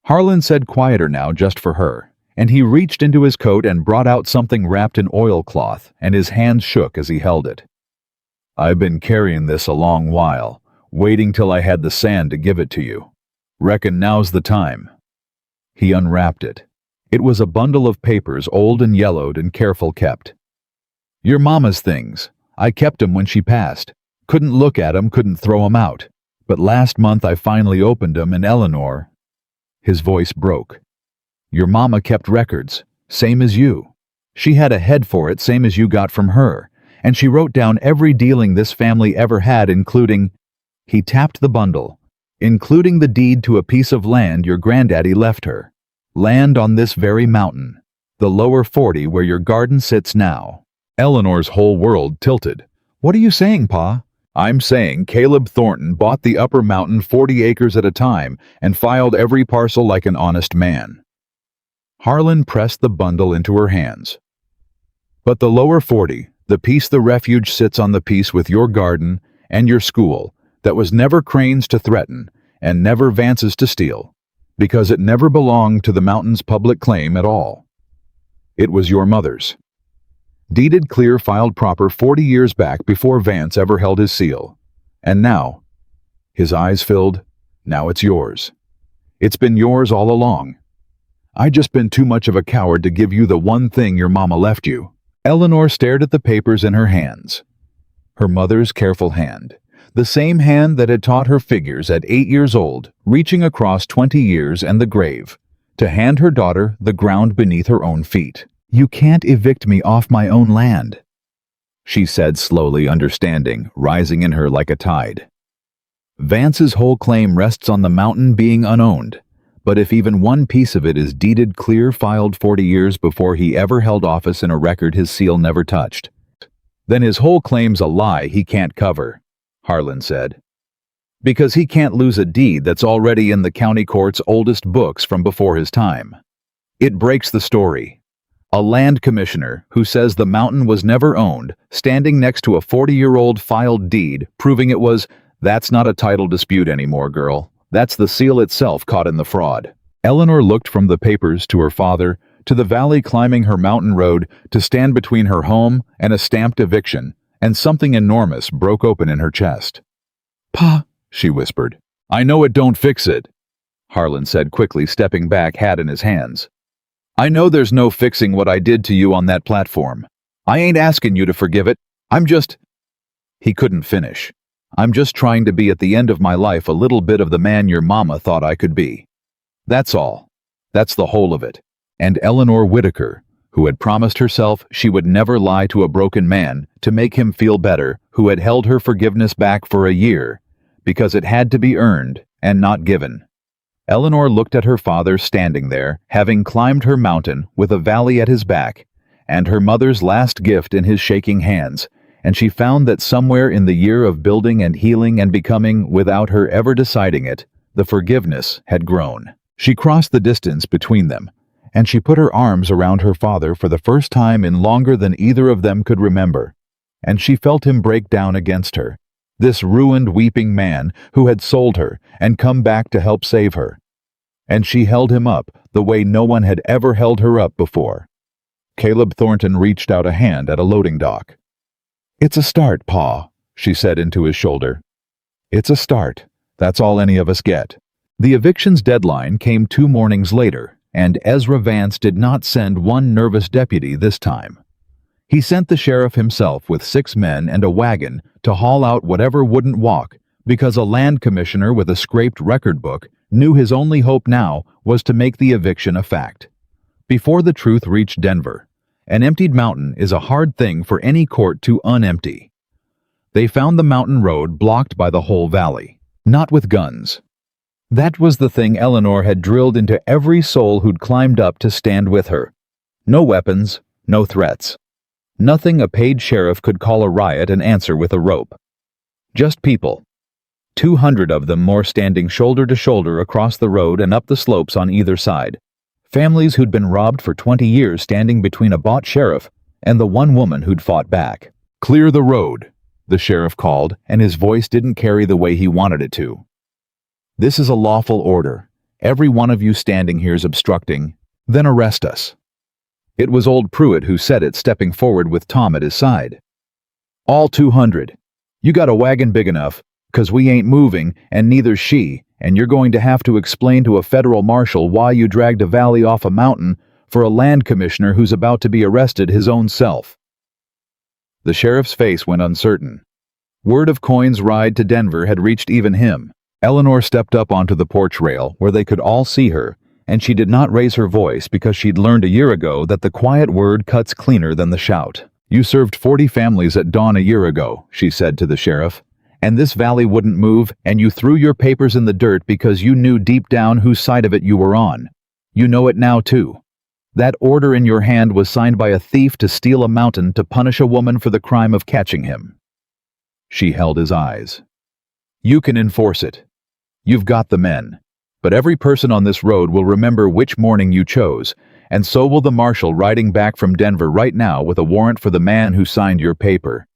Harlan said quieter now, just for her, and he reached into his coat and brought out something wrapped in oilcloth, and his hands shook as he held it. "I've been carrying this a long while, waiting till I had the sand to give it to you. Reckon now's the time." He unwrapped it. It was a bundle of papers, old and yellowed and careful kept. "Your mama's things. I kept 'em when she passed. Couldn't look at 'em, couldn't throw 'em out. But last month I finally opened 'em, and Eleanor—" His voice broke. "Your mama kept records, same as you. She had a head for it, same as you got from her, and she wrote down every dealing this family ever had, including—" He tapped the bundle. "Including the deed to a piece of land your granddaddy left her. Land on this very mountain, the lower 40 where your garden sits now." Eleanor's whole world tilted. "What are you saying, Pa?" "I'm saying Caleb Thornton bought the upper mountain 40 acres at a time and filed every parcel like an honest man." Harlan pressed the bundle into her hands. "But the lower 40, the piece the refuge sits on, the piece with your garden and your school, that was never Crane's to threaten and never Vance's to steal, because it never belonged to the mountain's public claim at all. It was your mother's. Deeded clear, filed proper 40 years back before Vance ever held his seal. And now," his eyes filled, "now it's yours. It's been yours all along. I just been too much of a coward to give you the one thing your mama left you." Eleanor stared at the papers in her hands. Her mother's careful hand. The same hand that had taught her figures at 8 years old, reaching across 20 years and the grave, to hand her daughter the ground beneath her own feet. "You can't evict me off my own land," she said slowly, understanding, rising in her like a tide. "Vance's whole claim rests on the mountain being unowned, but if even one piece of it is deeded clear, filed 40 years before he ever held office in a record his seal never touched, then his whole claim's a lie he can't cover," Harlan said. "Because he can't lose a deed that's already in the county court's oldest books from before his time. It breaks the story. A land commissioner who says the mountain was never owned, standing next to a 40-year-old filed deed proving it was— that's not a title dispute anymore, girl. That's the seal itself caught in the fraud." Eleanor looked from the papers to her father, to the valley climbing her mountain road, to stand between her home and a stamped eviction, and something enormous broke open in her chest. "Pa," she whispered. "I know it don't fix it," Harlan said quickly, stepping back, hat in his hands. "I know there's no fixing what I did to you on that platform. I ain't asking you to forgive it. I'm just—" He couldn't finish. "I'm just trying to be at the end of my life a little bit of the man your mama thought I could be. That's all. That's the whole of it." And Eleanor Whitaker, who had promised herself she would never lie to a broken man to make him feel better, who had held her forgiveness back for a year, because it had to be earned and not given. Eleanor looked at her father standing there, having climbed her mountain with a valley at his back, and her mother's last gift in his shaking hands, and she found that somewhere in the year of building and healing and becoming, without her ever deciding it, the forgiveness had grown. She crossed the distance between them, and she put her arms around her father for the first time in longer than either of them could remember, and she felt him break down against her, this ruined, weeping man who had sold her and come back to help save her. And she held him up the way no one had ever held her up before. Caleb Thornton reached out a hand at a loading dock. "It's a start, Pa," she said into his shoulder. "It's a start. That's all any of us get." The eviction's deadline came 2 mornings later, and Ezra Vance did not send one nervous deputy this time. He sent the sheriff himself with 6 men and a wagon to haul out whatever wouldn't walk, because a land commissioner with a scraped record book knew his only hope now was to make the eviction a fact. Before the truth reached Denver, an emptied mountain is a hard thing for any court to unempty. They found the mountain road blocked by the whole valley, not with guns. That was the thing Eleanor had drilled into every soul who'd climbed up to stand with her. No weapons, no threats. Nothing a paid sheriff could call a riot and answer with a rope. Just people. 200 of them more standing shoulder to shoulder across the road and up the slopes on either side. Families who'd been robbed for 20 years standing between a bought sheriff and the one woman who'd fought back. "Clear the road," the sheriff called, and his voice didn't carry the way he wanted it to. "This is a lawful order. Every one of you standing here's obstructing, Then arrest us." It was old Pruitt who said it, stepping forward with Tom at his side. "All 200. You got a wagon big enough, 'cause we ain't moving, and neither's she, and you're going to have to explain to a federal marshal why you dragged a valley off a mountain for a land commissioner who's about to be arrested his own self." The sheriff's face went uncertain. Word of Coyne's ride to Denver had reached even him. Eleanor stepped up onto the porch rail where they could all see her, and she did not raise her voice because she'd learned a year ago that the quiet word cuts cleaner than the shout. "You served 40 families at dawn a year ago," she said to the sheriff, "and this valley wouldn't move, and you threw your papers in the dirt because you knew deep down whose side of it you were on. You know it now, too. That order in your hand was signed by a thief to steal a mountain to punish a woman for the crime of catching him." She held his eyes. "You can enforce it. You've got the men. But every person on this road will remember which morning you chose, and so will the marshal riding back from Denver right now with a warrant for the man who signed your paper.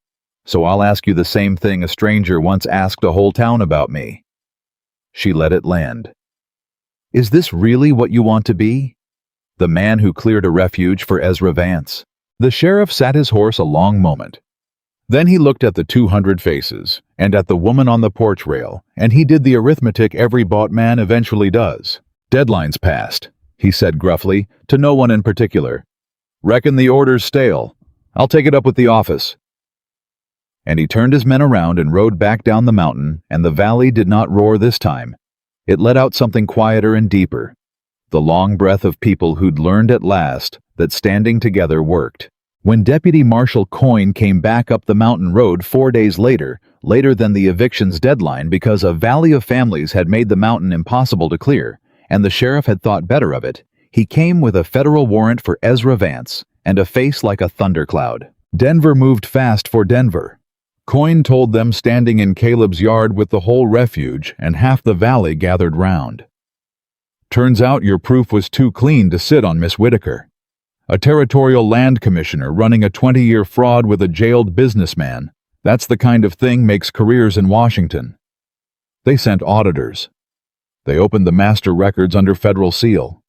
So I'll ask you the same thing a stranger once asked a whole town about me." She let it land. "Is this really what you want to be? The man who cleared a refuge for Ezra Vance?" The sheriff sat his horse a long moment. Then he looked at the 200 faces, and at the woman on the porch rail, and he did the arithmetic every bought man eventually does. "Deadline's passed," he said gruffly, to no one in particular. "Reckon the order's stale. I'll take it up with the office." And he turned his men around and rode back down the mountain, and the valley did not roar this time. It let out something quieter and deeper. The long breath of people who'd learned at last that standing together worked. When Deputy Marshal Coyne came back up the mountain road 4 days later than the eviction's deadline because a valley of families had made the mountain impossible to clear, and the sheriff had thought better of it, he came with a federal warrant for Ezra Vance and a face like a thundercloud. Denver moved fast for Denver. Coyne told them standing in Caleb's yard with the whole refuge and half the valley gathered round. "Turns out your proof was too clean to sit on Miss Whitaker. A territorial land commissioner running a 20-year fraud with a jailed businessman. That's the kind of thing makes careers in Washington. They sent auditors. They opened the master records under federal seal."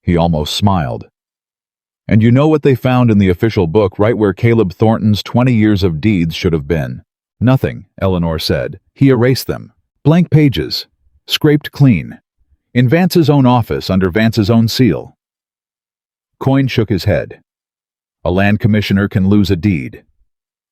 He almost smiled. "And you know what they found in the official book right where Caleb Thornton's 20 years of deeds should have been?" "Nothing," Eleanor said. "He erased them. Blank pages. Scraped clean. In Vance's own office under Vance's own seal." Coyne shook his head. "A land commissioner can lose a deed.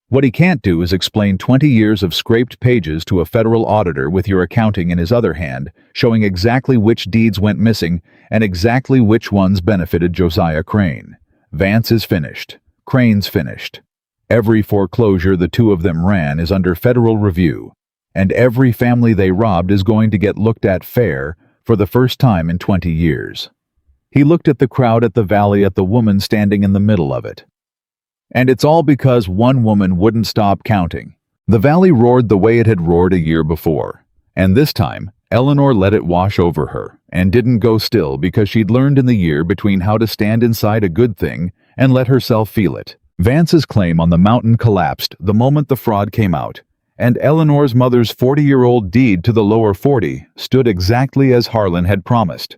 What he can't do is explain 20 years of scraped pages to a federal auditor with your accounting in his other hand, showing exactly which deeds went missing and exactly which ones benefited Josiah Crane. Vance is finished. Crane's finished. Every foreclosure the two of them ran is under federal review, and every family they robbed is going to get looked at fair for the first time in 20 years. He looked at the crowd at the valley, at the woman standing in the middle of it. "And it's all because one woman wouldn't stop counting." The valley roared the way it had roared a year before, and this time Eleanor let it wash over her and didn't go still because she'd learned in the year between how to stand inside a good thing and let herself feel it. Vance's claim on the mountain collapsed the moment the fraud came out, and Eleanor's mother's 40-year-old deed to the lower 40 stood exactly as Harlan had promised.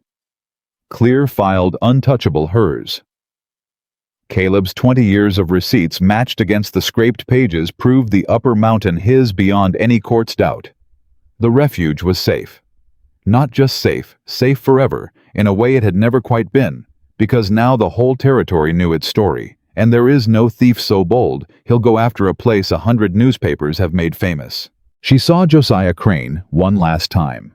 Clear-filed, untouchable hers. Caleb's 20 years of receipts matched against the scraped pages proved the upper mountain his beyond any court's doubt. The refuge was safe. Not just safe, safe forever, in a way it had never quite been, because now the whole territory knew its story, and there is no thief so bold he'll go after a place 100 newspapers have made famous. She saw Josiah Crane one last time.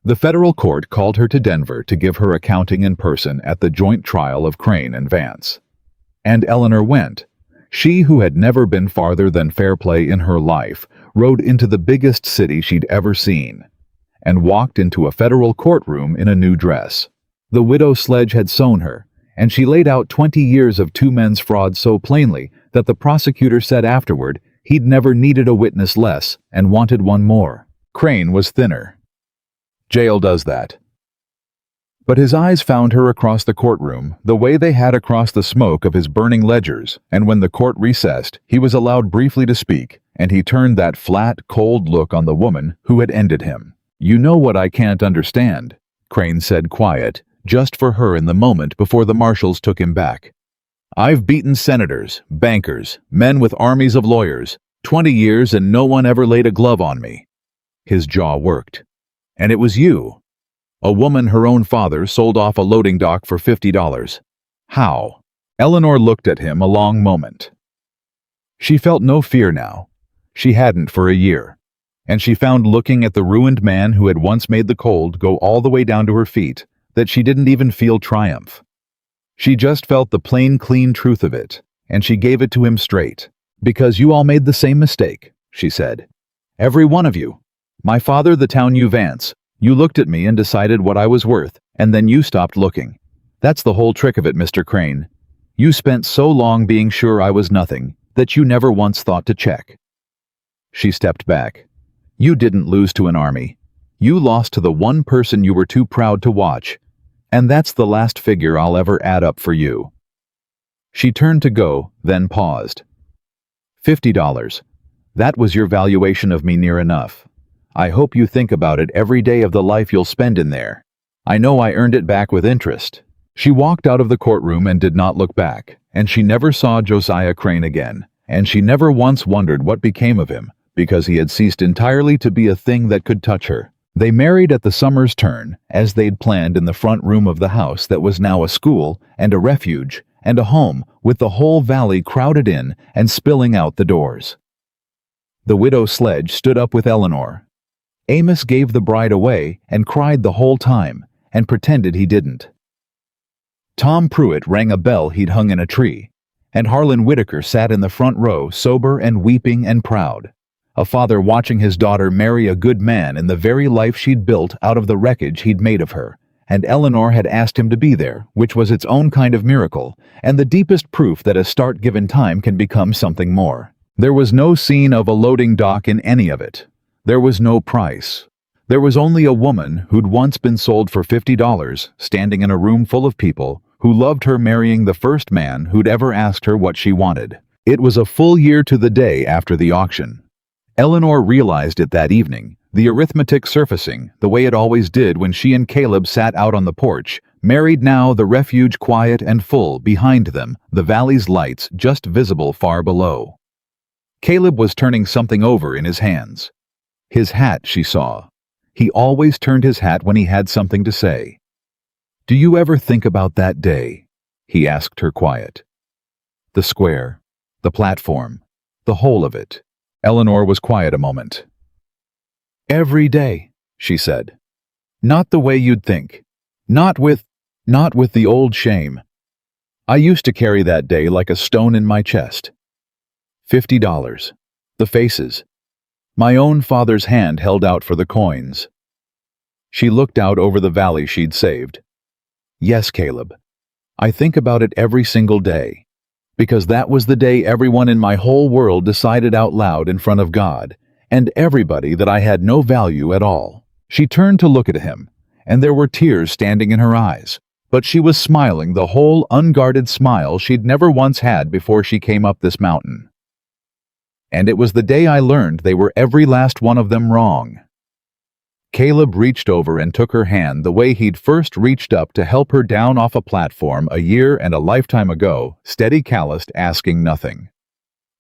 The federal court called her to Denver to give her accounting in person at the joint trial of Crane and Vance. And Eleanor went. She, who had never been farther than fair play in her life, rode into the biggest city she'd ever seen, and walked into a federal courtroom in a new dress. The widow Sledge had sewn her, and she laid out 20 years of two men's fraud so plainly that the prosecutor said afterward he'd never needed a witness less and wanted one more. Crane was thinner. Jail does that. But his eyes found her across the courtroom the way they had across the smoke of his burning ledgers, and when the court recessed, he was allowed briefly to speak, and he turned that flat, cold look on the woman who had ended him. "You know what I can't understand," Crane said quiet, just for her in the moment before the marshals took him back. "I've beaten senators, bankers, men with armies of lawyers, 20 years and no one ever laid a glove on me." His jaw worked. "And it was you." A woman her own father sold off a loading dock for $50. How? Eleanor looked at him a long moment. She felt no fear now. She hadn't for a year. And she found looking at the ruined man who had once made the cold go all the way down to her feet that she didn't even feel triumph. She just felt the plain, clean truth of it, and she gave it to him straight. "Because you all made the same mistake," she said. "Every one of you. My father, the town you Vance. You looked at me and decided what I was worth, and then you stopped looking. That's the whole trick of it, Mr. Crane. You spent so long being sure I was nothing that you never once thought to check." She stepped back. "You didn't lose to an army. You lost to the one person you were too proud to watch. And that's the last figure I'll ever add up for you." She turned to go, then paused. $50. That was your valuation of me near enough. I hope you think about it every day of the life you'll spend in there. I know I earned it back with interest." She walked out of the courtroom and did not look back, and she never saw Josiah Crane again, and she never once wondered what became of him, because he had ceased entirely to be a thing that could touch her. They married at the summer's turn, as they'd planned, in the front room of the house that was now a school and a refuge and a home, with the whole valley crowded in and spilling out the doors. The widow Sledge stood up with Eleanor. Amos gave the bride away and cried the whole time and pretended he didn't. Tom Pruitt rang a bell he'd hung in a tree, and Harlan Whitaker sat in the front row, sober and weeping and proud. A father watching his daughter marry a good man in the very life she'd built out of the wreckage he'd made of her, and Eleanor had asked him to be there, which was its own kind of miracle, and the deepest proof that a start given time can become something more. There was no scene of a loading dock in any of it. There was no price. There was only a woman who'd once been sold for $50, standing in a room full of people, who loved her marrying the first man who'd ever asked her what she wanted. It was a full year to the day after the auction. Eleanor realized it that evening, the arithmetic surfacing, the way it always did when she and Caleb sat out on the porch, married now, the refuge quiet and full, behind them, the valley's lights just visible far below. Caleb was turning something over in his hands. His hat, she saw. He always turned his hat when he had something to say. "Do you ever think about that day?" he asked her quiet. The square, the platform, the whole of it. Eleanor was quiet a moment. "Every day," she said. "Not the way you'd think. Not with the old shame. I used to carry that day like a stone in my chest. $50. The faces. My own father's hand held out for the coins." She looked out over the valley she'd saved. "Yes, Caleb. I think about it every single day. Because that was the day everyone in my whole world decided out loud in front of God, and everybody, that I had no value at all." She turned to look at him, and there were tears standing in her eyes, but she was smiling the whole unguarded smile she'd never once had before she came up this mountain. "And it was the day I learned they were every last one of them wrong." Caleb reached over and took her hand the way he'd first reached up to help her down off a platform a year and a lifetime ago, steady, calloused, asking nothing.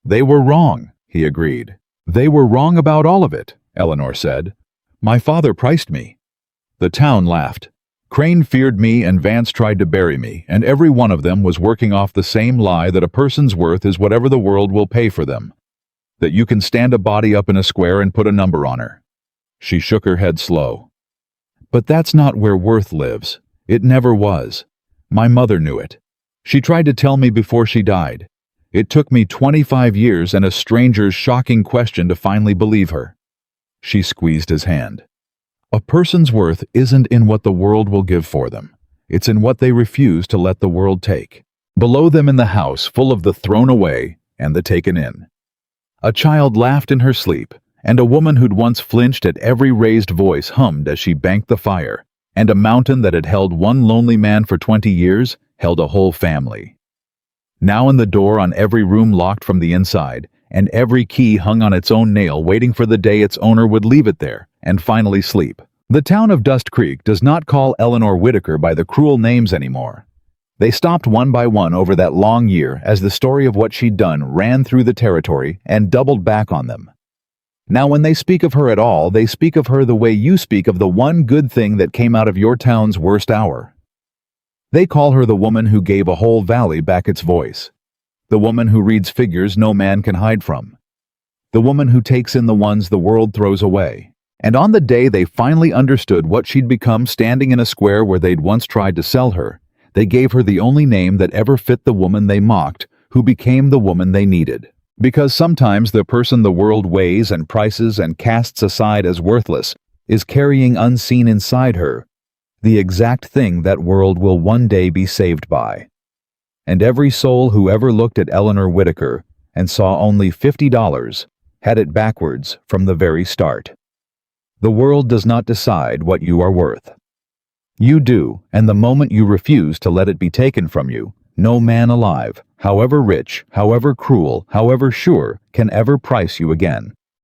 "They were wrong," he agreed. "They were wrong about all of it," Eleanor said. "My father priced me." The town laughed. Crane feared me and Vance tried to bury me, and every one of them was working off the same lie that a person's worth is whatever the world will pay for them. That you can stand a body up in a square and put a number on her. She shook her head slow. "But that's not where worth lives. It never was. My mother knew it. She tried to tell me before she died. It took me 25 years and a stranger's shocking question to finally believe her." She squeezed his hand. "A person's worth isn't in what the world will give for them. It's in what they refuse to let the world take." Below them in the house, full of the thrown away and the taken in, a child laughed in her sleep, and a woman who'd once flinched at every raised voice hummed as she banked the fire, and a mountain that had held one lonely man for 20 years held a whole family. Now in the door on every room locked from the inside, and every key hung on its own nail waiting for the day its owner would leave it there and finally sleep, The town of Dust Creek does not call Eleanor Whitaker by the cruel names anymore. They stopped one by one over that long year as the story of what she'd done ran through the territory and doubled back on them. Now when they speak of her at all, they speak of her the way you speak of the one good thing that came out of your town's worst hour. They call her the woman who gave a whole valley back its voice. The woman who reads figures no man can hide from. The woman who takes in the ones the world throws away. And on the day they finally understood what she'd become standing in a square where they'd once tried to sell her, they gave her the only name that ever fit the woman they mocked, who became the woman they needed. Because sometimes the person the world weighs and prices and casts aside as worthless is carrying unseen inside her the exact thing that world will one day be saved by. And every soul who ever looked at Eleanor Whitaker and saw only $50 had it backwards from the very start. The world does not decide what you are worth. You do, and the moment you refuse to let it be taken from you, no man alive, however rich, however cruel, however sure, can ever price you again.